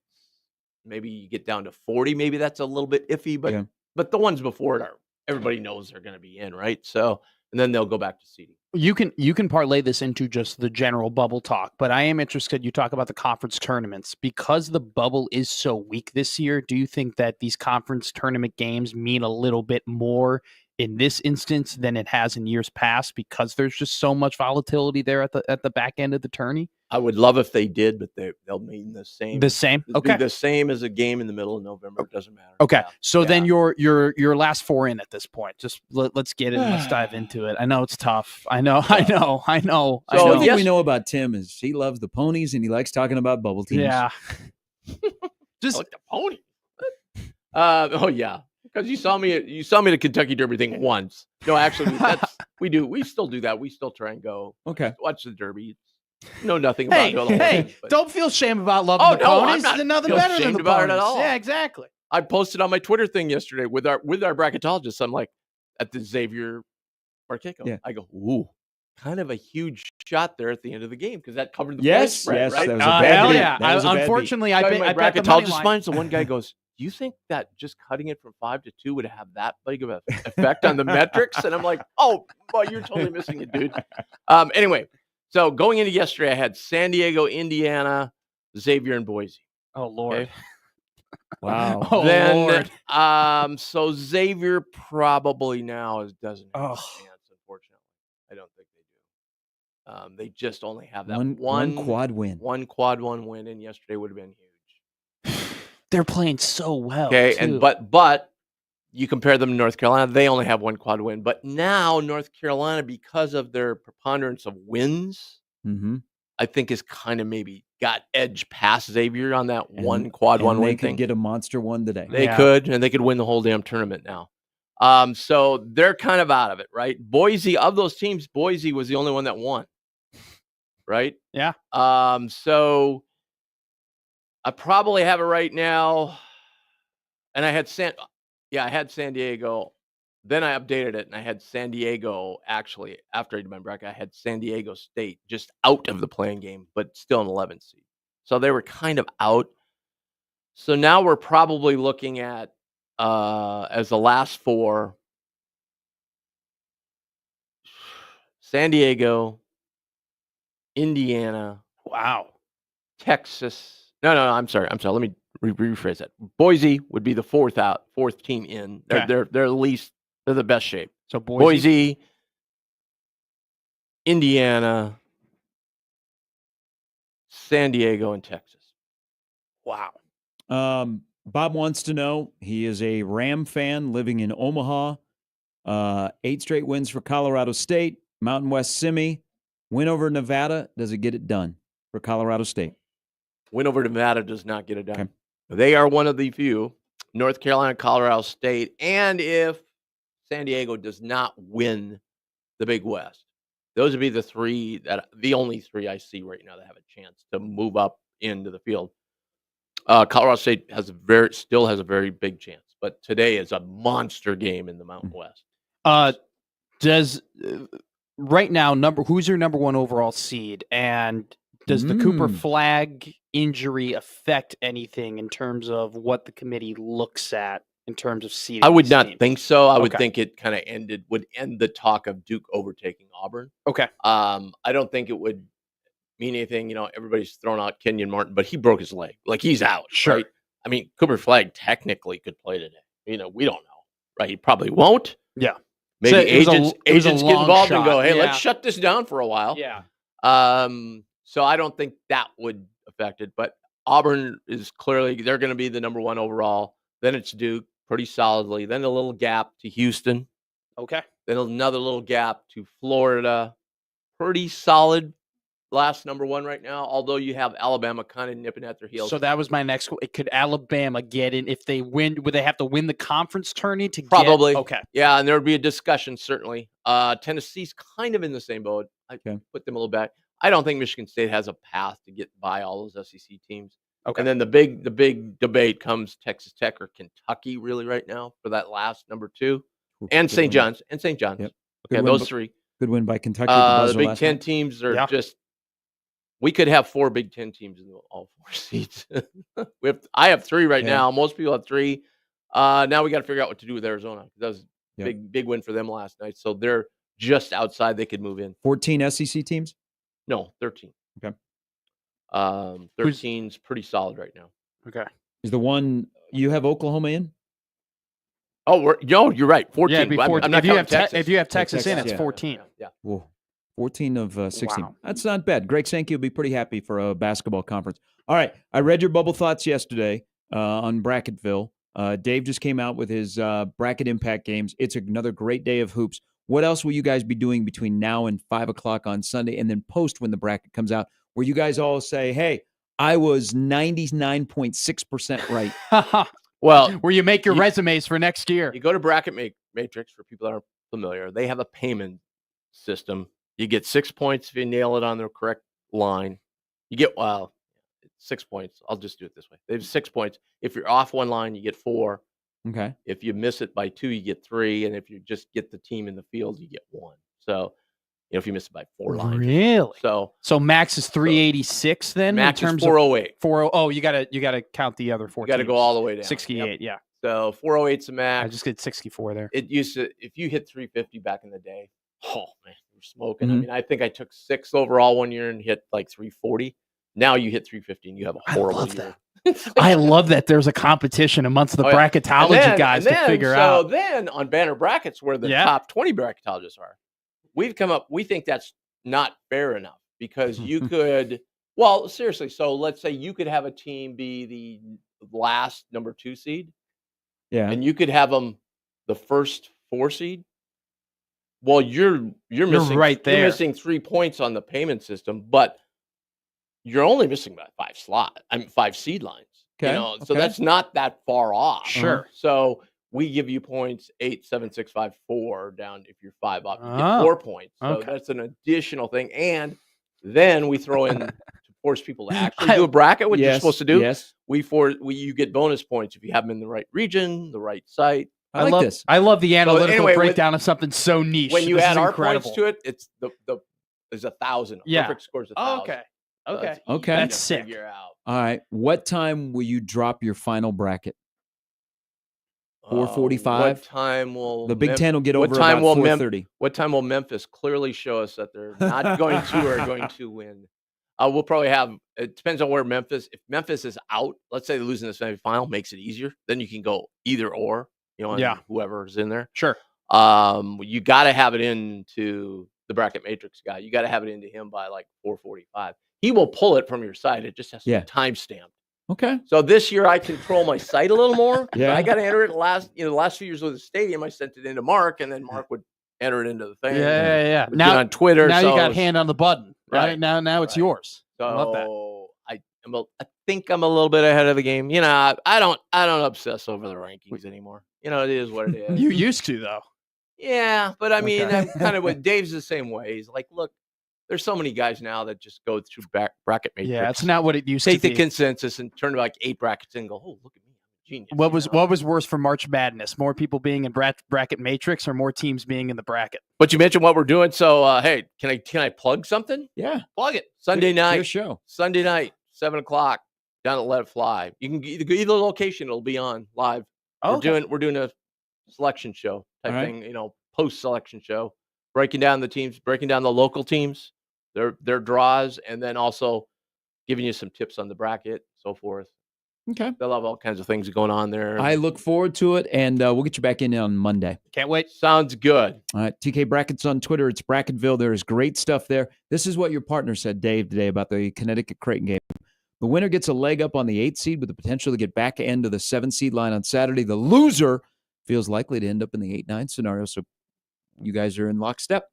maybe you get down to 40. Maybe that's a little bit iffy, but Yeah. but the ones before it everybody knows they're going to be in, right? So, and then they'll go back to seeding. You can parlay this into just the general bubble talk, but I am interested. You talk about the conference tournaments because the bubble is so weak this year. Do you think that these conference tournament games mean a little bit more in this instance than it has in years past because there's just so much volatility there at the back end of the tourney? I would love if they did, but they'll mean the same. The same. It'd Okay. be the same as a game in the middle of November. It doesn't matter. Okay. Yeah. So then Yeah. your last 4 in at this point. Just let's get it. Let's dive into it. I know it's tough. I know. So The only thing yes- we know about Tim is he loves the ponies and he likes talking about bubble teams. Yeah. I Just like the pony. Oh yeah, because you saw me at the Kentucky Derby thing once. No, actually, we still do that. We still try and go Okay. watch the Derby. Know nothing about hey, it. Otherwise, hey, but don't feel shame about loving Oh, the no, I'm ponies. not There's nothing feel better than shamed the about it ponies. at all. Yeah, exactly. I posted on my Twitter thing yesterday with our bracketologist. I'm like, at the Xavier Marqueco. Yeah. I go, ooh, kind of a huge shot there at the end of the game because that covered the Yes, point spread, yes, right? that was a bad Hell beat. yeah. That was a bad beat. Unfortunately, Talking I my bet the money bracketologist line. minds, the one guy goes, do you think that just cutting it from 5 to 2 would have that big of an effect on the metrics? And I'm like, oh, well, you're totally missing it, dude. Anyway, so going into yesterday, I had San Diego, Indiana, Xavier, and Boise. Oh Lord. Okay. Oh Wow. Lord. So Xavier probably now doesn't have Oh. a chance, unfortunately. I don't think they do. They just only have that One quad win. one quad one win, and yesterday would have been huge. They're playing so well. Okay, too. and but you compare them to North Carolina, they only have one quad win. But now North Carolina, because of their preponderance of wins, Mm-hmm. I think is kind of maybe got edge past Xavier on that one quad one win They could thing. get a monster one today. They could, and they could win the whole damn tournament now. So they're kind of out of it, right? Boise, of those teams, Boise was the only one that won, right? Yeah. So I probably have it right now, and I had San Diego. Then I updated it, and I had San Diego actually after I did my bracket. I had San Diego State just out of the playing game, but still an 11th seed. So they were kind of out. So now we're probably looking at as the last four: San Diego, Indiana, Wow. Texas. No. I'm sorry. Let me rephrase that. Boise would be the fourth team in. They're at least they're the best shape. So Boise, Indiana, San Diego, and Texas. wow. Bob wants to know, he is a Ram fan living in Omaha. 8 straight wins for Colorado State. Mountain West Semi. Win over Nevada. Does it get it done for Colorado State? Win over Nevada does not get it done. Okay. They are one of the few. North Carolina, Colorado State. And if San Diego does not win the Big West, those would be the only three I see right now that have a chance to move up into the field. Colorado State still has a very big chance, but today is a monster game in the Mountain West. Does right now who's your number one overall seed, and does the Cooper Flagg injury affect anything in terms of what the committee looks at in terms of seeding? I would not think so. I would Okay. think it kind of would end the talk of Duke overtaking Auburn. Okay. I don't think it would mean anything. Everybody's thrown out Kenyon Martin, but he broke his leg. Like, he's out. Sure. Right? I mean, Cooper Flagg technically could play today. We don't know. Right? He probably won't. Yeah. Maybe So it was a agents get long involved and shot. go, hey, Yeah. let's shut this down for a while. Yeah. So I don't think that would affect it. But Auburn is clearly, they're going to be the number one overall. Then it's Duke pretty solidly. Then a little gap to Houston. Okay. Then another little gap to Florida. Pretty solid last number one right now, although you have Alabama kind of nipping at their heels. So that was my next. Could Alabama get in if they win? Would they have to win the conference tourney to Probably. get? Okay. Yeah, and there would be a discussion, certainly. Tennessee's kind of in the same boat. I put them a little back. I don't think Michigan State has a path to get by all those SEC teams. Okay. And then the big debate comes Texas Tech or Kentucky really right now for that last number two. And St. John's. Yep. Okay, those three. Good win by Kentucky. At The the Big Ten teams are just. We could have 4 Big Ten teams in all 4 seats. I have 3 right now. Most people have 3. Now we got to figure out what to do with Arizona. That was a big win for them last night. So they're just outside. They could move in. 14 SEC teams? No, 13. Okay. 13's pretty solid right now. Okay. Is the one you have Oklahoma in? Oh, you're right. 14. Yeah, it'd be 14. I'm not counting Texas. If you have Texas in, it's yeah. 14. Yeah. Whoa. 14 of 16. Wow. That's not bad. Greg Sankey will be pretty happy for a basketball conference. All right. I read your bubble thoughts yesterday on Bracketville. Dave just came out with his bracket impact games. It's another great day of hoops. What else will you guys be doing between now and 5 o'clock on Sunday and then post when the bracket comes out, where you guys all say, hey, I was 99.6% right? Well, where you make your resumes for next year. You go to Bracket Matrix, for people that aren't familiar. They have a payment system. You get 6 points if you nail it on the correct line. You get 6 points. I'll just do it this way. They have 6 points. If you're off one line, you get 4. Okay. If you miss it by 2, you get 3, and if you just get the team in the field, you get 1. So, if you miss it by 4 lines, really? So max is 386 then. Max in terms is 408. 408. Oh, you gotta count the other 4. You got to go all the way down. 68. Yeah. So 408's the max. I just get 64 there. It used to, if you hit 350 back in the day, oh man, you're smoking. Mm-hmm. I mean, I think I took 6 overall one year and hit like 340. Now you hit 350 and you have a horrible year. I love that there's a competition amongst the bracketology guys to figure out. So then on Banner Brackets, where the top 20 bracketologists are, we think that's not fair enough, because you could, well, seriously. So let's say you could have a team be the last number 2 seed. Yeah. And you could have them the first 4 seed, well, you're missing right there. You're missing 3 points on the payment system, but you're only missing about 5 seed lines. Okay, So okay. that's not that far off. Sure. So we give you points 8, 7, 6, 5, 4 down if you're 5 up. You get Oh, 4 points. So okay. that's an additional thing. And then we throw in to force people to actually do a bracket, what you're supposed to do. Yes. You get bonus points if you have them in the right region, the right site. I like this. I love the analytical anyway, breakdown of something so niche. When you This add is our incredible. points to it, it's there's 1,000. Yeah. Perfect scores 1,000. Oh, okay. So Okay. it's Okay. easy That's to sick. figure out. All right. What time will you drop your final bracket? 4:45? What time will The Big Mem- Ten will get what over time about will 4:30. What time will Memphis clearly show us that they're not going to or going to win? We'll probably have. It depends on where Memphis. If Memphis is out, let's say they're losing the semifinal, makes it easier. Then you can go either or. And Yeah. whoever's in there. Sure. You got to have it into the bracket matrix guy. You got to have it into him by like 4:45. He will pull it from your site. It just has to be timestamped. Okay. So this year I control my site a little more. Yeah. I got to enter it the last few years with the stadium. I sent it into Mark, and then Mark would enter it into the thing. Yeah. Would get on Twitter. Now so you got hand on the button, right? Right. Now it's Right. yours. So I love that. I think I'm a little bit ahead of the game. I don't obsess over the rankings anymore. It is what it is. You used to though. Yeah, but I mean, Okay. I'm kind of with Dave's the same way. He's like, look, there's so many guys now that just go through bracket matrix. Yeah, it's not what it used Take to the be. consensus and turn to like 8 brackets and go, oh, look at me, I'm a genius. What was worse for March Madness? More people being in bracket matrix, or more teams being in the bracket? But you mentioned what we're doing, so hey, can I plug something? Yeah. Plug it. Sunday Your night, show. 7:00 down at Let It Fly. You can either location; it'll be on live. Okay. We're doing a selection show type All right. thing, post selection show, breaking down the teams, breaking down the local teams, their draws, and then also giving you some tips on the bracket, so forth. Okay. They'll have all kinds of things going on there. I look forward to it, and we'll get you back in on Monday. Can't wait. Sounds good. All right, TK Brackets on Twitter. It's Bracketville. There is great stuff there. This is what your partner said, Dave, today about the Connecticut Creighton game. The winner gets a leg up on the 8 seed with the potential to get back into the 7 seed line on Saturday. The loser feels likely to end up in the 8-9 scenario. So you guys are in lockstep.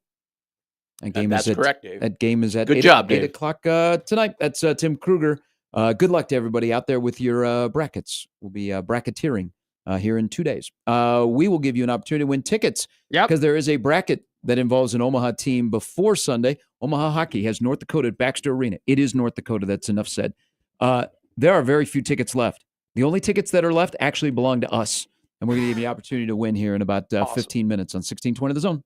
That's correct, Dave. That game is at Good 8, job, 8 Dave. o'clock tonight. That's Tim Krueger. Good luck to everybody out there with your brackets. We'll be bracketeering here in 2 days. We will give you an opportunity to win tickets because there is a bracket that involves an Omaha team before Sunday. Omaha Hockey has North Dakota at Baxter Arena. It is North Dakota. That's enough said. There are very few tickets left. The only tickets that are left actually belong to us. And we're going to give you the opportunity to win here in about 15 minutes on 1620 The Zone.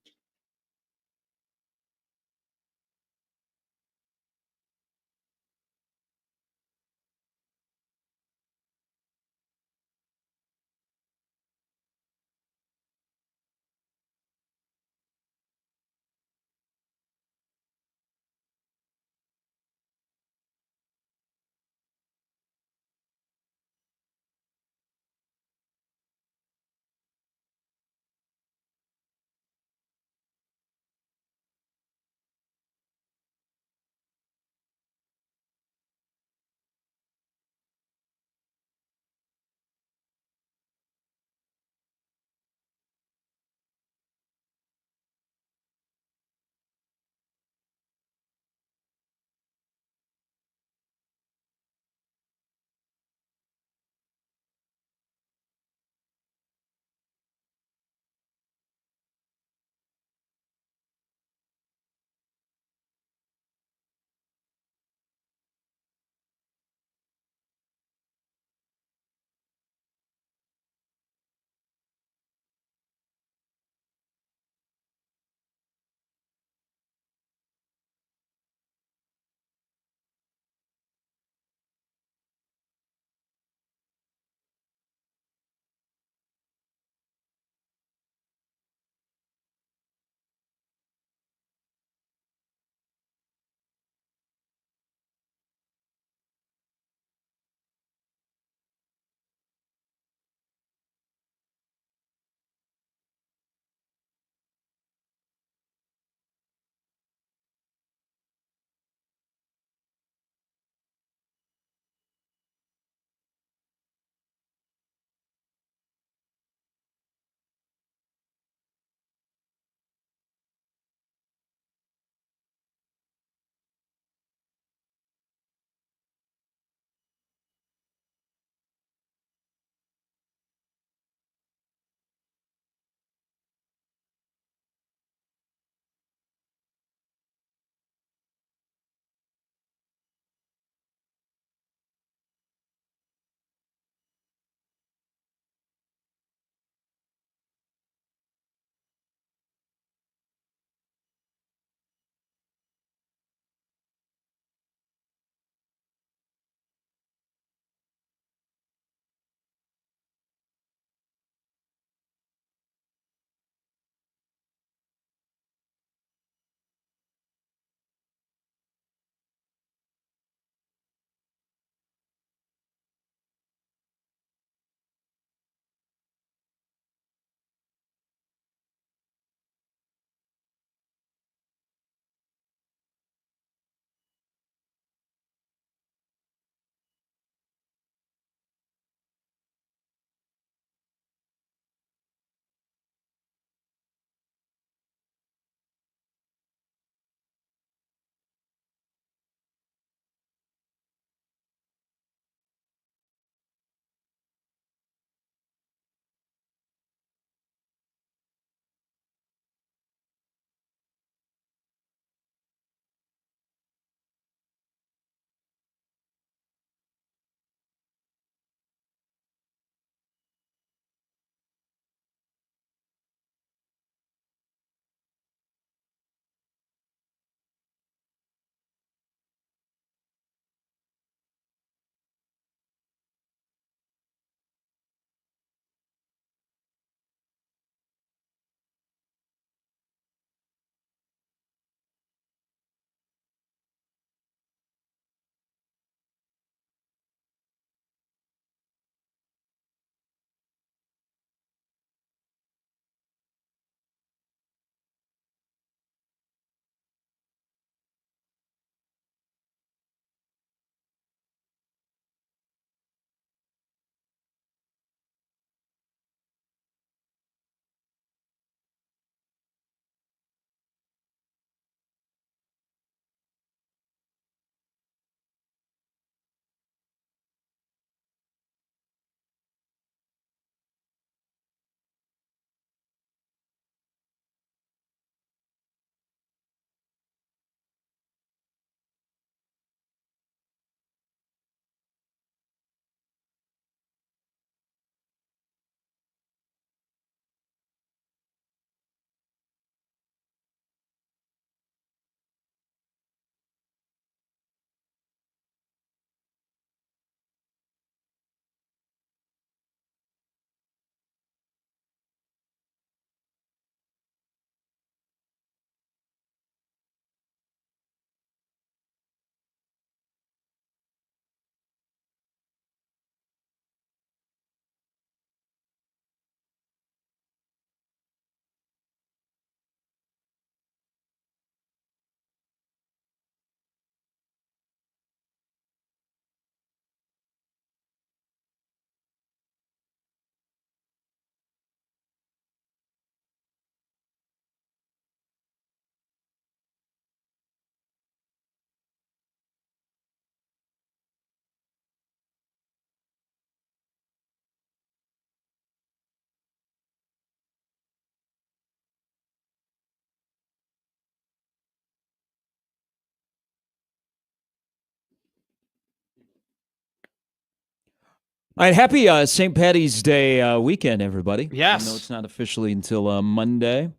All right, happy St. Patty's Day weekend, everybody. Yes. I know it's not officially until Monday.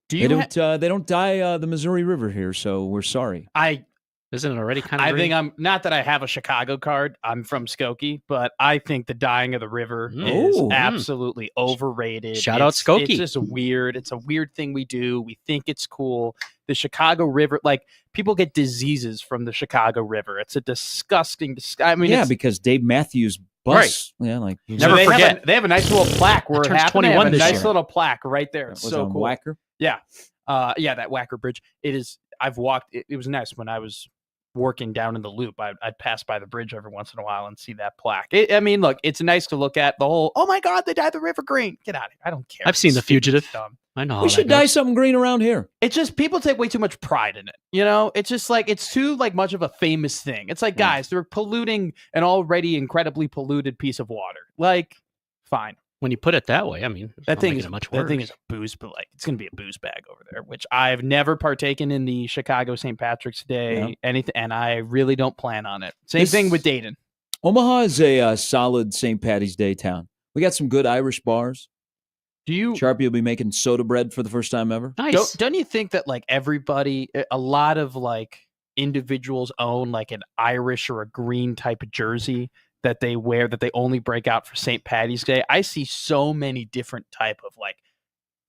Do They you? don't dye the Missouri River here, so we're sorry. Isn't it already kind of I green? think I'm not that I have a Chicago card. I'm from Skokie, but I think the dyeing of the river is absolutely overrated. Shout out Skokie. It's just weird. It's a weird thing we do. We think it's cool. The Chicago River, like people get diseases from the Chicago River. It's a disgusting. I mean, Yeah, because Dave Matthews bus. Right. Yeah, like Never forget. They have a nice little plaque where it turns happened. 21 They have a this nice year. little plaque right there. that It's was so on cool. Wacker. Yeah. That Wacker Bridge. It is. I've walked. It was nice when I was working down in the loop. I'd pass by the bridge every once in a while and see that plaque. I mean, look, it's nice to look at the whole, oh my God, they dyed the river green. Get out of here. I don't care. I've seen It's The stupid. Fugitive. It's dumb. I know. We should dye something green around here. It's just people take way too much pride in it. You know, it's just like it's too like much of a famous thing. It's like, guys, they're polluting an already incredibly polluted piece of water. Like, fine. When you put it that way, I mean, That thing is it much worse. That thing is a booze, but like it's gonna be a booze bag over there. Which I've never partaken in the Chicago St. Patrick's Day anything, and I really don't plan on it. Same thing with Dayton. Omaha is a solid St. Patty's Day town. We got some good Irish bars. Sharpie will be making soda bread for the first time ever. Nice. Don't you think that like everybody, a lot of like individuals own like an Irish or a green type of jersey that they wear that they only break out for St. Patty's Day? I see so many different type of like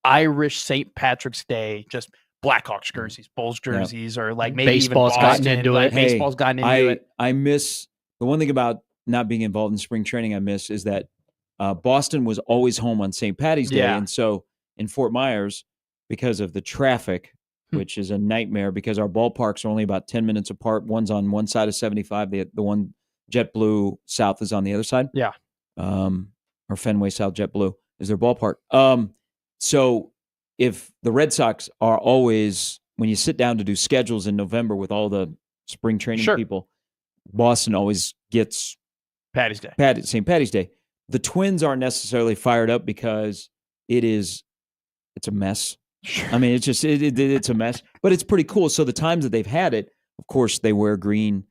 Irish St. Patrick's Day, just Blackhawks jerseys, Bulls jerseys, or like maybe Baseball's even gotten Boston, into like, it. Baseball's gotten into it. I miss the one thing about not being involved in spring training. I miss is that Boston was always home on St. Patty's Day, and so in Fort Myers, because of the traffic, which is a nightmare, because our ballparks are only about 10 minutes apart. One's on one side of 75, the one JetBlue South is on the other side. Yeah. Or Fenway South JetBlue is their ballpark. So if the Red Sox are always, when you sit down to do schedules in November with all the spring training people, Boston always gets Patty's Day. St. Patty's Day. The Twins aren't necessarily fired up because it's a mess. I mean, it's just it's a mess, but it's pretty cool. So the times that they've had it, of course, they wear green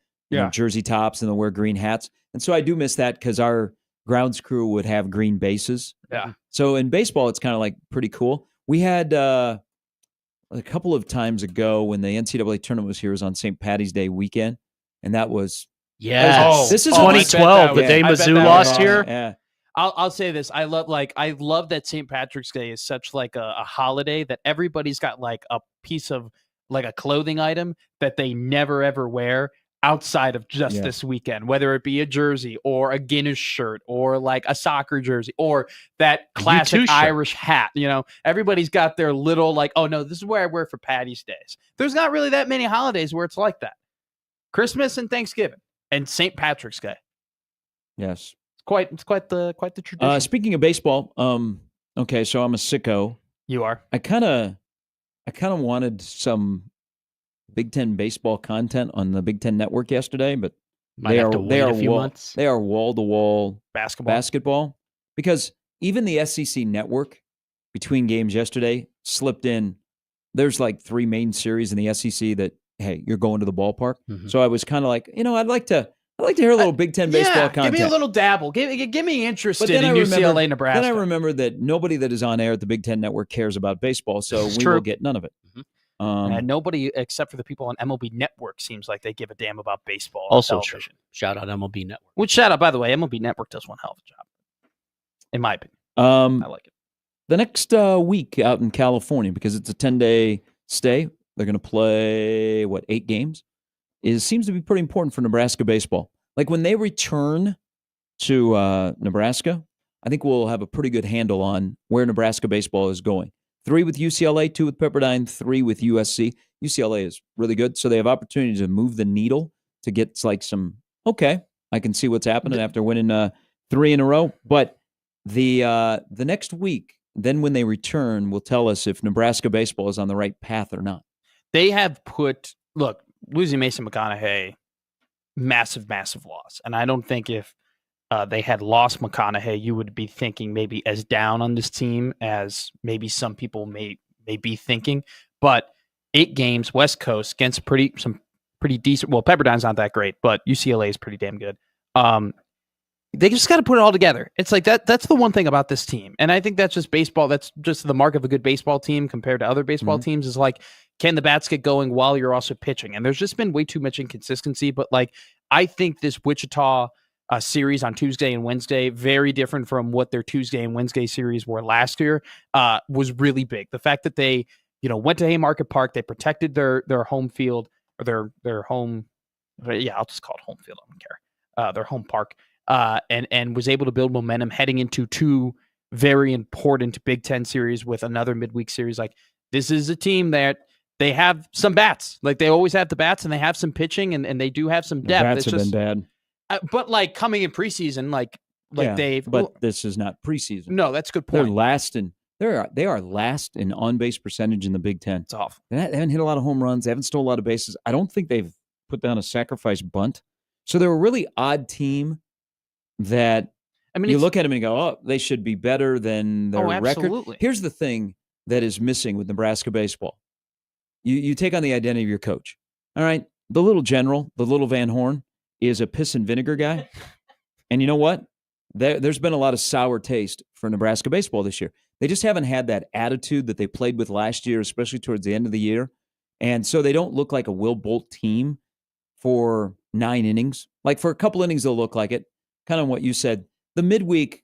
jersey tops and they'll wear green hats. And so I do miss that because our grounds crew would have green bases. Yeah. So in baseball, it's kind of like pretty cool. We had a couple of times ago when the NCAA tournament was here, it was on St. Patty's Day weekend, and that was this is 2012, the day Mizzou lost here. Yeah. I'll say this. I love that St. Patrick's Day is such like a holiday that everybody's got like a piece of like a clothing item that they never ever wear outside of just this weekend, whether it be a jersey or a Guinness shirt or like a soccer jersey or that classic Irish hat. You know, everybody's got their little like, oh no, this is where I wear for Patty's Days. There's not really that many holidays where it's like that. Christmas and Thanksgiving and St. Patrick's Day. Yes. It's quite the tradition. Speaking of baseball, okay, so I'm a sicko. You are. I kind of wanted some Big Ten baseball content on the Big Ten Network yesterday, but they are wall to wall basketball because even the SEC Network between games yesterday slipped in. There's like 3 main series in the SEC that you're going to the ballpark. Mm-hmm. So I was kind of like, I'd like to hear a little Big Ten baseball content. Give me a little dabble. Give me interested in UCLA, Nebraska. Then I remember that nobody that is on air at the Big Ten Network cares about baseball, so we will get none of it. Mm-hmm. And nobody except for the people on MLB Network seems like they give a damn about baseball. Also true. Shout out MLB Network. Which shout out, by the way, MLB Network does one hell of a job, in my opinion. I like it. The next week out in California, because it's a 10-day stay, they're going to play 8 games. It seems to be pretty important for Nebraska baseball. Like when they return to Nebraska, I think we'll have a pretty good handle on where Nebraska baseball is going. 3 with UCLA, 2 with Pepperdine, 3 with USC. UCLA is really good, so they have opportunity to move the needle to get like some, I can see what's happening after winning 3 in a row. But the next week, then when they return, will tell us if Nebraska baseball is on the right path or not. They have losing Mason McConaughey, massive, massive loss. And I don't think if they had lost McConaughey, you would be thinking maybe as down on this team as maybe some people may be thinking. But 8 games, West Coast, against some pretty decent. Well, Pepperdine's not that great, but UCLA is pretty damn good. They just got to put it all together. It's like that's the one thing about this team. And I think that's just baseball. That's just the mark of a good baseball team compared to other baseball teams is like, can the bats get going while you're also pitching? And there's just been way too much inconsistency. But like, I think this Wichita series on Tuesday and Wednesday, very different from what their Tuesday and Wednesday series were last year, was really big. The fact that they, went to Haymarket Park, they protected their home field or their home. Yeah, I'll just call it home field. I don't care. Their home park. And was able to build momentum heading into two very important Big Ten series with another midweek series. Like, this is a team that they have some bats. Like, they always have the bats, and they have some pitching, and they do have some depth. The bats have been bad. But, like, coming in preseason, but this is not preseason. No, that's a good point. They are last in on-base percentage in the Big Ten. It's awful. They haven't hit a lot of home runs. They haven't stolen a lot of bases. I don't think they've put down a sacrifice bunt. So they're a really odd team that you look at them and you go, oh, they should be better than their record. Here's the thing that is missing with Nebraska baseball. You take on the identity of your coach. All right, the little general, the little Van Horn, is a piss and vinegar guy. And you know what? There's been a lot of sour taste for Nebraska baseball this year. They just haven't had that attitude that they played with last year, especially towards the end of the year. And so they don't look like a Will Bolt team for 9 innings. Like, for a couple innings, they'll look like it. Kind of what you said. The midweek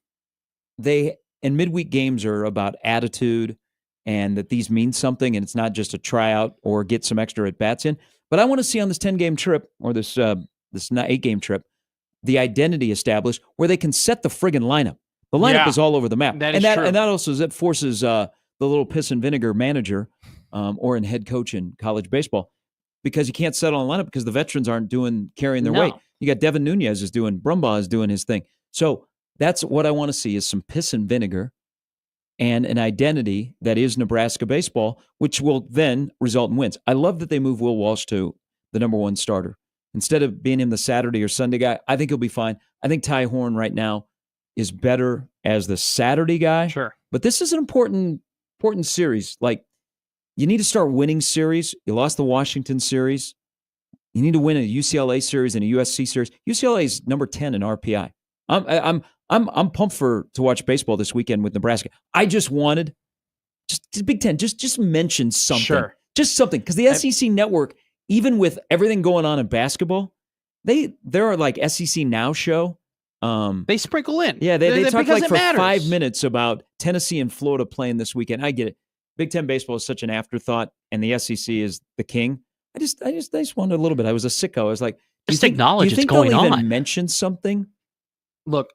games are about attitude and that these mean something, and it's not just a tryout or get some extra at-bats in. But I want to see on this 10-game trip or this 8-game trip the identity established where they can set the friggin' lineup. The lineup is all over the map. That is true. And that also forces the little piss and vinegar manager or in head coach in college baseball, because you can't settle on a lineup because the veterans aren't carrying their weight. You got Devin Nunez Brumbaugh is doing his thing. So that's what I want to see, is some piss and vinegar and an identity that is Nebraska baseball, which will then result in wins. I love that they move Will Walsh to the number 1 starter. Instead of being him the Saturday or Sunday guy, I think he'll be fine. I think Ty Horn right now is better as the Saturday guy. Sure. But this is an important series. Like, you need to start winning series. You lost the Washington series. You need to win a UCLA series and a USC series. UCLA is number 10 in RPI. I'm pumped to watch baseball this weekend with Nebraska. I just wanted Big Ten just mention something. Sure. Just something, because the SEC network, even with everything going on in basketball, there are like SEC Now show. They sprinkle in. Yeah, they talk like for matters. 5 minutes about Tennessee and Florida playing this weekend. I get it. Big Ten baseball is such an afterthought, and the SEC is the king. I just wanted a little bit. I was a sicko. I was like, just acknowledge it's going they'll on. Even mention something? Look,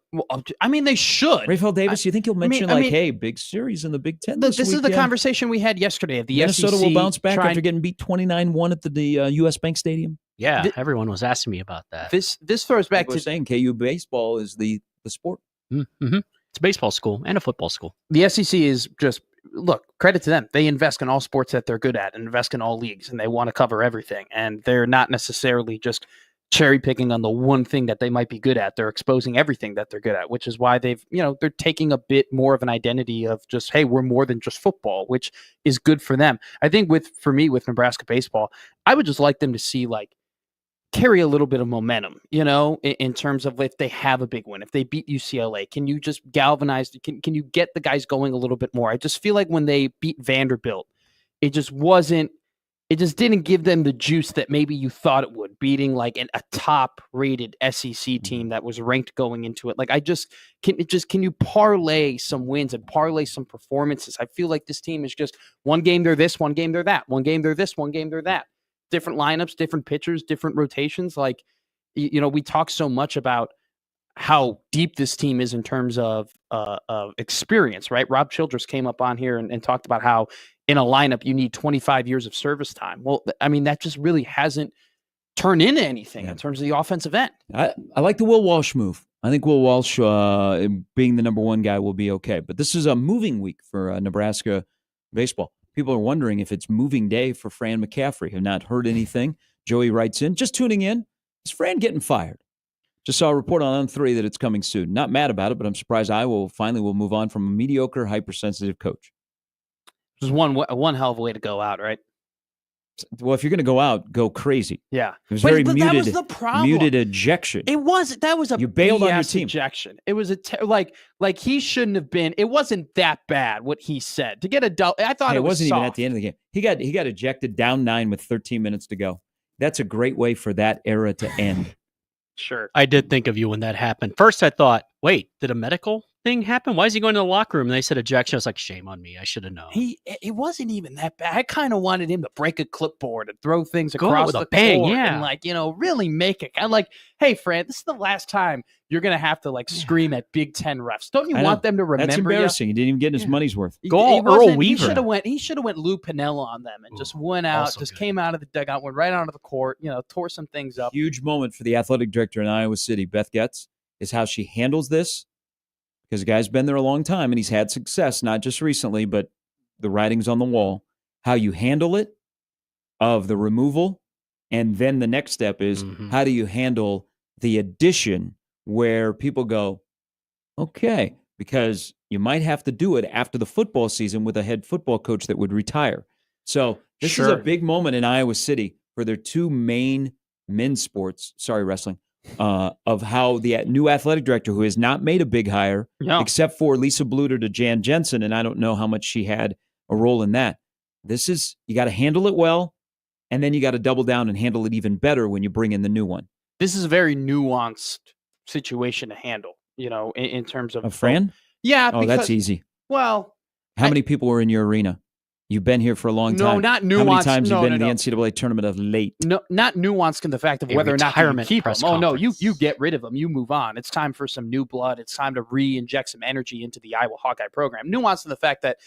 I mean, they should. Raphael Davis, you think he'll mention hey, big series in the Big Ten this is weekend? the conversation we had yesterday of the Minnesota SEC will bounce back after getting beat 29-1 at the U.S. Bank Stadium. Yeah, everyone was asking me about that. This throws back to saying KU baseball is the sport. Mm-hmm. It's a baseball school and a football school. The SEC is just, look, credit to them. They invest in all sports that they're good at and invest in all leagues, and they want to cover everything. And they're not necessarily just cherry picking on the one thing that they might be good at. They're exposing everything that they're good at, which is why they're taking a bit more of an identity of just, hey, we're more than just football, which is good for them. I think for me with Nebraska baseball, I would just like them to see carry a little bit of momentum, in terms of if they have a big win, if they beat UCLA, can you just galvanize, can you get the guys going a little bit more? I just feel like when they beat Vanderbilt, it just didn't give them the juice that maybe you thought it would, beating a top rated SEC team that was ranked going into it. Can you parlay some wins and parlay some performances? I feel like this team is just one game they're this, one game they're that, one game they're this, one game they're that. Different lineups, different pitchers, different rotations. We talk so much about how deep this team is in terms of experience, right? Rob Childress came up on here and talked about how in a lineup you need 25 years of service time. Well, I mean, that just really hasn't turned into anything in terms of the offensive end. I like the Will Walsh move. I think Will Walsh being the number 1 guy will be okay. But this is a moving week for Nebraska baseball. People are wondering if it's moving day for Fran McCaffrey. Have not heard anything. Joey writes in, just tuning in. Is Fran getting fired? Just saw a report on 3 that it's coming soon. Not mad about it, but I'm surprised I will move on from a mediocre, hypersensitive coach. There's one hell of a way to go out, right? Well, if you're going to go out, go crazy. Yeah. It was very but muted. that was the problem. Muted ejection. That was a You bailed on your BS team. ejection. It was like he shouldn't have been. It wasn't that bad what he said to get a double. I thought Hey, it was wasn't soft. even at the end of the game. He got ejected down 9 with 13 minutes to go. That's a great way for that era to end. Sure. I did think of you when that happened. First, I thought, wait, did a medical thing happen? Why is he going to the locker room? And they said ejection. I was like, shame on me. I should have known. It wasn't even that bad. I kind of wanted him to break a clipboard and throw things Go out across with a the bang, court yeah. and really make it. I'm like, hey, Fran, this is the last time you're gonna have to scream at Big Ten refs. Don't you I want know. them to remember? That's embarrassing. You? He didn't even get his money's worth. Go all Earl Weaver. He should have went Lou Piniella on them and just went out, also just good. came out of the dugout, went right onto the court, tore some things up. Huge moment for the athletic director in Iowa City, Beth Getz, is how she handles this. Because the guy's been there a long time and he's had success, not just recently, but the writing's on the wall. How you handle it, of the removal, and then the next step is how do you handle the addition where people go, okay, because you might have to do it after the football season with a head football coach that would retire. So this is a big moment in Iowa City for their two main men's sports, wrestling, of how the new athletic director, who has not made a big hire, except for Lisa Bluter to Jan Jensen, and I don't know how much she had a role in that. This is, you got to handle it well, and then you got to double down and handle it even better when you bring in the new one. This is a very nuanced situation to handle, in terms of Fran? Yeah. Oh, that's easy. Well, how many people were in your arena? You've been here for a long time. No, not nuanced. How many times have you been in the NCAA tournament of late? No, not nuanced in the fact of whether or not you keep them. Oh, no, you get rid of them. You move on. It's time for some new blood. It's time to re-inject some energy into the Iowa Hawkeye program. Nuanced in the fact that,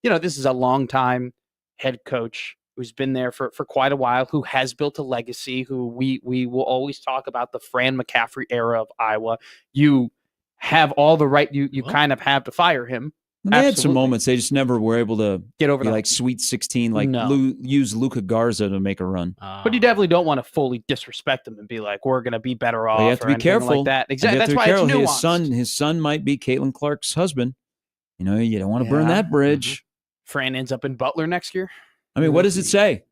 this is a long-time head coach who's been there for quite a while, who has built a legacy, who we will always talk about the Fran McCaffrey era of Iowa. You have all the right, you kind of have to fire him. And they had some moments. They just never were able to get over like Sweet 16, use Luka Garza to make a run. But you definitely don't want to fully disrespect them and be like, we're going to be better off. Well, you have to be careful. Like that. Exactly. That's why it's nuanced. His son might be Caitlin Clark's husband. You don't want to burn that bridge. Fran ends up in Butler next year. I mean, what does it say?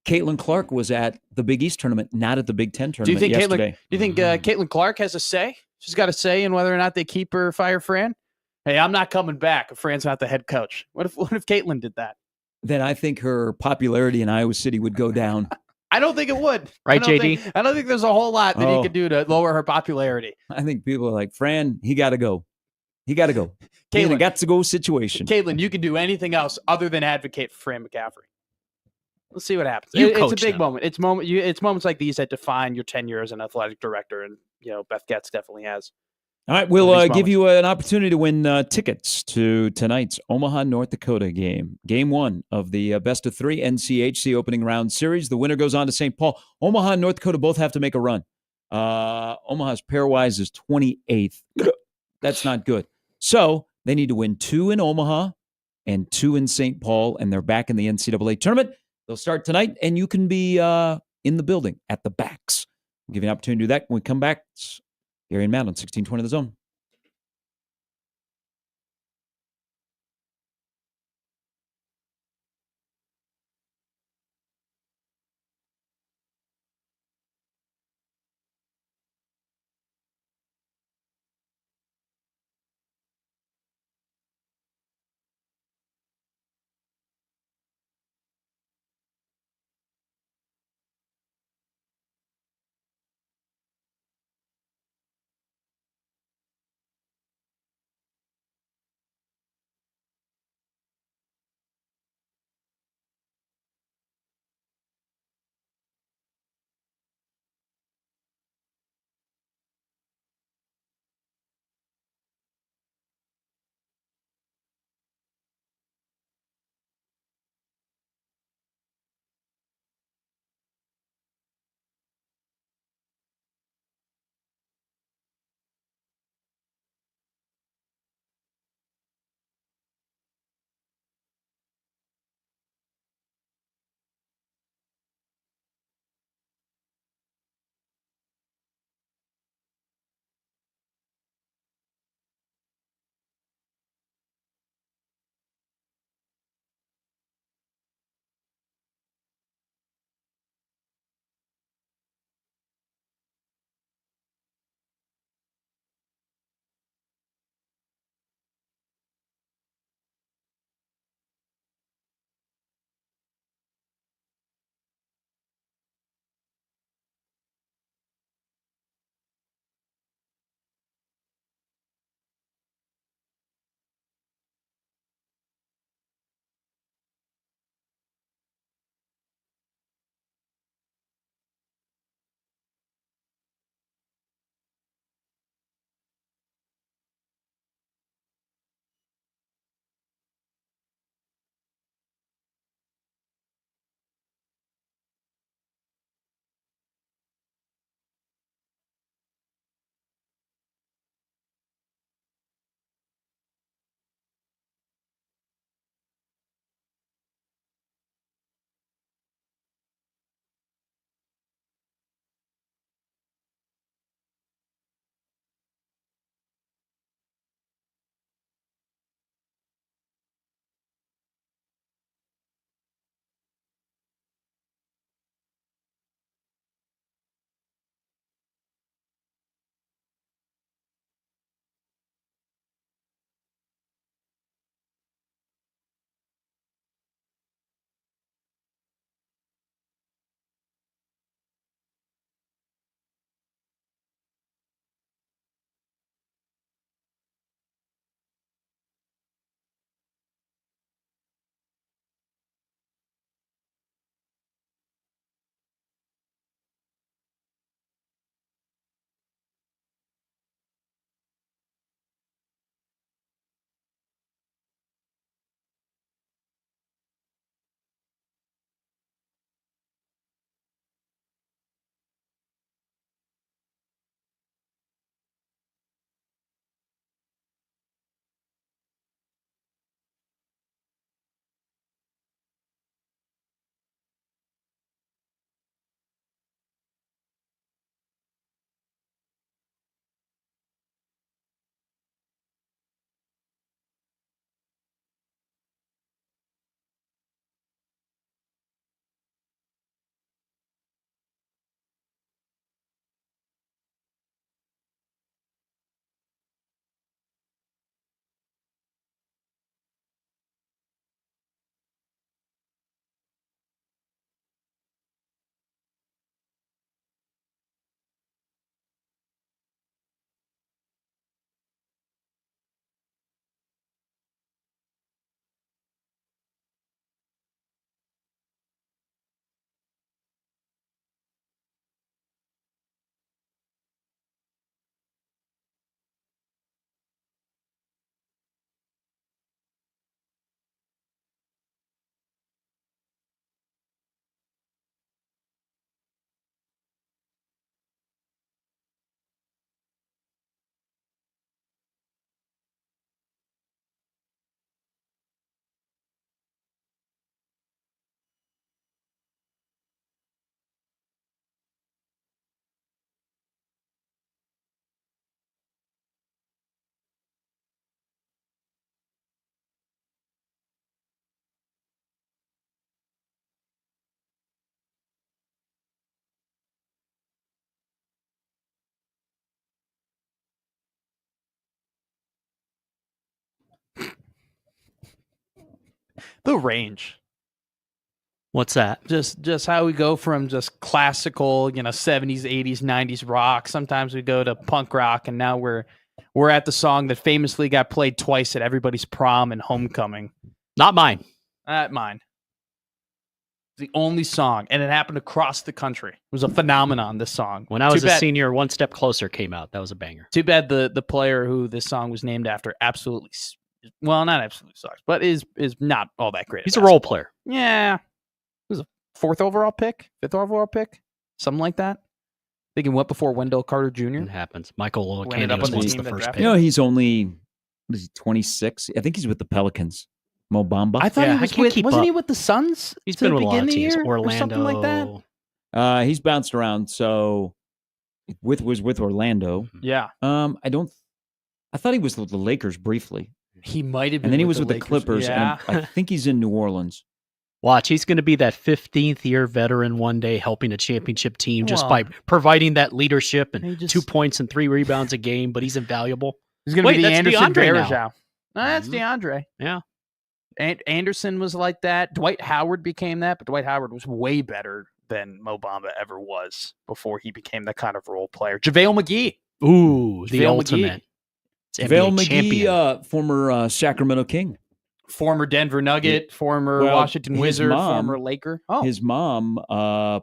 Caitlin Clark was at the Big East tournament, not at the Big Ten tournament yesterday. Do you think Caitlin Clark has a say? She's got a say in whether or not they keep or fire Fran? Hey, I'm not coming back if Fran's not the head coach. What if Caitlin did that? Then I think her popularity in Iowa City would go down. I don't think it would. Right, JD? I don't think there's a whole lot that he could do to lower her popularity. I think people are like, Fran, he got to go. He got to go. Caitlin, got to go situation. Caitlin, you can do anything else other than advocate for Fran McCaffrey. Let's see what happens. It's a big moment. It's moments like these that define your tenure as an athletic director, and Beth Getz definitely has. All right, we'll give you an opportunity to win tickets to tonight's Omaha, North Dakota game. Game 1 of the best of 3 NCHC opening round series. The winner goes on to St. Paul. Omaha and North Dakota both have to make a run. Omaha's pairwise is 28th. That's not good. So they need to win 2 in Omaha and 2 in St. Paul, and they're back in the NCAA tournament. They'll start tonight, and you can be in the building at the backs. We'll give you an opportunity to do that when we come back. It's Gary and Matt on 1620 The Zone. The range. What's that? Just how we go from just classical, 70s, 80s, 90s rock. Sometimes we go to punk rock, and now we're at the song that famously got played twice at everybody's prom and homecoming. Not mine. Not mine. The only song, and it happened across the country. It was a phenomenon, this song. When I was a senior, One Step Closer came out. That was a banger. Too bad the player who this song was named after absolutely, well, not absolutely sucks, but is not all that great. He's a role player. Yeah. It was a 4th overall pick, 5th overall pick, something like that. I think he went before Wendell Carter Jr. It happens. Michael Ended up Olakane on the was team the that first drafted pick. You know, he's only, what is he, 26? I think he's with the Pelicans. Mo Bamba. I thought Yeah, he I was can't with, keep wasn't he up. with the Suns? He's to been with a lot begin of the teams. year or Orlando. something like that. He's bounced around. So was with Orlando. Yeah. I thought he was with the Lakers briefly. He might have been. And then he was with the Lakers. Clippers. Yeah. And I think he's in New Orleans. Watch, he's going to be that 15th year veteran one day helping a championship team just Well, by providing that leadership and he just- 2 points and 3 rebounds a game, but he's invaluable. He's going to Wait, be the that's Anderson DeAndre now. Varejao. No, that's Mhm. DeAndre. Yeah. Anderson was like that. Dwight Howard became that, but Dwight Howard was way better than Mo Bamba ever was before he became that kind of role player. JaVale McGee. Ooh, the JaVale ultimate. It's Vail NBA champion. McGee, former Sacramento King. Former Denver Nugget, former Well, Washington his Wizard, mom- former Laker. Oh, His mom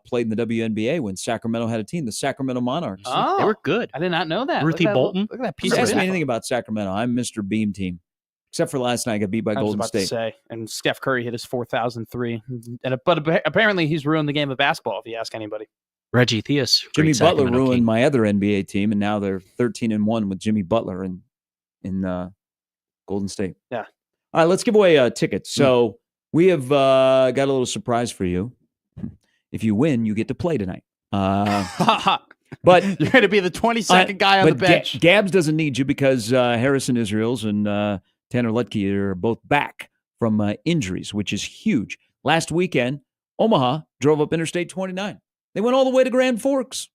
played in the WNBA when Sacramento had a team, the Sacramento Monarchs. oh. They were good. I did not know that. Ruthie Look at that- Bolton. Look at that piece Just of ask me info. anything about Sacramento. I'm Mr. Beam Team. Except for last night, I got beat by I was Golden about State. to say, and Steph Curry hit his 4,003. But apparently he's ruined the game of basketball, if you ask anybody. Reggie Theus. Jimmy great Butler Sacramento ruined King. my other NBA team, and now they're 13-1 with Jimmy Butler in Golden State. Yeah. All right, let's give away tickets. So we have got a little surprise for you. If you win, you get to play tonight. But You're going to be the 22nd guy on the but bench. Gabs doesn't need you because Harrison Israels and Tanner Lutke are both back from injuries, which is huge. Last weekend, Omaha drove up Interstate 29. They went all the way to Grand Forks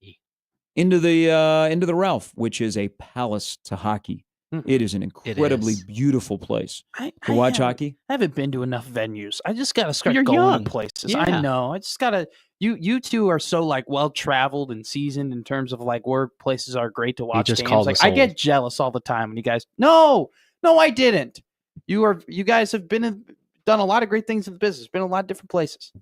into the Ralph, which is a palace to hockey. It is an incredibly beautiful place to watch hockey. I haven't been to enough venues. I just got to start You're going young. to places. Yeah. I know. I just got to. You two are so like well traveled and seasoned in terms of like where places are great to watch just games. called Like us I old. get jealous all the time when you guys. No, I didn't. You guys have done a lot of great things in the business. Been a lot of different places.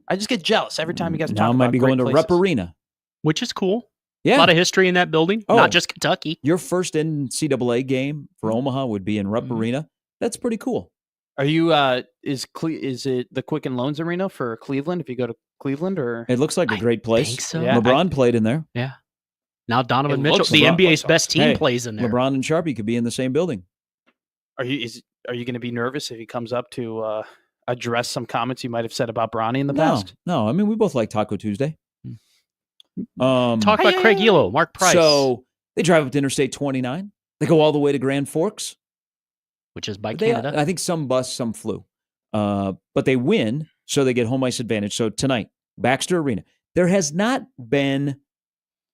I just get jealous every time you guys Now talk I might about be great going to places. Rupp Arena. Which is cool. Yeah. A lot of history in that building. Oh. Not just Kentucky. Your first NCAA game for Omaha would be in Rupp Arena. That's pretty cool. Are you? Is it the Quicken Loans Arena for Cleveland? If you go to Cleveland, or It looks like a great place. think so. Yeah, LeBron played in there. Yeah. Now Donovan It Mitchell, looks the LeBron NBA's looks best team, Hey, plays in there. LeBron and Sharpie could be in the same building. are you going to be nervous if he comes up to address some comments you might have said about Bronny in the past? No. I mean, we both like Taco Tuesday. Talk about Craig Elo, Mark Price, So they drive up to Interstate 29. They go all the way to Grand Forks. which is by They- Canada. I think some bus, some flew. But they win, so they get home ice advantage. So tonight, Baxter Arena. There has not been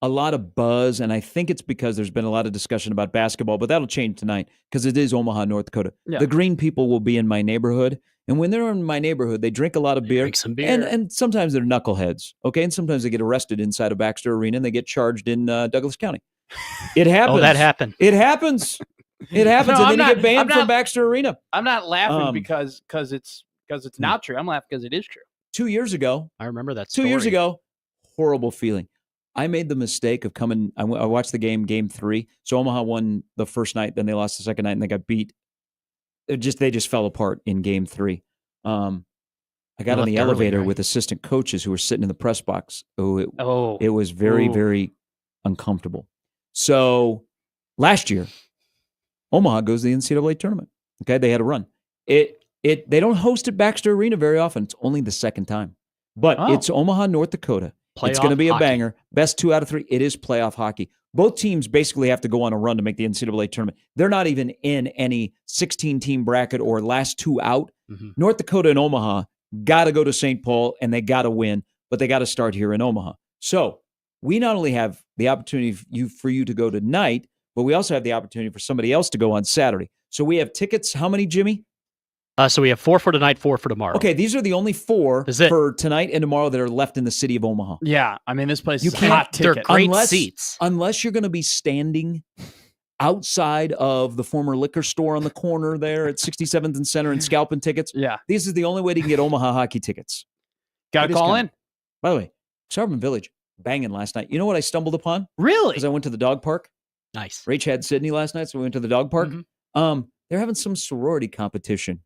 a lot of buzz, and I think it's because there's been a lot of discussion about basketball, but that'll change tonight because it is Omaha, North Dakota. Yeah. The green people will be in my neighborhood, and when they're in my neighborhood, they drink a lot of beer. Drink some beer. And sometimes they're knuckleheads, okay? And sometimes they get arrested inside of Baxter Arena and they get charged in Douglas County. It happens. oh, that happened. It happens. It happens, No, and then I'm you get banned not- from Baxter Arena. I'm not laughing Um, because it's not true. I'm laughing because it is true. 2 years ago, I remember that 2 years story. ago, horrible feeling. I made the mistake of coming. I watched the game 3. So Omaha won the first night, then they lost the second night, and they got beat. They just fell apart in game 3. I got on left the early, elevator right? with assistant coaches who were sitting in the press box. Oh, It was very, Ooh. very uncomfortable. So last year, Omaha goes to the NCAA tournament. Okay, they had a run. They don't host at Baxter Arena very often. It's only the second time, but Oh. it's Omaha, North Dakota. It's Playoff going to be a hockey. banger. Best 2 out of 3. It is playoff hockey. Both teams basically have to go on a run to make the NCAA tournament. They're not even in any 16-team bracket or last 2 out. Mhm. North Dakota and Omaha got to go to St. Paul, and they got to win, but they got to start here in Omaha. So we not only have the opportunity for you to go tonight, but we also have the opportunity for somebody else to go on Saturday. So we have tickets. How many, Jimmy? So we have 4 for tonight, 4 for tomorrow. Okay, these are the only 4 Is it? for tonight and tomorrow that are left in the city of Omaha. Yeah, I mean, this place You is a can't- hot They're ticket. great seats. Unless you're going to be standing outside of the former liquor store on the corner there at 67th and Center and scalping tickets. Yeah, This is the only way to get Omaha hockey tickets. got It to is call coming. in. By the way, Sarvin Village, banging last night. You know what I stumbled upon? Really? Because I went to the dog park. Nice. Rach had Sydney last night, so we went to the dog park. Mhm. They're having some sorority competition.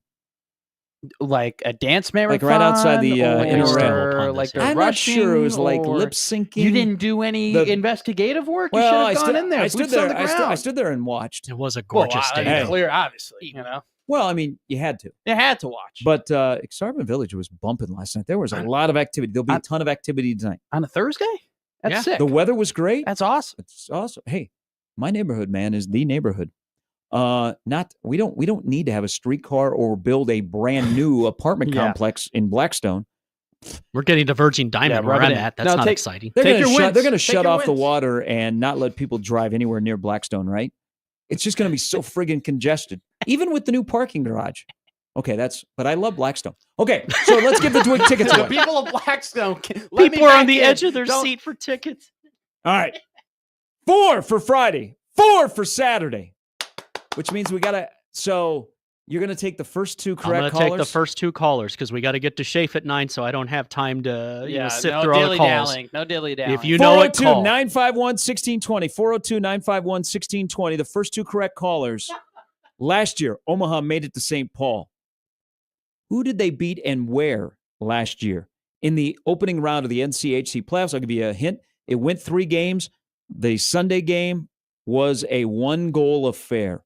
Like a dance marathon, Like right outside the, inner rail. or like they're I'm not sure it was rushing, like or lip syncing. You didn't do any The- investigative work. You Well, should have gone in there. I stood Boots on there. the I ground. stood there and watched. It was a Well, gorgeous I day. mean, Hey. though. clear, obviously. You know, Well, I mean, you had to. you had to watch. But Sarvin Village was bumping last night. There was a lot of activity. There'll be a ton of activity tonight. On a Thursday, that's Yeah. sick. The weather was great. That's awesome. It's awesome. Hey, my neighborhood, man, is the neighborhood. We don't need to have a streetcar or build a brand new apartment Yeah. complex in Blackstone. We're getting to Virgin Diamond Yeah, where rub it I'm in. at. That's No, not take- exciting. They're Take going to your shut. wins. They're going to Take shut your off the wins. water and not let people drive anywhere near Blackstone. Right? It's just going to be so friggin' congested, even with the new parking garage. Okay, but I love Blackstone. Okay, so let's give the tickets The away. people of Blackstone. Let me People are on back the in. edge of their Don't- seat for tickets. All right, 4 for Friday, 4 for Saturday, which means we got to. So you're going to take the first 2 I'm correct going to callers. take the first 2 callers because we got to get to Schaefer at 9, so I don't have time to Yeah, sit no through all the calls. dilly-dallying. No dilly-dallying. If you know it, 402 call. 951 1620. 402 951 1620. The first 2 correct callers. Last year, Omaha made it to St. Paul. Who did they beat and where last year? In the opening round of the NCHC playoffs, I'll give you a hint. It went 3 games. The Sunday game was a 1-goal affair.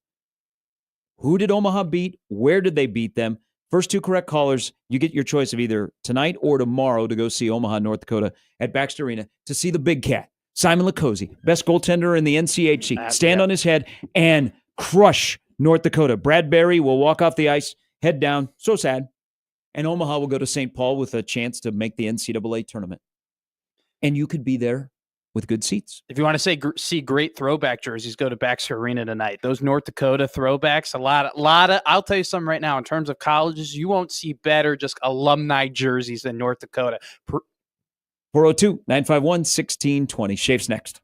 Who did Omaha beat? Where did they beat them? First 2 correct callers, you get your choice of either tonight or tomorrow to go see Omaha, North Dakota at Baxter Arena to see the big cat, Simon Licozzi, best goaltender in the NCHC, stand on his head and crush North Dakota. Brad Berry will walk off the ice, head down, so sad. And Omaha will go to St. Paul with a chance to make the NCAA tournament. And you could be there with good seats. If you want to see great throwback jerseys, go to Baxter Arena tonight. Those North Dakota throwbacks, a lot of. I'll tell you something right now. In terms of colleges, you won't see better just alumni jerseys than North Dakota. 402 951 1620. Schaef's next.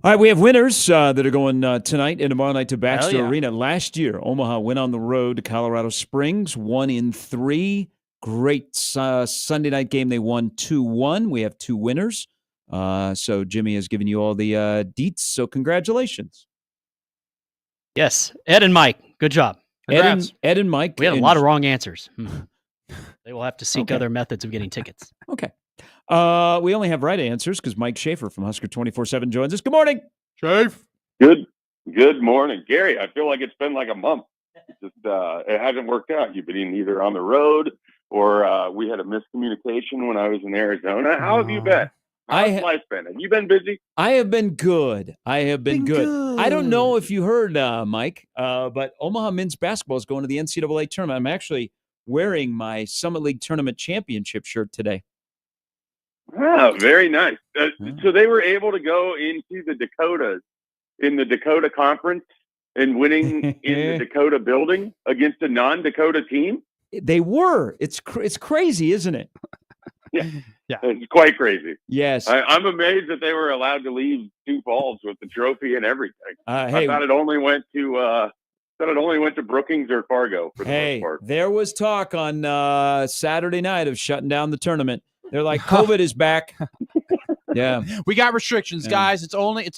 All right, we have winners that are going tonight and tomorrow night to Baxter yeah. Arena. Last year, Omaha went on the road to Colorado Springs, 1-3. Great Sunday night game. They won 2-1. We have 2 winners. So Jimmy has given you all the deets, so congratulations. Yes, Ed and Mike, good job. Congrats. Ed and Mike. We had a lot of wrong answers. They will have to seek Okay. other methods of getting tickets. Okay. We only have right answers because Mike Schaefer from Husker 24/7 joins us. Good morning. Shafe. Good morning, Gary. I feel like it's been like a month. It hasn't worked out. You've been either on the road or we had a miscommunication when I was in Arizona. How have you been? How's life been? Have you been busy? I have been good. I have been good. I don't know if you heard, Mike, but Omaha men's basketball is going to the NCAA tournament. I'm actually wearing my Summit League Tournament Championship shirt today. Oh, very nice. So they were able to go into the Dakotas in the Dakota Conference and winning in the Dakota building against a non-Dakota team? They were. It's crazy, isn't it? Yeah. It's quite crazy. Yes. I'm amazed that they were allowed to leave Sioux Falls with the trophy and everything. I thought it only went to Brookings or Fargo for the most part. There was talk on Saturday night of shutting down the tournament. They're like, COVID is back. Yeah, we got restrictions, guys. It's only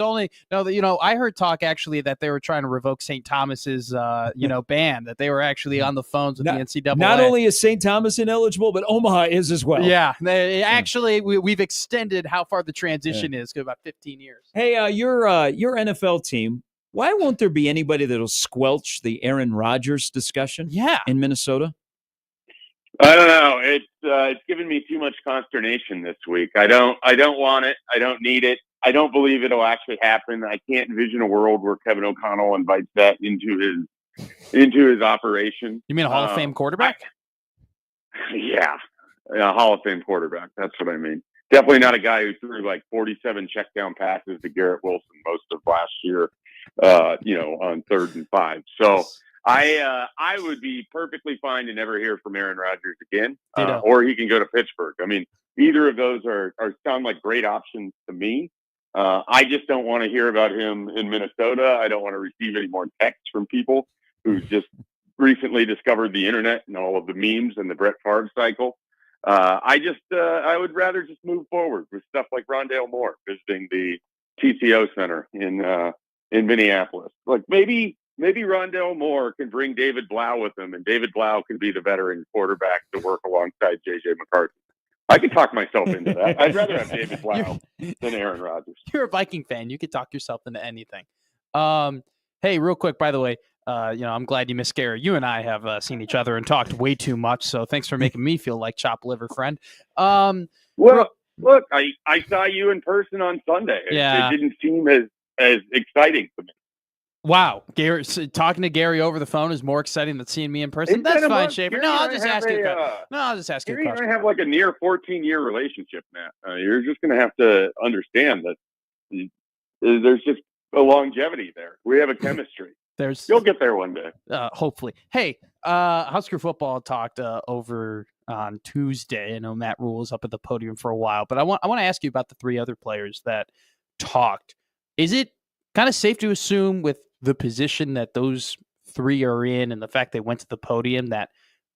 no. I heard talk actually that they were trying to revoke St. Thomas's ban, that they were actually on the phones with the NCAA. Not only is St. Thomas ineligible, but Omaha is as well. Yeah, actually we've extended how far the transition is to about 15 years. Hey, your NFL team. Why won't there be anybody that'll squelch the Aaron Rodgers discussion? In Minnesota. I don't know. It's given me too much consternation this week. I don't want it. I don't need it. I don't believe it'll actually happen. I can't envision a world where Kevin O'Connell invites that into his operation. You mean a Hall of Fame quarterback? Yeah, a Hall of Fame quarterback. That's what I mean. Definitely not a guy who threw like 47 check down passes to Garrett Wilson most of last year, on 3rd and 5. So I would be perfectly fine to never hear from Aaron Rodgers again, or he can go to Pittsburgh. I mean, either of those are sound like great options to me. I just don't want to hear about him in Minnesota. I don't want to receive any more texts from people who just recently discovered the internet and all of the memes and the Brett Favre cycle. I would rather just move forward with stuff like Rondale Moore visiting the TCO Center in Minneapolis. Like maybe Rondale Moore can bring David Blau with him, and David Blau can be the veteran quarterback to work alongside J.J. McCarthy. I can talk myself into that. I'd rather have David Blau than Aaron Rodgers. You're a Viking fan. You could talk yourself into anything. Hey, real quick, by the way, I'm glad you missed Gary. You and I have seen each other and talked way too much, so thanks for making me feel like chopped liver, friend. Look, I saw you in person on Sunday. Yeah. It didn't seem as exciting to me. Wow, Gary, talking to Gary over the phone is more exciting than seeing me in person. That's fine, Schaefer. No, I'll just ask you. I'll just ask you a question. I have like a near 14-year relationship now. You're just going to have to understand that there's just a longevity there. We have a chemistry. You'll get there one day. Hopefully. Hey, Husker football talked over on Tuesday. I know Matt Rule was up at the podium for a while, but I want to ask you about the 3 other players that talked. Is it kind of safe to assume with the position that those 3 are in and the fact they went to the podium that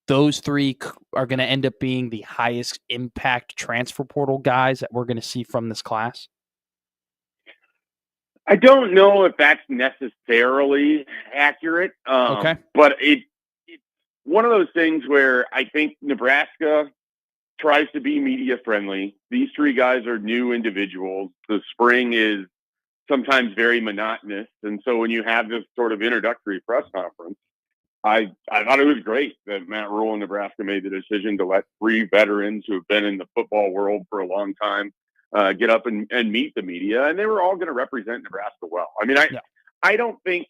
those 3 are going to end up being the highest impact transfer portal guys that we're going to see from this class? I don't know if that's necessarily accurate. Okay. But it's one of those things where I think Nebraska tries to be media friendly. These 3 guys are new individuals. The spring is sometimes very monotonous. And so when you have this sort of introductory press conference, I thought it was great that Matt Rule in Nebraska made the decision to let 3 veterans who have been in the football world for a long time get up and meet the media. And they were all going to represent Nebraska well. I mean, I don't think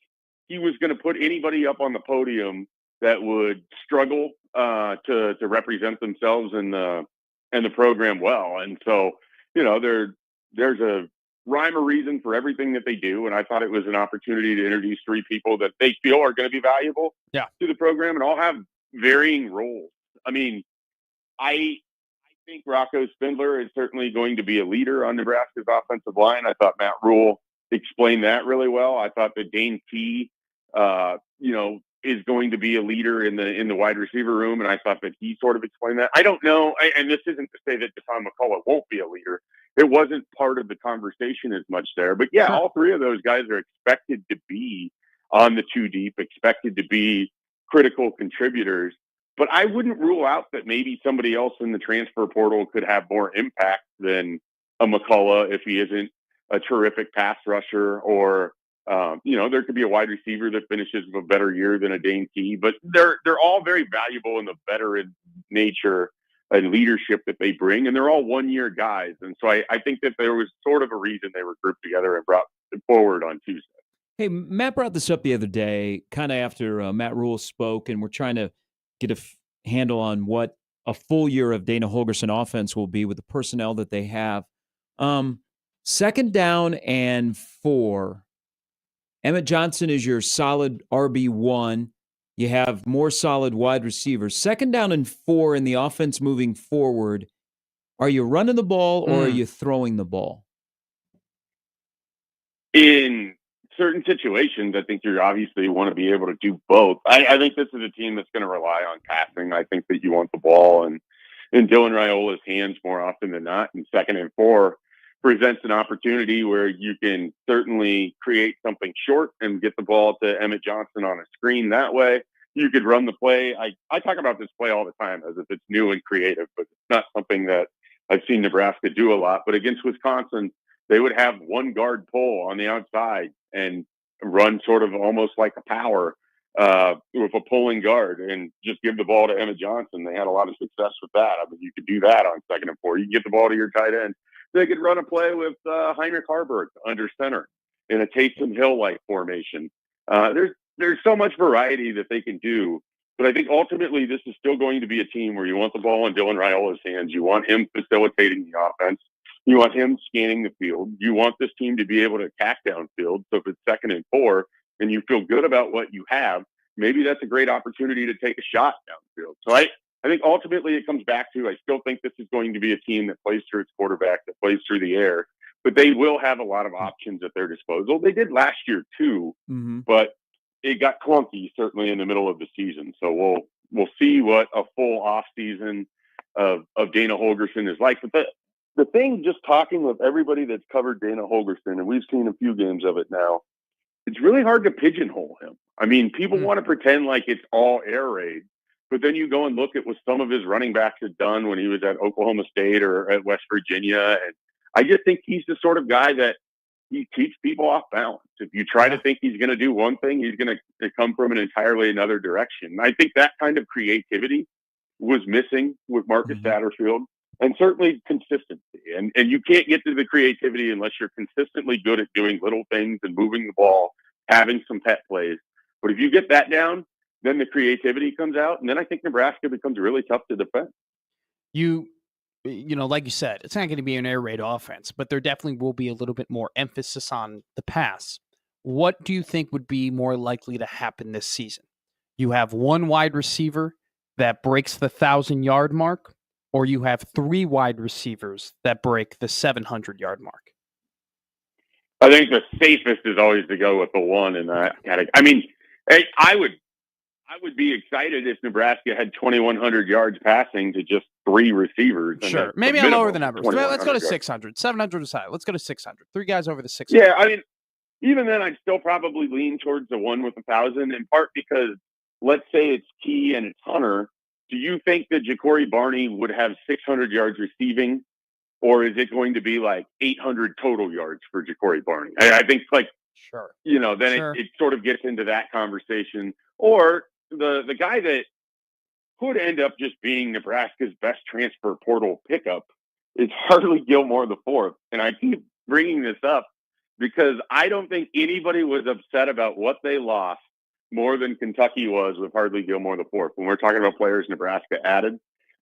he was going to put anybody up on the podium that would struggle to represent themselves and the program well. And so, there's a rhyme or reason for everything that they do. And I thought it was an opportunity to introduce 3 people that they feel are going to be valuable to the program and all have varying roles. I mean, I think Rocco Spindler is certainly going to be a leader on Nebraska's offensive line. I thought Matt Rule explained that really well. I thought that Dane Key, is going to be a leader in the wide receiver room, and I thought that he sort of explained that. I don't know, and this isn't to say that Deshaun McCullough won't be a leader. It wasn't part of the conversation as much there. But, yeah, all three of those guys are expected to be on the two deep, expected to be critical contributors. But I wouldn't rule out that maybe somebody else in the transfer portal could have more impact than a McCullough if he isn't a terrific pass rusher, or there could be a wide receiver that finishes with a better year than a Dane Key. But they're all very valuable in the veteran nature and leadership that they bring, and they're all 1-year guys. And so I think that there was sort of a reason they were grouped together and brought forward on Tuesday. Hey, Matt brought this up the other day, kind of after Matt Rule spoke, and we're trying to get a handle on what a full year of Dana Holgorsen offense will be with the personnel that they have. 2nd down and 4. Emmett Johnson is your solid RB1. You have more solid wide receivers. 2nd down and 4 in the offense moving forward. Are you running the ball or are you throwing the ball? In certain situations, I think you obviously want to be able to do both. I think this is a team that's going to rely on passing. I think that you want the ball in Dylan Raiola's hands more often than not. And 2nd and 4 presents an opportunity where you can certainly create something short and get the ball to Emmett Johnson on a screen that way. You could run the play. I talk about this play all the time as if it's new and creative, but it's not something that I've seen Nebraska do a lot. But against Wisconsin, they would have one guard pull on the outside and run sort of almost like a power with a pulling guard and just give the ball to Emmett Johnson. They had a lot of success with that. I mean, you could do that on 2nd and 4. You can get the ball to your tight end. They could run a play with Heinrich Harburg under center in a Taysom Hill-like formation. There's so much variety that they can do. But I think ultimately this is still going to be a team where you want the ball in Dylan Raiola's hands. You want him facilitating the offense. You want him scanning the field. You want this team to be able to attack downfield. So if it's 2nd and 4 and you feel good about what you have, maybe that's a great opportunity to take a shot downfield. So I think ultimately it comes back to, I still think this is going to be a team that plays through its quarterback, that plays through the air, but they will have a lot of options at their disposal. They did last year too, but it got clunky certainly in the middle of the season. So we'll see what a full off season of Dana Holgorsen is like. But the thing, just talking with everybody that's covered Dana Holgorsen, and we've seen a few games of it now, it's really hard to pigeonhole him. I mean, people want to pretend like it's all air raid, but then you go and look at what some of his running backs had done when he was at Oklahoma State or at West Virginia. And I just think he's the sort of guy that he keeps people off balance. If you try to think he's going to do one thing, he's going to come from an entirely another direction. I think that kind of creativity was missing with Marcus Satterfield, and certainly consistency. And you can't get to the creativity unless you're consistently good at doing little things and moving the ball, having some pet plays. But if you get that down, then the creativity comes out, and then I think Nebraska becomes really tough to defend. You like you said, it's not going to be an air raid offense, but there definitely will be a little bit more emphasis on the pass. What do you think would be more likely to happen this season? You have one wide receiver that breaks the 1,000-yard mark, or you have 3 wide receivers that break the 700-yard mark? I think the safest is always to go with the one in that category. I mean, I would be excited if Nebraska had 2,100 yards passing to just 3 receivers. Sure. Maybe I'll lower the number. Let's go to 600. 700 aside. Let's go to 600. 3 guys over the 600. Yeah, I mean, even then, I'd still probably lean towards the one with 1,000, in part because let's say it's Key and it's Hunter. Do you think that Ja'Cory Barney would have 600 yards receiving, or is it going to be like 800 total yards for Ja'Cory Barney? I think sure. It sort of gets into that conversation. Or the guy that could end up just being Nebraska's best transfer portal pickup is Hartley Gilmore IV. And I keep bringing this up because I don't think anybody was upset about what they lost more than Kentucky was with Hartley Gilmore IV. When we're talking about players Nebraska added,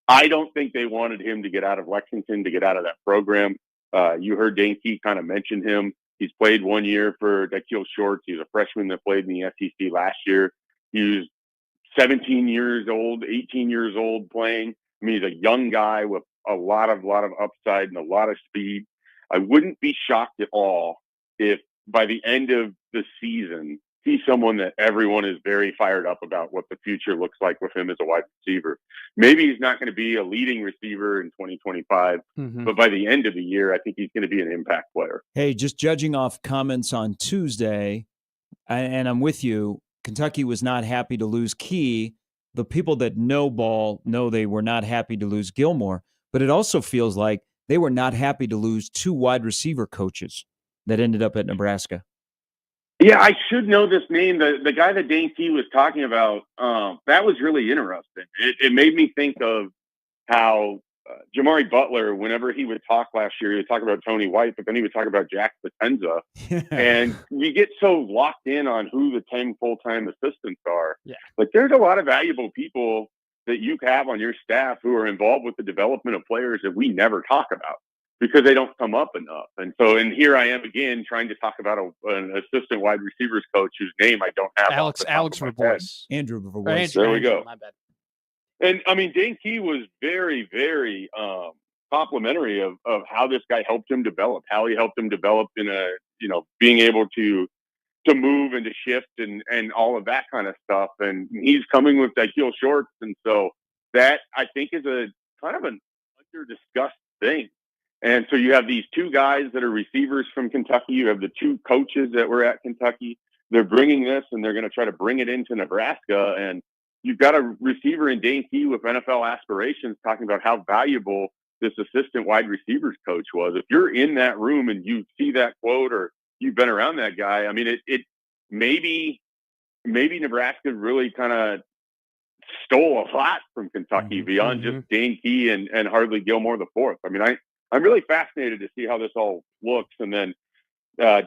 I don't think they wanted him to get out of Lexington, to get out of that program. You heard Dane Key kind of mention him. He's played 1 year for Daquille Shorts. He's a freshman that played in the SEC last year. He was 17 years old, 18 years old playing. I mean, he's a young guy with a lot of upside and a lot of speed. I wouldn't be shocked at all if by the end of the season, he's someone that everyone is very fired up about what the future looks like with him as a wide receiver. Maybe he's not going to be a leading receiver in 2025, but by the end of the year, I think he's going to be an impact player. Hey, just judging off comments on Tuesday, and I'm with you, Kentucky was not happy to lose Key. The people that know ball know they were not happy to lose Gilmore, but it also feels like they were not happy to lose 2 wide receiver coaches that ended up at Nebraska. Yeah, I should know this name. The guy that Dane Key was talking about, that was really interesting. It made me think of how Jamari Butler, whenever he would talk last year, he would talk about Tony White, but then he would talk about Jack Potenza. And you get so locked in on who the 10 full-time assistants are. Yeah. Like, there's a lot of valuable people that you have on your staff who are involved with the development of players that we never talk about, because they don't come up enough. And here I am again trying to talk about an assistant wide receivers coach whose name I don't have. Alex Verbois. Andrew Verbois. There we go. My bad. And I mean, Dane Key was very, very complimentary of how this guy helped him develop, how he helped him develop in being able to move and to shift and all of that kind of stuff. And he's coming with that heel shorts. And so that, I think, is a kind of an under-discussed thing. And so you have these 2 guys that are receivers from Kentucky. You have the 2 coaches that were at Kentucky. They're bringing this, and they're going to try to bring it into Nebraska. And you've got a receiver in Dane Key with NFL aspirations talking about how valuable this assistant wide receivers coach was. If you're in that room and you see that quote or you've been around that guy, I mean, it maybe Nebraska really kind of stole a lot from Kentucky beyond just Dane Key and Hardly Gilmore the fourth. I mean, I'm really fascinated to see how this all looks. And then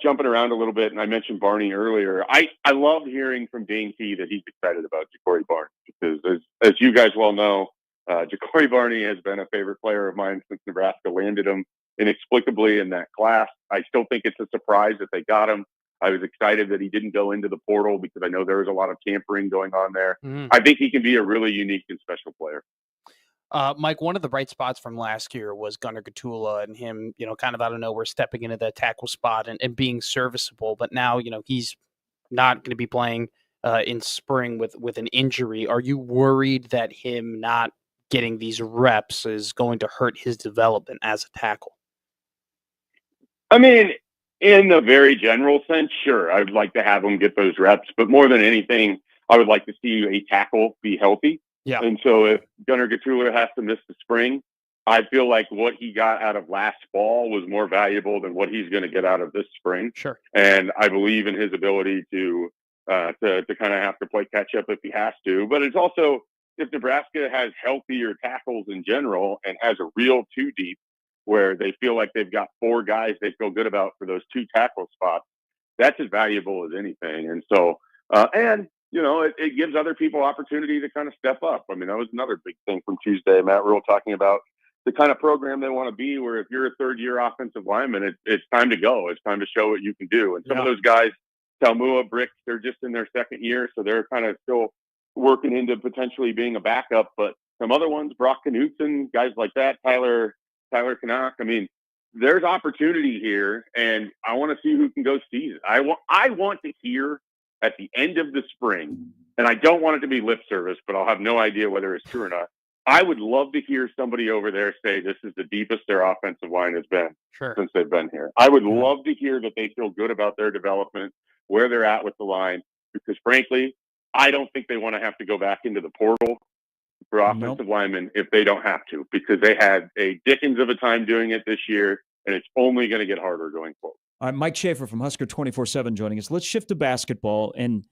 jumping around a little bit, and I mentioned Barney earlier, I love hearing from Dane Key that he's excited about Ja'Cory Barney, because as you guys well know, Ja'Cory Barney has been a favorite player of mine since Nebraska landed him inexplicably in that class. I still think it's a surprise that they got him. I was excited that he didn't go into the portal because I know there was a lot of tampering going on there. I think he can be a really unique and special player. Mike, one of the bright spots from last year was Gunnar Gatula and him, kind of out of nowhere stepping into that tackle spot and being serviceable. But now, he's not going to be playing in spring with an injury. Are you worried that him not getting these reps is going to hurt his development as a tackle? I mean, in the very general sense, sure, I would like to have him get those reps. But more than anything, I would like to see a tackle be healthy. Yeah. And so if Gunnar Gatula has to miss the spring, I feel like what he got out of last fall was more valuable than what he's going to get out of this spring. Sure. And I believe in his ability to kind of have to play catch up if he has to. But it's also, if Nebraska has healthier tackles in general and has a real 2 deep where they feel like they've got 4 guys they feel good about for those 2 tackle spots, that's as valuable as anything. And so, it gives other people opportunity to kind of step up. I mean, that was another big thing from Tuesday. Matt Rule talking about the kind of program they want to be, where if you're a 3rd-year offensive lineman, it's time to go. It's time to show what you can do. And some of those guys, Talmua, Brick, they're just in their 2nd year, so they're kind of still working into potentially being a backup. But some other ones, Brock Knutson, guys like that, Tyler Canuck, I mean, there's opportunity here, and I want to see who can go seize it. I want to hear at the end of the spring, and I don't want it to be lip service, but I'll have no idea whether it's true or not. I would love to hear somebody over there say this is the deepest their offensive line has been since they've been here. I would love to hear that they feel good about their development, where they're at with the line, because frankly, I don't think they want to have to go back into the portal for offensive linemen if they don't have to, because they had a dickens of a time doing it this year, and it's only going to get harder going forward. All right, Mike Schaefer from Husker 24/7 joining us. Let's shift to basketball, and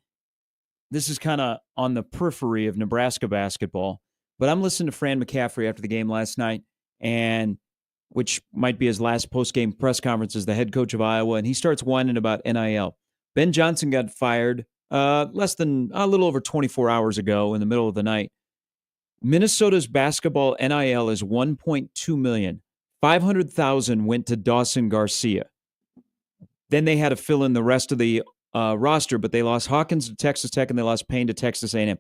this is kind of on the periphery of Nebraska basketball, but I'm listening to Fran McCaffrey after the game last night, and which might be his last post-game press conference as the head coach of Iowa, and he starts whining about NIL. Ben Johnson got fired a little over 24 hours ago in the middle of the night. Minnesota's basketball NIL is $1.2 million. $500,000 went to Dawson Garcia. Then they had to fill in the rest of the roster, but they lost Hawkins to Texas Tech and they lost Payne to Texas A&M.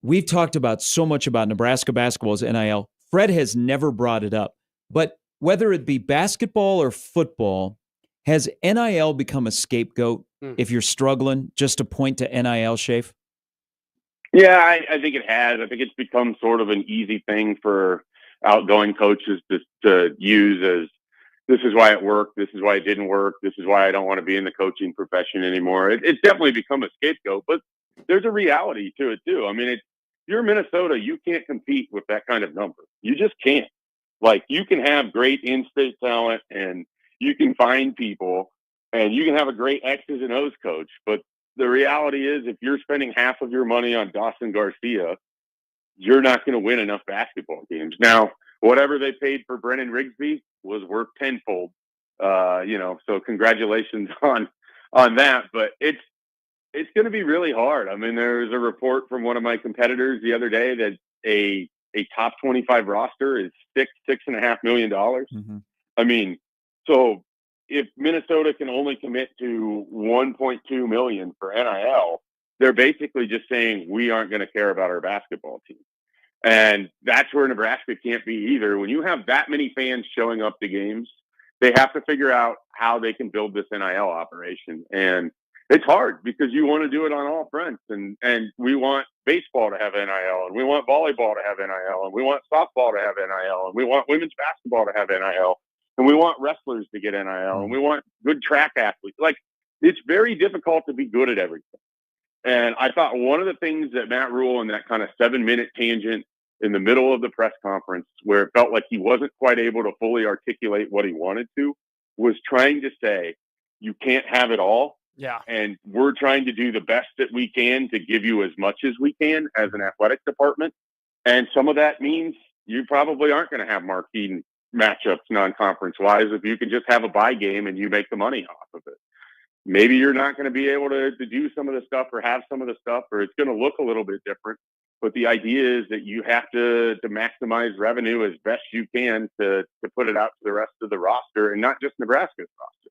We've talked about so much about Nebraska basketball's NIL. Fred has never brought it up. But whether it be basketball or football, Has NIL become a scapegoat if you're struggling, just to point to NIL, Schaefer? Yeah, I think it has. I think it's become sort of an easy thing for outgoing coaches to use as, this is why it worked, this is why it didn't work, this is why I don't want to be in the coaching profession anymore. It's definitely become a scapegoat, but there's a reality to it too. I mean, if you're Minnesota, you can't compete with that kind of number. You just can't. Like, you can have great in-state talent and you can find people and you can have a great X's and O's coach, but the reality is, if you're spending half of your money on Dawson Garcia, you're not going to win enough basketball games. Now, whatever they paid for Brennan Rigsby was worth tenfold. So congratulations on that. But it's going to be really hard. I mean, there was a report from one of my competitors the other day that a top 25 roster is $6.5 million. Mm-hmm. I mean, so if Minnesota can only commit to 1.2 million for NIL, they're basically just saying we aren't going to care about our basketball team. And that's where Nebraska can't be either. When you have that many fans showing up to games, they have to figure out how they can build this NIL operation. And it's hard because you want to do it on all fronts. And we want baseball to have NIL, and we want volleyball to have NIL, and we want softball to have NIL, and we want women's basketball to have NIL. And we want wrestlers to get NIL, and we want good track athletes. Like, it's very difficult to be good at everything. And I thought one of the things that Matt Rule, in that kind of 7-minute tangent in the middle of the press conference, where it felt like he wasn't quite able to fully articulate what he wanted to, was trying to say, you can't have it all. Yeah. And we're trying to do the best that we can to give you as much as we can as an athletic department. And some of that means you probably aren't going to have marquee matchups non-conference wise if you can just have a bye game and you make the money off of it. Maybe you're not going to be able to do some of the stuff or have some of the stuff, or it's going to look a little bit different. But the idea is that you have to maximize revenue as best you can to put it out to the rest of the roster, and not just Nebraska's roster,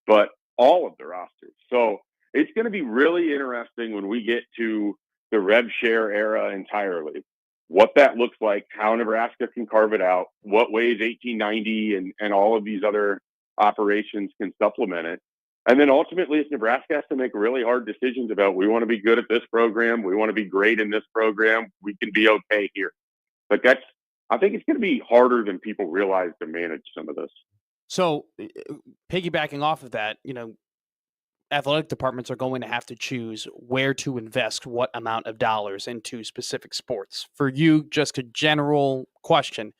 but all of the rosters. So it's going to be really interesting when we get to the rev share era entirely, what that looks like, how Nebraska can carve it out, what ways 1890 and all of these other operations can supplement it. And then ultimately, if Nebraska has to make really hard decisions about, we want to be good at this program, we want to be great in this program, we can be okay here. But I think it's going to be harder than people realize to manage some of this. So piggybacking off of that, athletic departments are going to have to choose where to invest what amount of dollars into specific sports. For you, just a general question,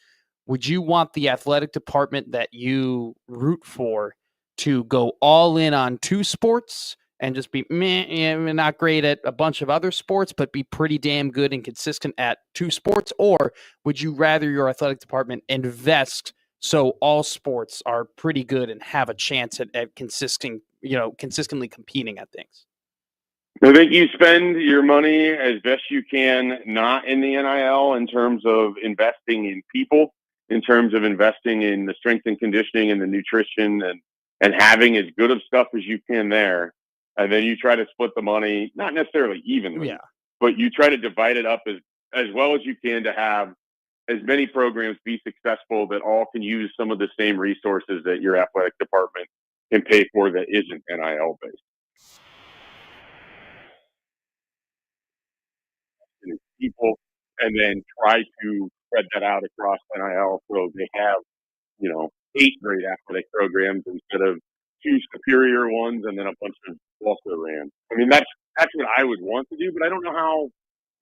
would you want the athletic department that you root for to go all in on 2 sports and just be not great at a bunch of other sports, but be pretty damn good and consistent at 2 sports? Or would you rather your athletic department invest so all sports are pretty good and have a chance at consistently competing at things? I think you spend your money as best you can, not in the NIL, in terms of investing in people, in terms of investing in the strength and conditioning and the nutrition and having as good of stuff as you can there. And then you try to split the money, not necessarily evenly, but you try to divide it up as well as you can to have as many programs be successful that all can use some of the same resources that your athletic department can pay for that isn't NIL based. People, and then try to spread that out across NIL so they have, 8 great athletic programs instead of 2 superior ones and then a bunch of also ran. I mean, that's what I would want to do, but I don't know how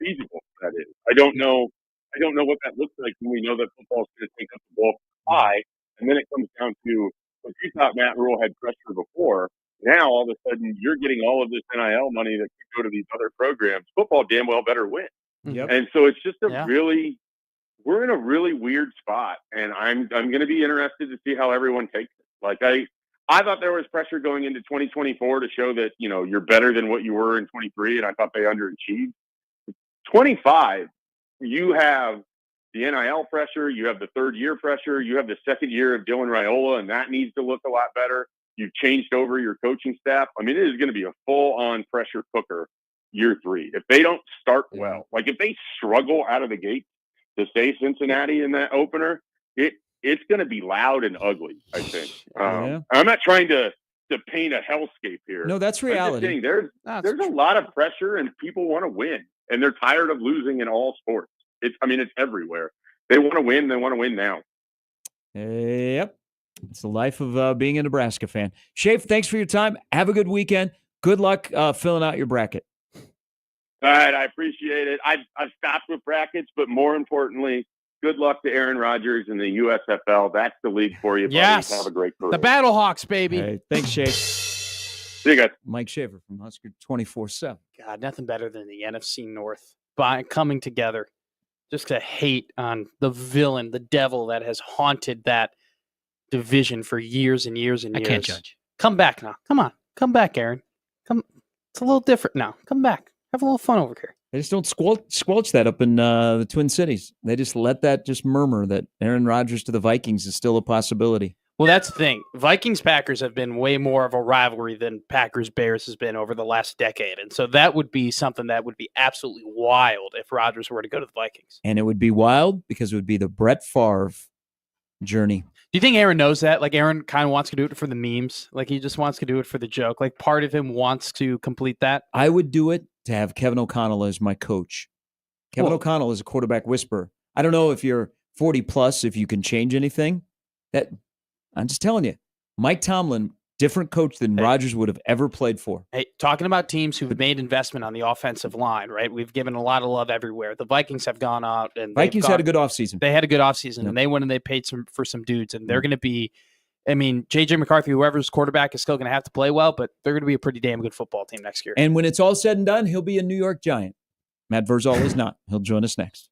feasible that is. I don't know what that looks like when we know that football is going to take up the bulk of the pie. And then it comes down to, if you thought Matt Rule had pressure before, now all of a sudden you're getting all of this NIL money that could go to these other programs. Football damn well better win. Yep. And so it's just we're in a really weird spot, and I'm going to be interested to see how everyone takes it. Like, I thought there was pressure going into 2024 to show that, you're better than what you were in 23, and I thought they underachieved. 25, you have the NIL pressure, you have the 3rd year pressure, you have the 2nd year of Dylan Raiola, and that needs to look a lot better. You've changed over your coaching staff. I mean, it is going to be a full-on pressure cooker year 3. If they don't start well, like if they struggle out of the gate to stay Cincinnati in that opener, it's going to be loud and ugly, I think. I'm not trying to to paint a hellscape here. No, that's I'm just reality. saying there's a lot of pressure and people want to win, and they're tired of losing in all sports. It's everywhere. They want to win. They want to win now. Yep. It's the life of being a Nebraska fan. Schaefer, thanks for your time. Have a good weekend. Good luck filling out your bracket. All right, I appreciate it. I've stopped with brackets, but more importantly, good luck to Aaron Rodgers and the USFL. That's the league for you, buddy. Yes. Have a great career. The Battlehawks, baby. Hey, thanks, Schaefer. See you guys. Mike Schaefer from Husker 24/7. God, nothing better than the NFC North coming together just to hate on the villain, the devil that has haunted that division for years and years and I years. can't judge. Come back now. Come on. Come back, Aaron. Come. It's a little different now. Come back. Have a little fun over here. They just don't squelch that up in the Twin Cities. They just let that just murmur that Aaron Rodgers to the Vikings is still a possibility. Well, that's the thing. Vikings-Packers have been way more of a rivalry than Packers-Bears has been over the last decade. And so that would be something that would be absolutely wild if Rodgers were to go to the Vikings. And it would be wild because it would be the Brett Favre journey. Do you think Aaron knows that? Like, Aaron kind of wants to do it for the memes. Like, he just wants to do it for the joke. Like, part of him wants to complete that. I would do it to have Kevin O'Connell as my coach. Kevin Well- O'Connell is a quarterback whisperer. I don't know if you're 40 plus, if you can change anything. That I'm just telling you, Mike Tomlin, different coach than Rodgers would have ever played for. Hey, talking about teams who've made investment on the offensive line, right? We've given a lot of love everywhere. The Vikings have gone out and Vikings had a good offseason. They had a good offseason, Yep. and they went and they paid for some dudes, and they're going to be. I mean, J.J. McCarthy, whoever's quarterback, is still going to have to play well, but they're going to be a pretty damn good football team next year. And when it's all said and done, he'll be a New York Giant. Matt Verel is not. He'll join us next.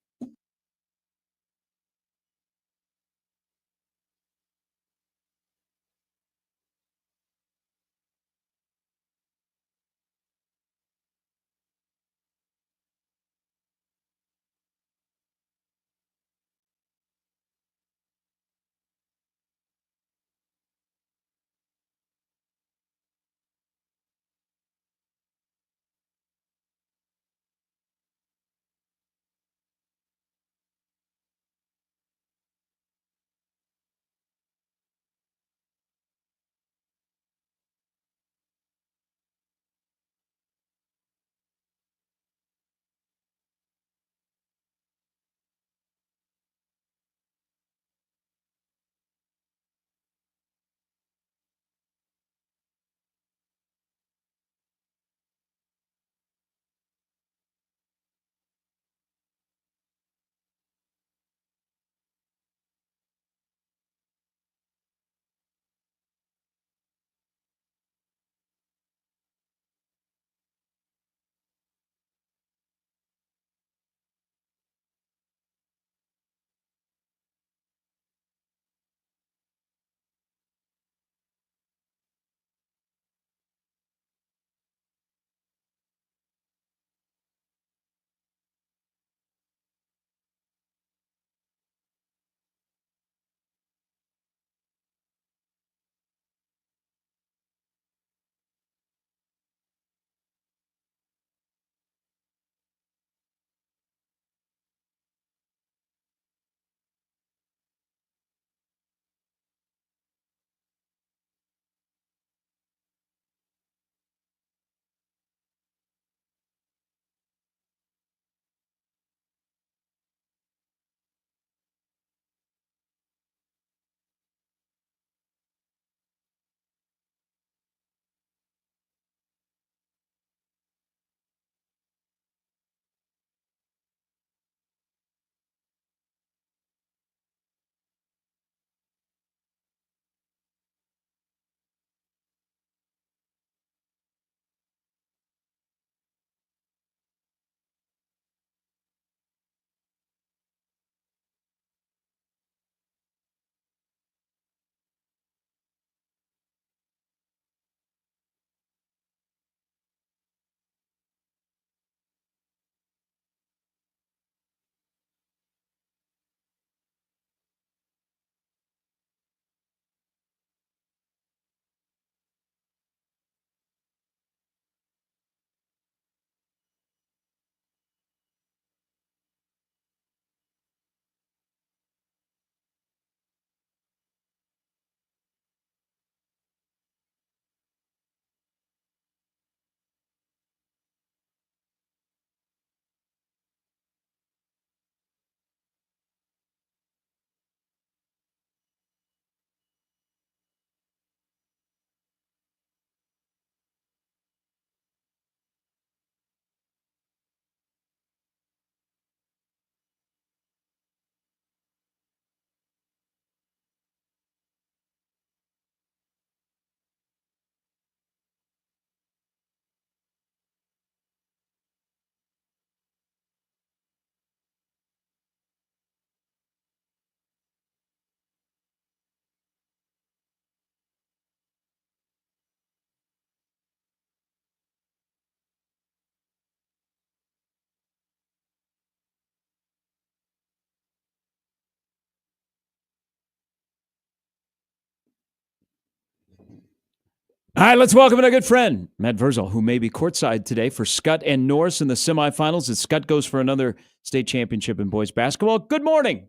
All right, let's welcome in our good friend, Matt Verel, who may be courtside today for Scott and Norris in the semifinals as Scott goes for another state championship in boys basketball. Good morning.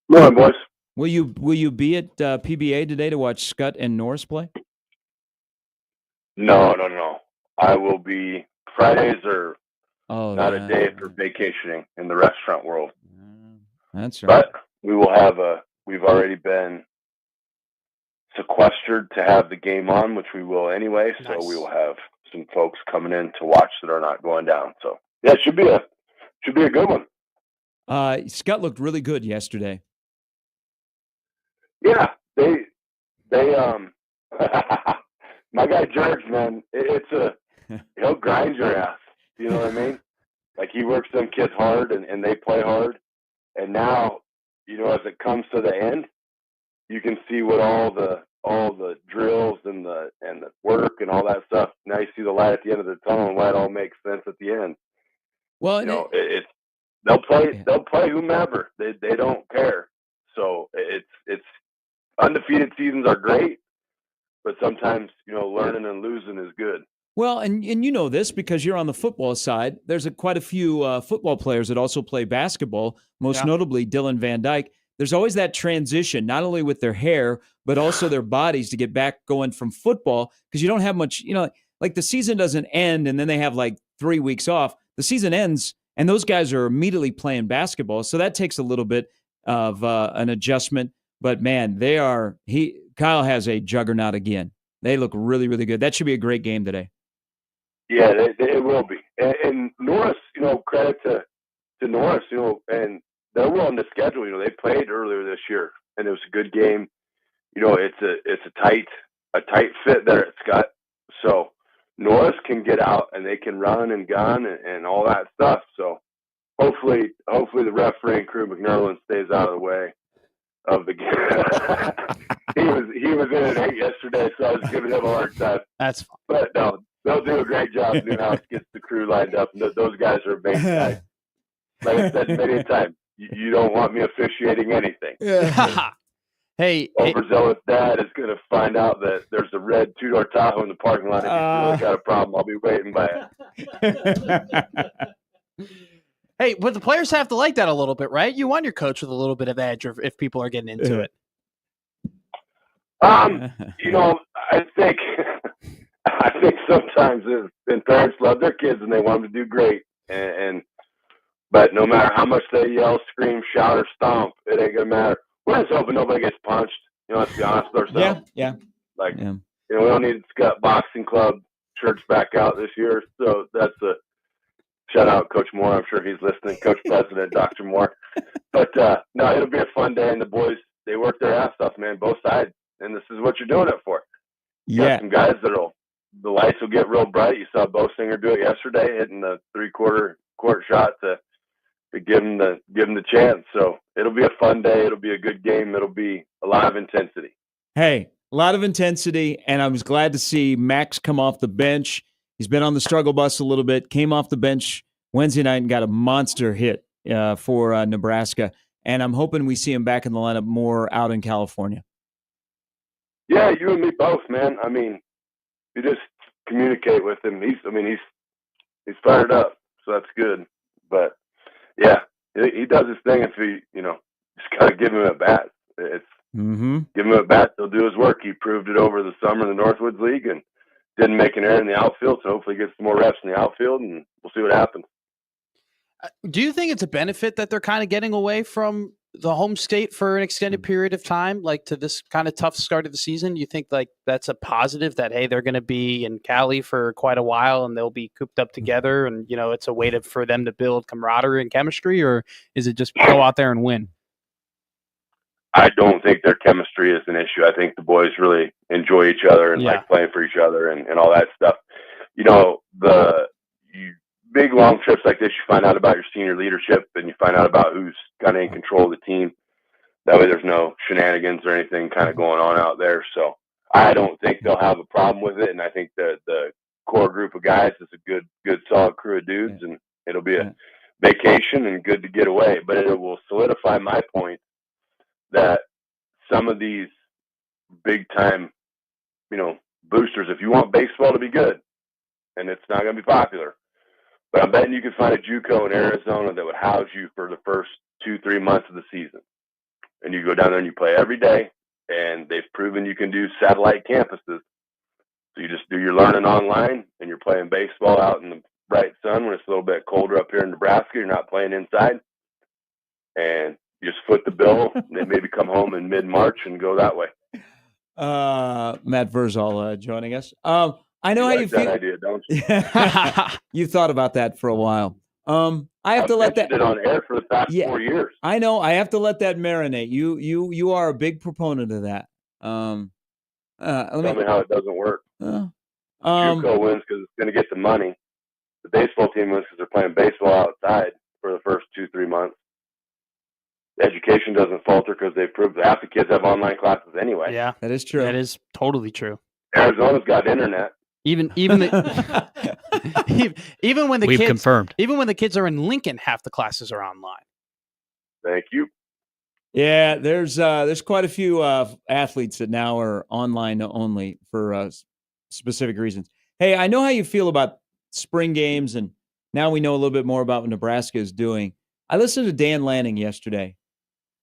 Morning, boys. Will you be at PBA today to watch Scott and Norris play? No. I will be. Fridays are not yeah. a day for vacationing in the restaurant world. That's right. But we will have we've already been sequestered to have the game on, which we will anyway. So Nice. we will have some folks coming in to watch that are not going down. So yeah, it should be a good one. Scott looked really good yesterday. Yeah, they my guy George, man, he'll grind your ass. You know what I mean? Like, he works them kids hard and they play hard. And now, as it comes to the end, you can see what all the drills and the work and all that stuff. Now you see the light at the end of the tunnel and why it all makes sense at the end. Well, they'll play whomever. They don't care. So it's undefeated seasons are great, but sometimes learning and losing is good. Well, and you know this because you're on the football side. There's quite a few football players that also play basketball, most notably Dylan Van Dyke. There's always that transition, not only with their hair, but also their bodies to get back going from football because you don't have much, like the season doesn't end and then they have like 3 weeks off. The season ends and those guys are immediately playing basketball. So that takes a little bit of an adjustment. But man, Kyle has a juggernaut again. They look really, really good. That should be a great game today. Yeah, it will be. And Norris, credit to Norris, and they're willing to schedule. They played earlier this year, and it was a good game. It's a tight fit there at Scott. So Norris can get out and they can run and gun and all that stuff. So hopefully the refereeing crew, McNerlin, stays out of the way of the game. he was in at 8 yesterday, so I was giving him a hard time. That's fine. But no, they'll do a great job. Newhouse gets the crew lined up, and those guys are amazing guys. Like I said many times, you don't want me officiating anything. Hey, Overzealous dad is going to find out that there's a red two-door Tahoe in the parking lot. If he's really got a problem, I'll be waiting by it. Hey, but the players have to like that a little bit, right? You want your coach with a little bit of edge if people are getting into it. I think sometimes and parents love their kids and they want them to do great, but no matter how much they yell, scream, shout, or stomp, it ain't gonna matter. We're just hoping nobody gets punched. Let's be honest with ourselves. Yeah. We don't need Scott Boxing Club shirts back out this year, so that's a shout out, Coach Moore. I'm sure he's listening. Coach President, Dr. Moore. But no, it'll be a fun day, and the boys, they work their ass off, man, both sides, and this is what you're doing it for. Yeah. Some guys the lights will get real bright. You saw Bosinger do it yesterday, hitting the 3/4 court shot to give him the chance. So it'll be a fun day. It'll be a good game. It'll be a lot of intensity. Hey, a lot of intensity, and I was glad to see Max come off the bench. He's been on the struggle bus a little bit, came off the bench Wednesday night and got a monster hit for Nebraska. And I'm hoping we see him back in the lineup more out in California. Yeah, you and me both, man. I mean, you just communicate with him. He's fired up, so that's good. But yeah, he does his thing. If he, just gotta give him a bat. Give him a bat, he'll do his work. He proved it over the summer in the Northwoods League and didn't make an error in the outfield. So hopefully he gets some more reps in the outfield, and we'll see what happens. Do you think it's a benefit that they're kind of getting away from the home state for an extended period of time, like to this kind of tough start of the season? You think like that's a positive that, hey, they're going to be in Cali for quite a while and they'll be cooped up together and, it's a way for them to build camaraderie and chemistry, or is it just go out there and win? I don't think their chemistry is an issue. I think the boys really enjoy each other and like playing for each other and all that stuff. Big long trips like this, you find out about your senior leadership and you find out about who's kind of in control of the team. That way there's no shenanigans or anything kind of going on out there. So I don't think they'll have a problem with it. And I think the core group of guys is a good solid crew of dudes, and it'll be a vacation and good to get away. But it will solidify my point that some of these big time, boosters if you want baseball to be good, and it's not going to be popular. But I'm betting you can find a JUCO in Arizona that would house you for the first 2-3 months of the season. And you go down there and you play every day, and they've proven you can do satellite campuses. So you just do your learning online, and you're playing baseball out in the bright sun when it's a little bit colder up here in Nebraska. You're not playing inside. And you just foot the bill, and then maybe come home in mid-March and go that way. Matt Verel joining us. I know how you feel. That idea, don't you? You've thought about that for a while. I have to let that. It on air for the past 4 years. I know. I have to let that marinate. You are a big proponent of that. Tell me how it doesn't work. JUCO wins because it's going to get the money. The baseball team wins because they're playing baseball outside for the first 2-3 months. The education doesn't falter because they've proved that half the kids have online classes anyway. Yeah, that is true. That is totally true. Arizona's got internet. Even even when the We've kids confirmed. Even when the kids are in Lincoln, half the classes are online. Thank you. Yeah, there's quite a few athletes that now are online only for specific reasons. Hey, I know how you feel about spring games, and now we know a little bit more about what Nebraska is doing. I listened to Dan Lanning yesterday,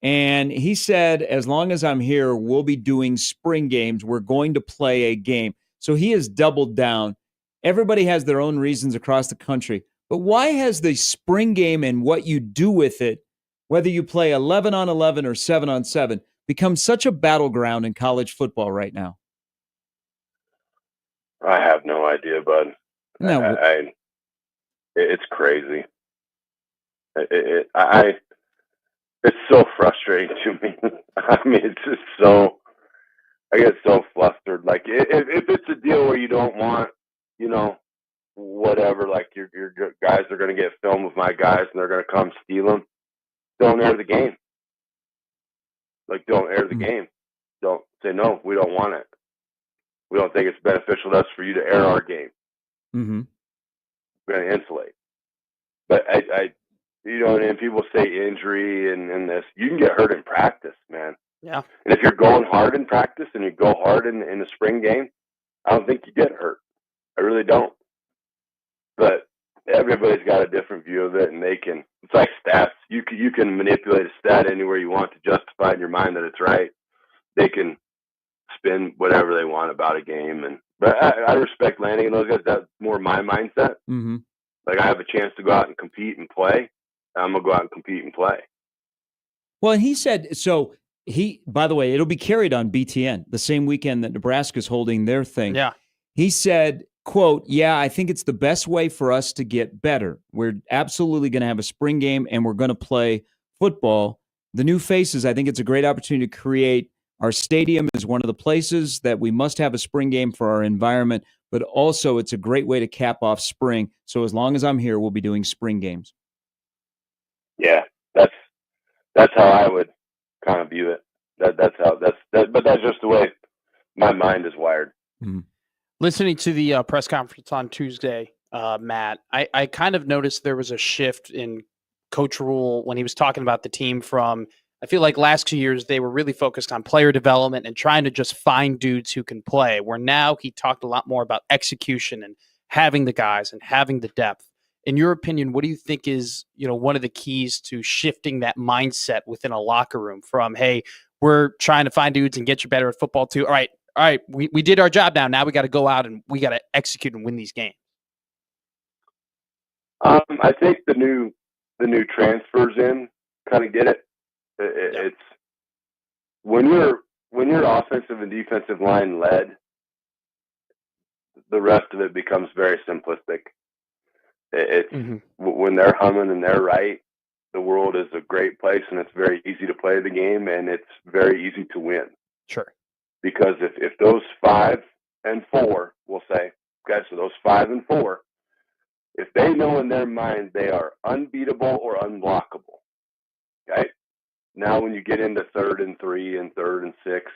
and he said, as long as I'm here, we'll be doing spring games. We're going to play a game. So he has doubled down. Everybody has their own reasons across the country. But why has the spring game and what you do with it, whether you play 11-on-11 or 7-on-7, become such a battleground in college football right now? I have no idea, bud. No, it's crazy. It's so frustrating to me. I mean, it's just so, I get so flustered. Like, if it's a deal where you don't want, whatever, like your guys are going to get filmed with my guys and they're going to come steal them, don't air the game. Like, don't air the game. Don't say, no, we don't want it. We don't think it's beneficial to us for you to air our game. Mm-hmm. We're going to insulate. But and people say injury and this, you can get hurt in practice, man. Yeah. And if you're going hard in practice and you go hard in the spring game, I don't think you get hurt. I really don't. But everybody's got a different view of it, and it's like stats. You can manipulate a stat anywhere you want to justify in your mind that it's right. They can spin whatever they want about a game. But I respect Lanning and those guys. That's more my mindset. Mm-hmm. Like, I have a chance to go out and compete and play. I'm going to go out and compete and play. Well, and he said, by the way, it'll be carried on BTN the same weekend that Nebraska's holding their thing. Yeah. He said, quote, yeah, I think it's the best way for us to get better. We're absolutely going to have a spring game and we're going to play football. The new faces, I think it's a great opportunity to create. Our stadium is one of the places that we must have a spring game for our environment, but also it's a great way to cap off spring. So as long as I'm here, we'll be doing spring games. Yeah, that's how I would kind of view it. But that's just the way my mind is wired. Mm-hmm. Listening to the press conference on Tuesday, Matt, I kind of noticed there was a shift in Coach Rule when he was talking about the team from, I feel like last 2 years, they were really focused on player development and trying to just find dudes who can play, where now he talked a lot more about execution and having the guys and having the depth. In your opinion, what do you think is, one of the keys to shifting that mindset within a locker room from, hey, we're trying to find dudes and get you better at football too. All right, we did our job now. Now we got to go out and we got to execute and win these games. I think the new transfers in kind of get it. It's when you're offensive and defensive line led, the rest of it becomes very simplistic. It's when they're humming and they're right, the world is a great place and it's very easy to play the game and it's very easy to win. Sure. Because if those 5 and 4, we'll say, okay, so those 5 and 4, if they know in their mind they are unbeatable or unblockable, okay? Now when you get into 3rd and 3 and 3rd and 6,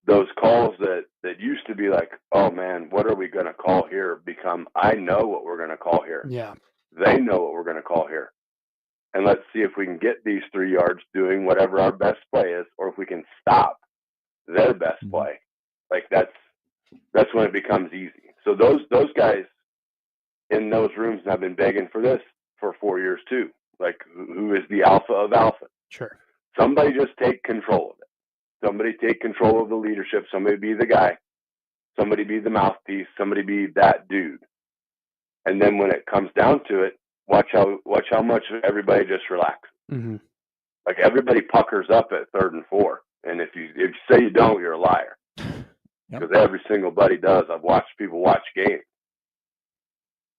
those calls that used to be like, oh man, what are we going to call here, become, I know what we're going to call here. Yeah. They know what we're going to call here. And let's see if we can get these 3 yards doing whatever our best play is, or if we can stop their best play. Like, that's that's when it becomes easy. So those guys in those rooms have been begging for this for 4 years too. Like, who is the alpha of alpha? Sure. Somebody just take control of it. Somebody take control of the leadership. Somebody be the guy. Somebody be the mouthpiece. Somebody be that dude. And then when it comes down to it, watch how much everybody just relaxes. Mm-hmm. Like, everybody puckers up at 3rd and 4. And if you say you don't, you're a liar. Because every single buddy does. I've watched people watch games.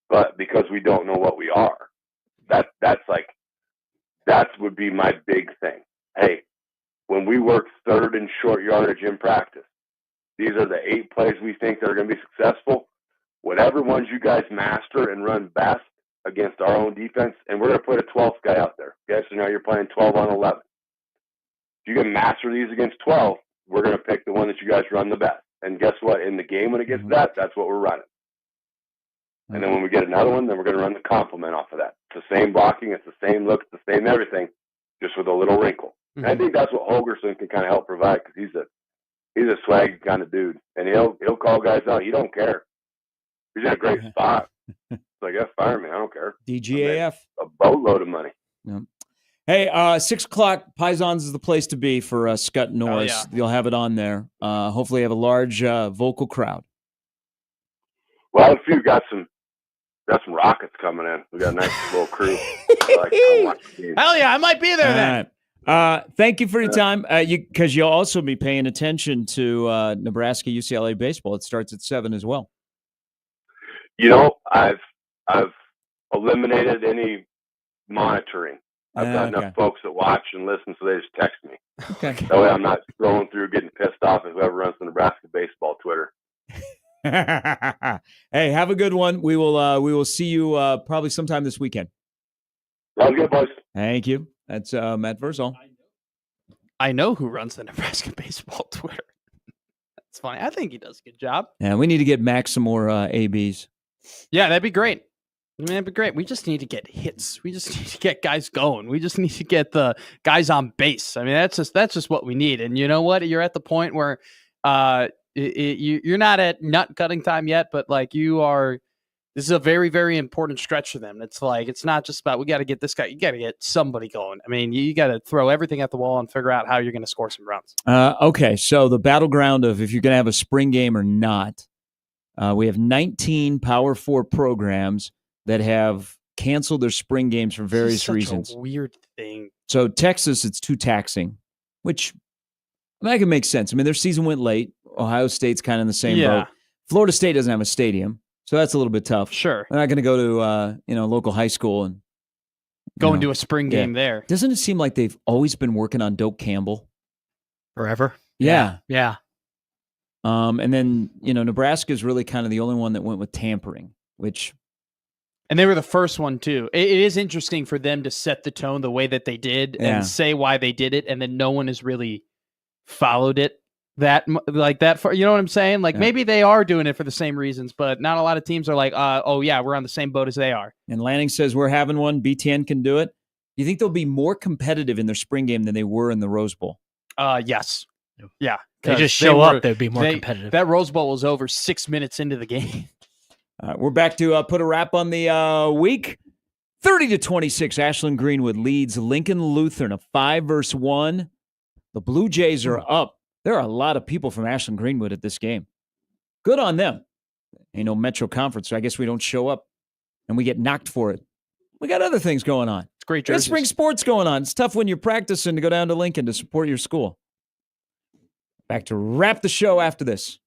But because we don't know what we are, that would be my big thing. Hey, when we work 3rd and short yardage in practice, these are the 8 plays we think that are going to be successful. Whatever ones you guys master and run best against our own defense, and we're going to put a 12th guy out there. Okay, so now you're playing 12 on 11. If you can master these against 12, we're going to pick the one that you guys run the best. And guess what? In the game, when it gets that's what we're running. And then when we get another one, then we're going to run the complement off of that. It's the same blocking, it's the same look, it's the same everything, just with a little wrinkle. Mm-hmm. And I think that's what Holgerson can kind of help provide, because he's a swag kind of dude, and he'll call guys out. He don't care. He's in a great spot. It's like, yeah, fire me. I don't care. DGAF. A boatload of money. Yep. Hey, 6 o'clock, Pisons is the place to be for Scott Norris. yeah. You'll have it on there. Hopefully, you have a large vocal crowd. Well, if you got some rockets coming in, we got a nice little crew. Like, come watch the game. Hell yeah, I might be there then. Thank you for your time. Because you'll also be paying attention to Nebraska UCLA baseball. It starts at 7 as well. You know, I've eliminated any monitoring. I've got enough folks that watch and listen, so they just text me. Okay. That way I'm not scrolling through getting pissed off at whoever runs the Nebraska baseball Twitter. Hey, have a good one. We will see you probably sometime this weekend. Sounds good, boys. Thank you. That's Matt Verel. I know who runs the Nebraska baseball Twitter. That's funny. I think he does a good job. Yeah, we need to get Max some more ABs. Yeah, that'd be great. I mean, that'd be great. We just need to get hits. We just need to get guys going. We just need to get the guys on base. I mean, that's just what we need. And you know what? You're at the point where you're not at nut cutting time yet, but like you are. This is a very, very important stretch for them. It's like, it's not just about, we got to get this guy. You got to get somebody going. I mean, you got to throw everything at the wall and figure out how you're going to score some runs. Okay, so the battleground of if you're going to have a spring game or not, we have 19 Power 4 programs that have canceled their spring games for various reasons. A weird thing. So Texas, it's too taxing, which that can make sense. I mean, their season went late. Ohio State's kind of in the same boat. Florida State doesn't have a stadium. So that's a little bit tough. Sure. They're not going to go to local high school and go and do a spring game there. Doesn't it seem like they've always been working on Doak Campbell? Forever? Yeah. And then, Nebraska is really kind of the only one that went with tampering, which... And they were the first one, too. It is interesting for them to set the tone the way that they did and say why they did it, and then no one has really followed it for, you know what I'm saying? Like, maybe they are doing it for the same reasons, but not a lot of teams are like, oh yeah, we're on the same boat as they are. And Lanning says we're having one. BTN can do it. You think they'll be more competitive in their spring game than they were in the Rose Bowl? Yes. Yeah. They just show up, they'd be more competitive. That Rose Bowl was over 6 minutes into the game. We're back to put a wrap on the week. 30-26, Ashland Greenwood leads Lincoln Lutheran, a 5-1. The Blue Jays are up. There are a lot of people from Ashland Greenwood at this game. Good on them. Metro Conference, so I guess we don't show up and we get knocked for it. We got other things going on. It's great. There's spring sports going on. It's tough when you're practicing to go down to Lincoln to support your school. Back to wrap the show after this.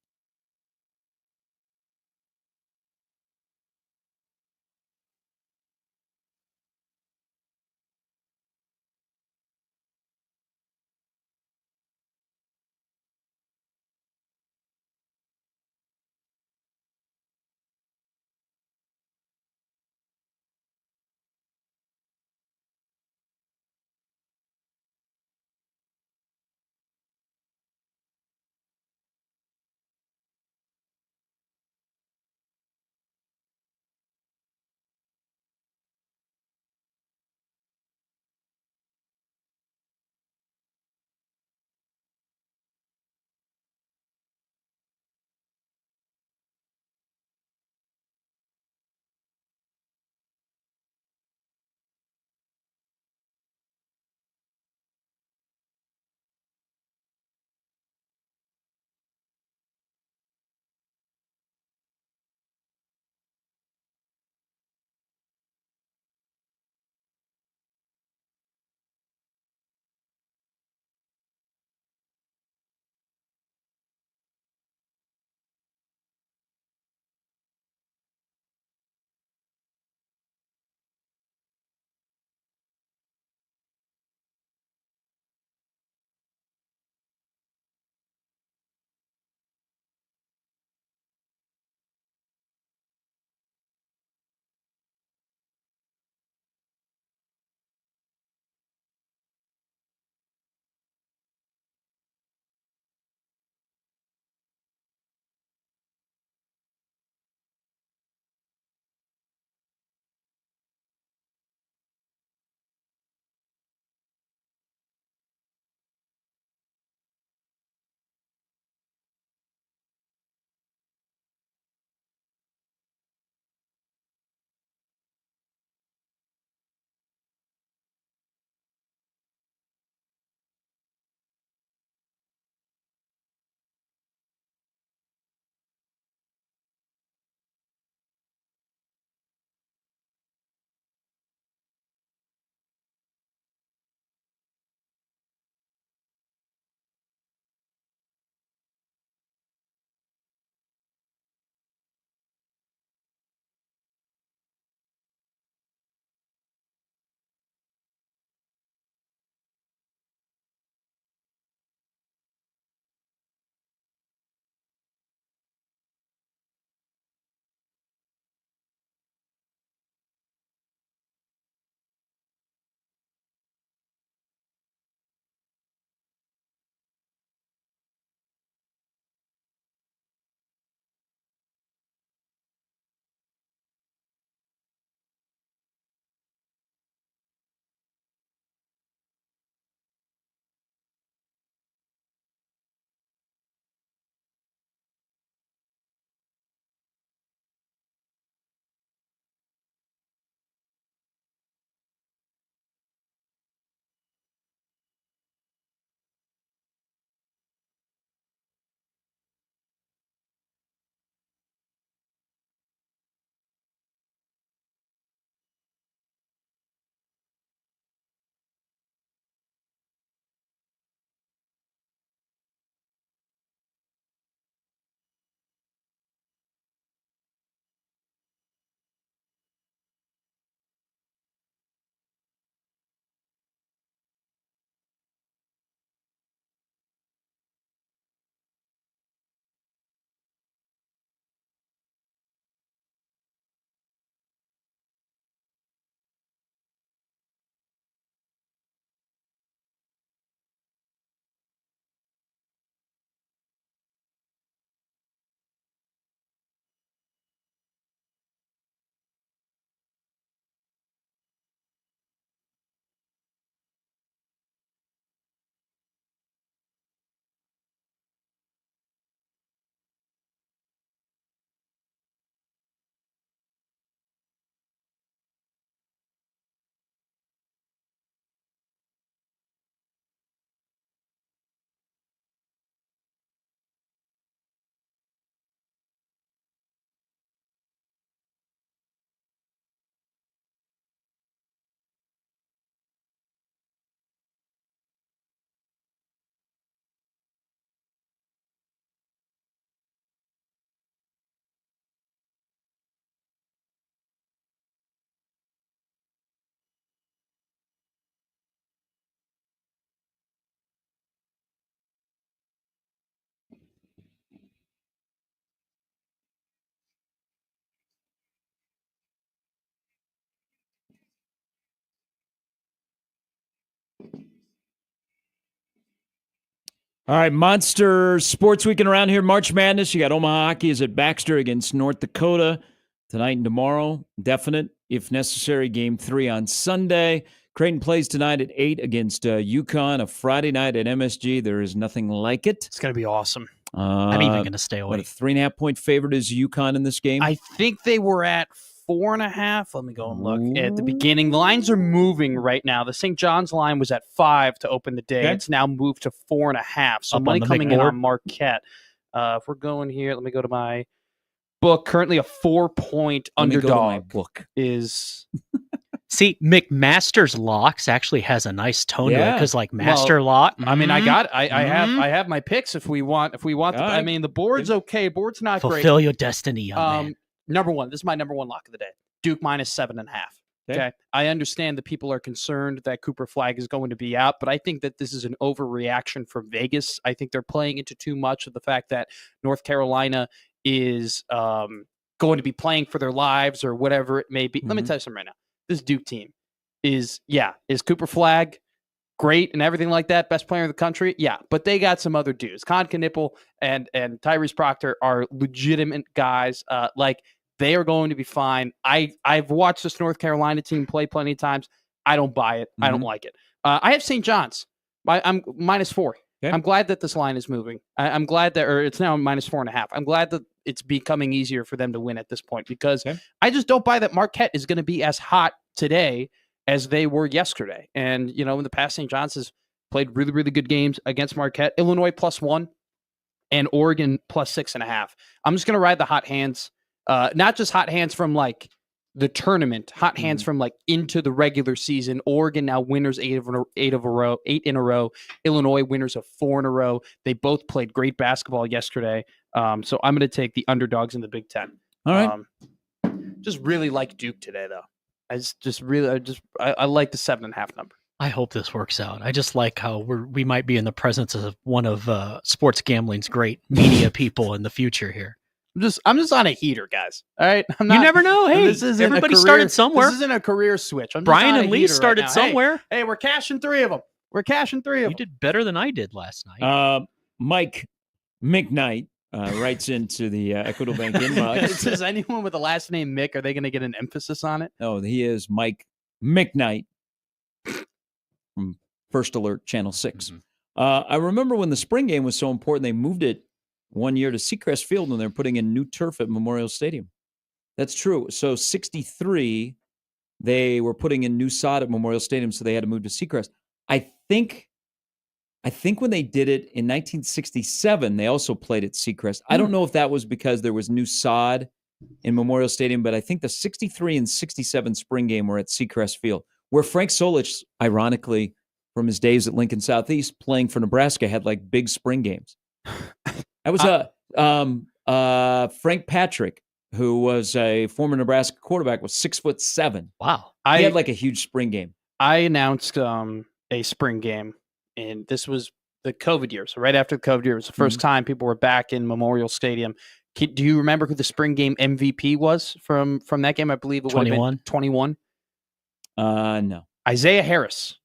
All right, Monster Sports Weekend around here. March Madness. You got Omaha Hockey is at Baxter against North Dakota tonight and tomorrow. Definite, if necessary, Game 3 on Sunday. Creighton plays tonight at 8 against UConn. A Friday night at MSG. There is nothing like it. It's going to be awesome. I'm even going to stay away. What, a 3.5-point favorite is UConn in this game? I think they were at 4.5. Let me go and look at the beginning. The lines are moving right now. The St. John's line was at 5 to open the day. Okay. It's now moved to 4.5. So Up money on the coming big in board. on Marquette. If we're going here, let me go to my book. Currently a 4-point Let me go to my underdog book. is See, McMaster's locks actually has a nice tone to it Yeah. because, like, Master Lock. I mean, I Mhm. have my picks if we want. All I right. mean, the board's okay. Board's not great. Fulfill your destiny, young man. Number one. This is my number one lock of the day. Duke minus 7.5. Okay. I understand that people are concerned that Cooper Flagg is going to be out, but I think that this is an overreaction from Vegas. I think they're playing into too much of the fact that North Carolina is going to be playing for their lives or whatever it may be. Let me Mhm. tell you something right now. This Duke team is Cooper Flagg great and everything like that, best player in the country? Yeah, but they got some other dudes. Con Knipple and Tyrese Proctor are legitimate guys. They are going to be fine. I've watched this North Carolina team play plenty of times. I don't buy it. I don't like it. I have St. John's. I'm -4. Okay. I'm glad that this line is moving. I'm glad that, or it's now -4.5. I'm glad that it's becoming easier for them to win at this point because I just don't buy that Marquette is going to be as hot today as they were yesterday. And, in the past, St. John's has played really, really good games against Marquette. Illinois +1 and Oregon +6.5. I'm just going to ride the hot hands. Not just hot hands from like the tournament, hot hands from like into the regular season. Oregon now winners 8 in a row. Illinois winners of 4 in a row. They both played great basketball yesterday. So I'm going to take the underdogs in the Big Ten. All right. Just really like Duke today, though. I like the 7.5 number. I hope this works out. I just like how we might be in the presence of one of sports gambling's great media people in the future here. I'm just on a heater, guys. All right, You never know. Hey, this isn't everybody a career, started somewhere. This isn't a career switch. I'm just Brian on a and Lee heater right started now. somewhere. Hey, we're cashing 3 of them. You did better than I did last night. Mike McKnight writes into the Equitable Bank inbox. Does anyone with the last name Mick, are they going to get an emphasis on it? No, he is Mike McKnight from First Alert Channel 6. I remember when the spring game was so important, they moved it one year to Seacrest Field when they're putting in new turf at Memorial Stadium. That's true. So 63, they were putting in new sod at Memorial Stadium, so they had to move to Seacrest. I think when they did it in 1967, they also played at Seacrest. I don't know if that was because there was new sod in Memorial Stadium, but I think the 63 and 67 spring game were at Seacrest Field, where Frank Solich, ironically, from his days at Lincoln Southeast, playing for Nebraska, had like big spring games. That was Frank Patrick, who was a former Nebraska quarterback, was 6'7". Wow. He had like a huge spring game. I announced a spring game, and this was the COVID year. So right after the COVID year, it was the first time people were back in Memorial Stadium. Do you remember who the spring game MVP was from that game? I believe it would have been 21. No. Isaiah Harris.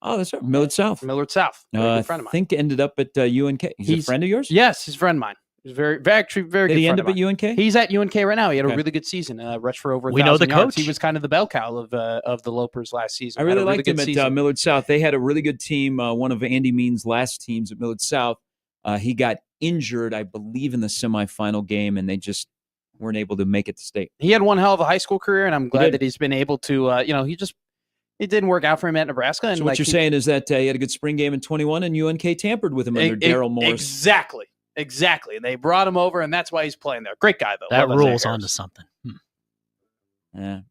Oh, that's right. Millard South. Millard South. Very good friend of I mine. think ended up at UNK. He's a friend of yours? Yes, he's a friend of mine. He's very Did good he end friend up of at mine. UNK? He's at UNK right now. He had Okay. a really good season. Rushed for over 1,000 We know the yards. coach. He was kind of the bell cow of the Lopers last season. I really Had a liked him good at season. Millard South. They had a really good team. One of Andy Mean's last teams at Millard South. He got injured, I believe, in the semifinal game, and they just weren't able to make it to state. He had one hell of a high school career, and I'm glad did. that he's been able to. It didn't work out for him at Nebraska. And So what you're saying is that he had a good spring game in 21, and UNK tampered with him under Daryl Morris. Exactly. And they brought him over, and that's why he's playing there. Great guy, though. That Love Isaiah rules Harris. onto something.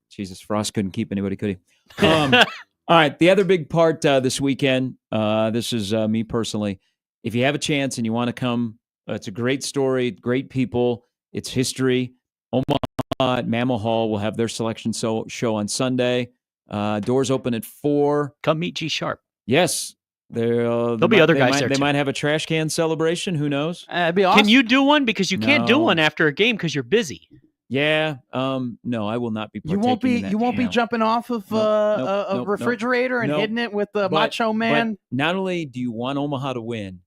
Jesus, Frost couldn't keep anybody, could he? All right, the other big part this weekend, this is me personally. If you have a chance and you want to come, it's a great story, great people. It's history. Omaha at Mammal Hall will have their selection show on Sunday. Doors open at 4. Come meet G Sharp. Yes. There'll be other guys there, They too. might have a trash can celebration. Who knows? It'd be awesome. Can you do one? Because you can't do No. one after a game because you're busy. Yeah. No, I will not be You partaking won't be. in that. You won't be No. jumping off of Nope, a nope, refrigerator and nope. hitting it with the But- Macho Man. But not only do you want Omaha to win,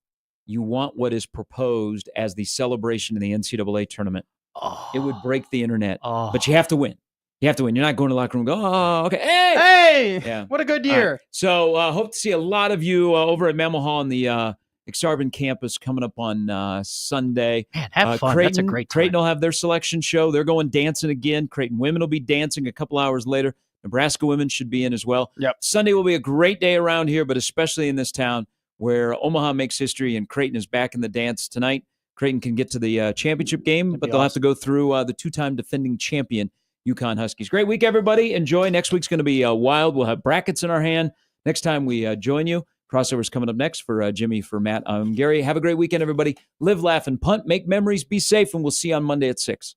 you want what is proposed as the celebration in the NCAA tournament. Oh. It would break the internet. Oh. But you have to win. You have to win. You're not going to the locker room and go, oh, okay. Hey! Hey, Yeah. what a good All right. year. So hope to see a lot of you over at Omaha on the Exarban campus coming up on Sunday. Man, have fun. Creighton, That's a great time. Creighton will have their selection show. They're going dancing again. Creighton women will be dancing a couple hours later. Nebraska women should be in as well. Yep. Sunday will be a great day around here, but especially in this town where Omaha makes history and Creighton is back in the dance tonight. Creighton can get to the championship game, but they'll have to go through the two-time defending champion UConn Huskies. Great week, everybody. Enjoy. Next week's going to be wild. We'll have brackets in our hand next time we join you. Crossover's coming up next for Jimmy, for Matt. I'm Gary. Have a great weekend, everybody. Live, laugh, and punt. Make memories. Be safe, and we'll see you on Monday at 6.